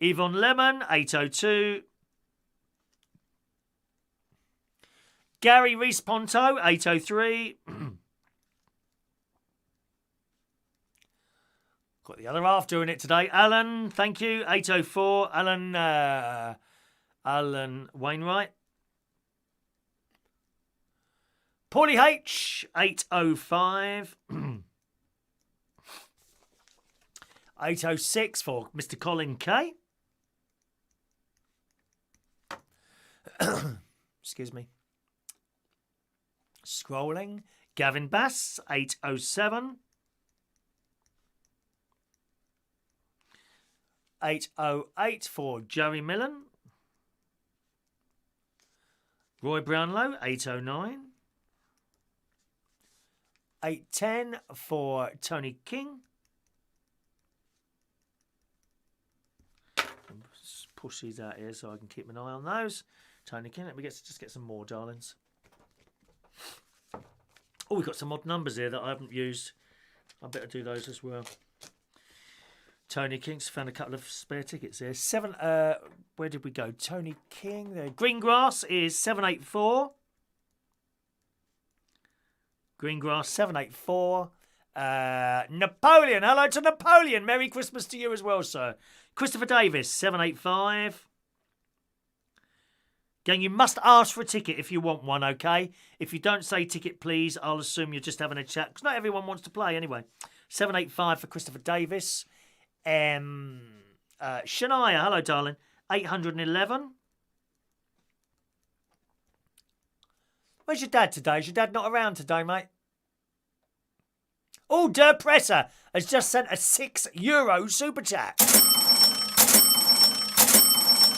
Yvonne Lemon, 802. Gary Reese-Ponto, 803. Got the other half doing it today. Alan, thank you, 804. Alan Wainwright. Paulie H, 805. 806 for Mr. Colin K. Excuse me. Scrolling. Gavin Bass, 807. 808 for Joey Millen. Roy Brownlow, 809. 810 for Tony King. Just push these out here so I can keep an eye on those. Tony King, let me just get some more, darlings. Oh, we've got some odd numbers here that I haven't used. I better do those as well. Tony King's found a couple of spare tickets here. Where did we go? Tony King there. Greengrass is 784. Greengrass 784. Napoleon. Hello to Napoleon. Merry Christmas to you as well, sir. Christopher Davis 785. Gang, you must ask for a ticket if you want one, okay? If you don't say ticket, please, I'll assume you're just having a chat. Because not everyone wants to play anyway. 785 for Christopher Davis. Shania, hello, darling. 811. Where's your dad today? Is your dad not around today, mate? Oh, Der Presser has just sent a €6 super chat.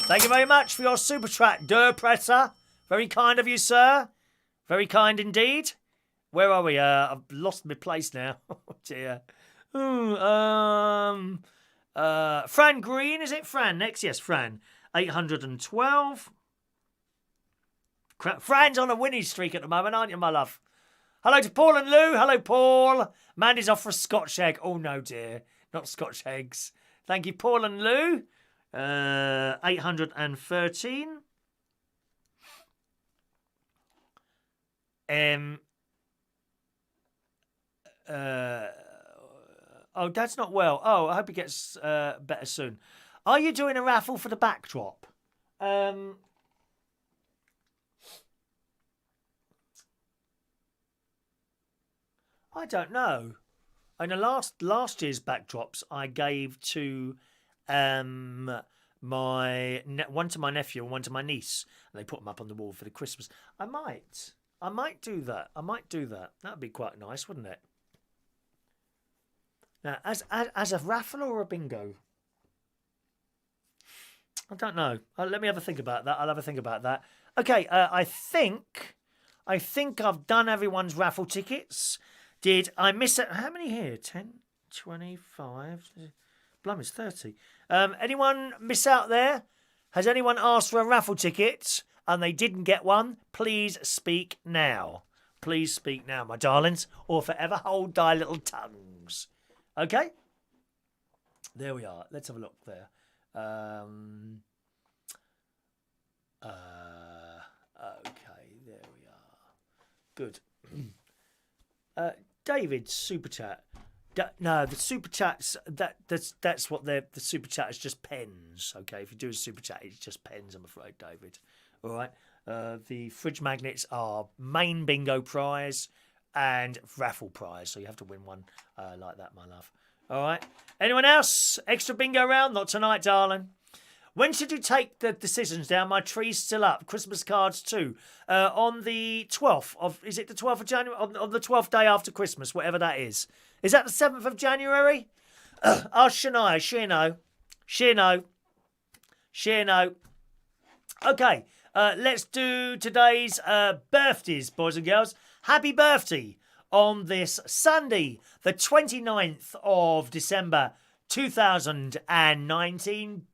Thank you very much for your super chat, Der Presser. Very kind of you, sir. Very kind indeed. Where are we? I've lost my place now. Oh, dear. Fran Green, is it Fran next? Yes, Fran. 812. Fran's on a winning streak at the moment, aren't you, my love? Hello to Paul and Lou. Hello, Paul. Mandy's off for a Scotch egg. Oh, no, dear. Not Scotch eggs. Thank you, Paul and Lou. 813. Oh, Dad's not well. Oh, I hope he gets better soon. Are you doing a raffle for the backdrop? I don't know. In the last year's backdrops, I gave to one to my nephew and one to my niece, and they put them up on the wall for the Christmas. I might do that. That'd be quite nice, wouldn't it? Now, as a raffle or a bingo? I don't know. Let me have a think about that. I'll have a think about that. Okay, I think I've done everyone's raffle tickets. Did I miss it? How many here? 10, 25. Blimey, it's 30. Anyone miss out there? Has anyone asked for a raffle ticket and they didn't get one? Please speak now. Please speak now, my darlings, or forever hold thy little tongues. Okay? There we are. Let's have a look there. Okay, there we are. Good. David, super chat. No, the super chats, that's what the super chat is, just pens. Okay, if you do a super chat, it's just pens, I'm afraid, David. All right. The fridge magnets are main bingo prize and raffle prize, so you have to win one like that, my love. All right. Anyone else? Extra bingo round? Not tonight, darling. When should you take the decisions down? My tree's still up. Christmas cards too. On the 12th of... Is it the 12th of January? On the 12th day after Christmas, whatever that is. Is that the 7th of January? Ask Shania. She know. Okay. Let's do today's birthdays, boys and girls. Happy birthday on this Sunday, the 29th of December, 2019.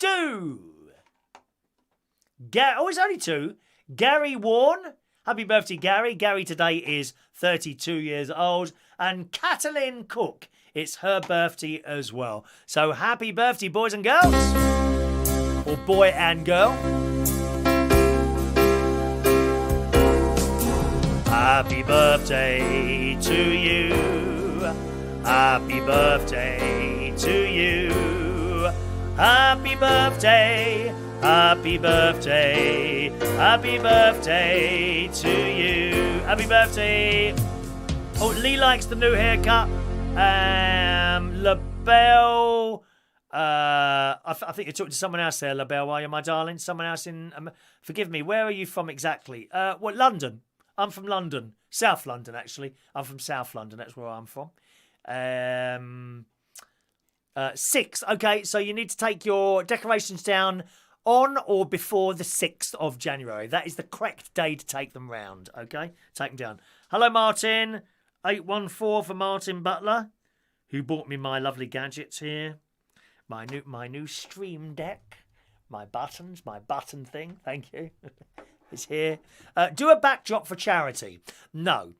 It's only two. Gary Warren. Happy birthday, Gary. Gary today is 32 years old. And Catalin Cook. It's her birthday as well. So happy birthday, boys and girls. Or boy and girl. Happy birthday to you. Happy birthday to you. Happy birthday. Happy birthday. Happy birthday to you. Happy birthday. Oh, Lee likes the new haircut. LaBelle. I think you're talking to someone else there, LaBelle, are you, my darling? Someone else in... forgive me, where are you from exactly? London. I'm from London. South London, actually. I'm from South London. That's where I'm from. 6. Okay, so you need to take your decorations down on or before the 6th of January. That is the correct day to take them round. Okay, take them down. Hello, Martin. 814 for Martin Butler, who bought me my lovely gadgets here. My new Stream Deck. My buttons, my button thing. Thank you. It's here. Do a backdrop for charity. No.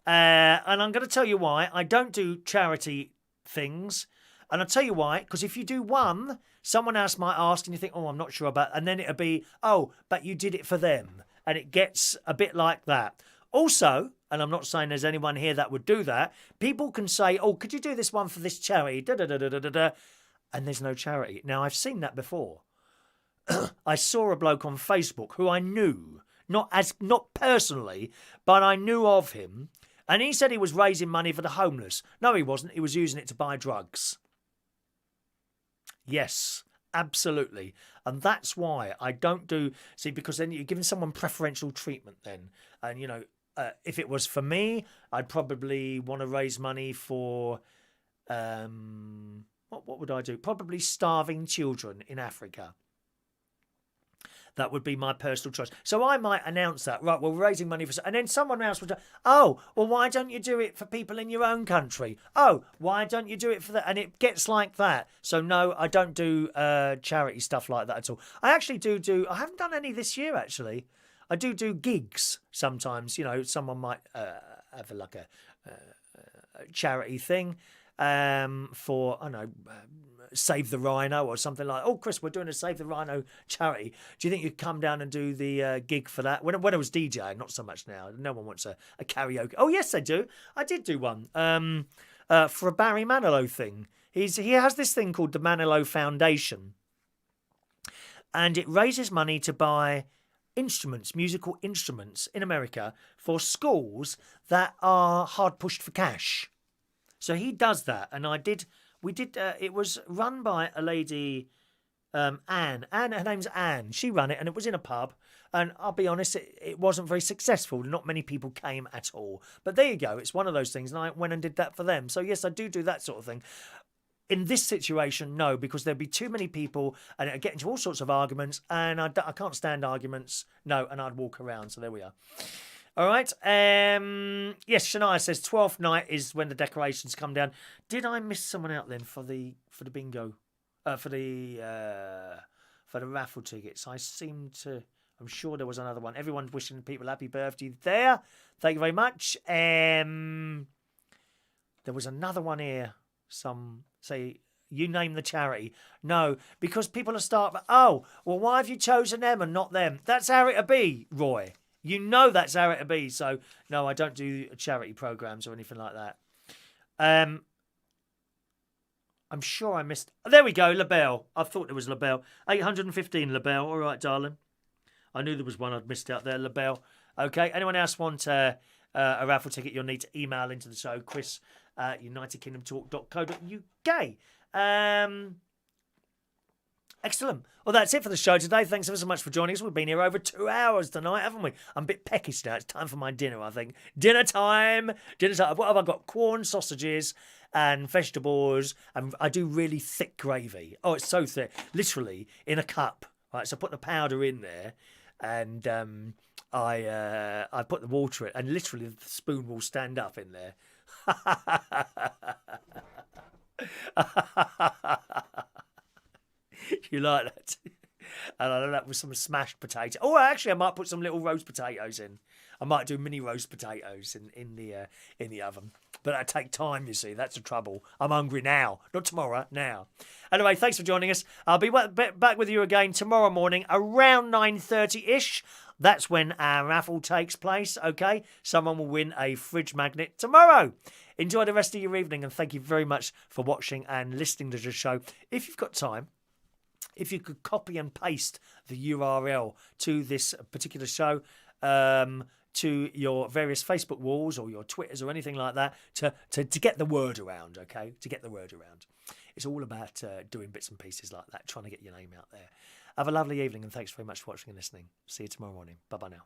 And I'm going to tell you why. I don't do charity things. And I'll tell you why. Because if you do one, someone else might ask and you think, oh, I'm not sure about... And then it'll be, oh, but you did it for them. And it gets a bit like that. Also, and I'm not saying there's anyone here that would do that, people can say, oh, could you do this one for this charity? Da-da-da-da-da-da. And there's no charity. Now, I've seen that before. I saw a bloke on Facebook who I knew, not personally, but I knew of him, and he said he was raising money for the homeless. No, he wasn't. He was using it to buy drugs. Yes, absolutely. And that's why I don't do... See, because then you're giving someone preferential treatment then. And, you know, if it was for me, I'd probably want to raise money for... what would I do? Probably starving children in Africa. That would be my personal choice. So I might announce that, right, well, we're raising money for... And then someone else would say, oh, well, why don't you do it for people in your own country? Oh, why don't you do it for that? And it gets like that. So, no, I don't do charity stuff like that at all. I actually do... I haven't done any this year, actually. I do gigs sometimes. You know, someone might have a charity thing for, I don't know... Save the Rhino or something like, oh, Chris, we're doing a Save the Rhino charity. Do you think you'd come down and do the gig for that? When I was DJing, not so much now. No one wants a karaoke. Oh, yes, I do. I did do one for a Barry Manilow thing. He has this thing called the Manilow Foundation, and it raises money to buy instruments, musical instruments in America for schools that are hard pushed for cash. So he does that, and we did. It was run by a lady, Anne. Her name's Anne. She ran it, and it was in a pub. And I'll be honest, it wasn't very successful. Not many people came at all. But there you go. It's one of those things, and I went and did that for them. So yes, I do that sort of thing. In this situation, no, because there'd be too many people, and it'd get into all sorts of arguments, and I can't stand arguments. No, and I'd walk around. So there we are. All right. Yes, Shania says 12th night is when the decorations come down. Did I miss someone out then for the bingo? For the raffle tickets? I'm sure there was another one. Everyone's wishing people happy birthday there. Thank you very much. There was another one here. Say you name the charity. No, because people are oh, well, why have you chosen them and not them? That's how it'll be, Roy. You know that's how it'll be. So, no, I don't do charity programs or anything like that. I'm sure I missed... There we go, LaBelle. I thought there was LaBelle. 815, LaBelle. All right, darling. I knew there was one I'd missed out there, LaBelle. Okay, anyone else want a raffle ticket? You'll need to email into the show, Chris at unitedkingdomtalk.co.uk. Excellent. Well, that's it for the show today. Thanks ever so much for joining us. We've been here over 2 hours tonight, haven't we? I'm a bit peckish now. It's time for my dinner, I think. Dinner time. What have I got? Corn, sausages, and vegetables. And I do really thick gravy. Oh, it's so thick. Literally in a cup. Right, so I put the powder in there, and I put the water in, and literally the spoon will stand up in there. You like that? And I know that with some smashed potato. Oh, actually, I might put some little roast potatoes in. I might do mini roast potatoes in the oven. But that'd take time, you see. That's the trouble. I'm hungry now. Not tomorrow, now. Anyway, thanks for joining us. I'll be back with you again tomorrow morning around 9:30-ish. That's when our raffle takes place, okay? Someone will win a fridge magnet tomorrow. Enjoy the rest of your evening, and thank you very much for watching and listening to the show. If you've got time, if you could copy and paste the URL to this particular show, to your various Facebook walls or your Twitters or anything like that, to get the word around, okay? To get the word around. It's all about doing bits and pieces like that, trying to get your name out there. Have a lovely evening, and thanks very much for watching and listening. See you tomorrow morning. Bye-bye now.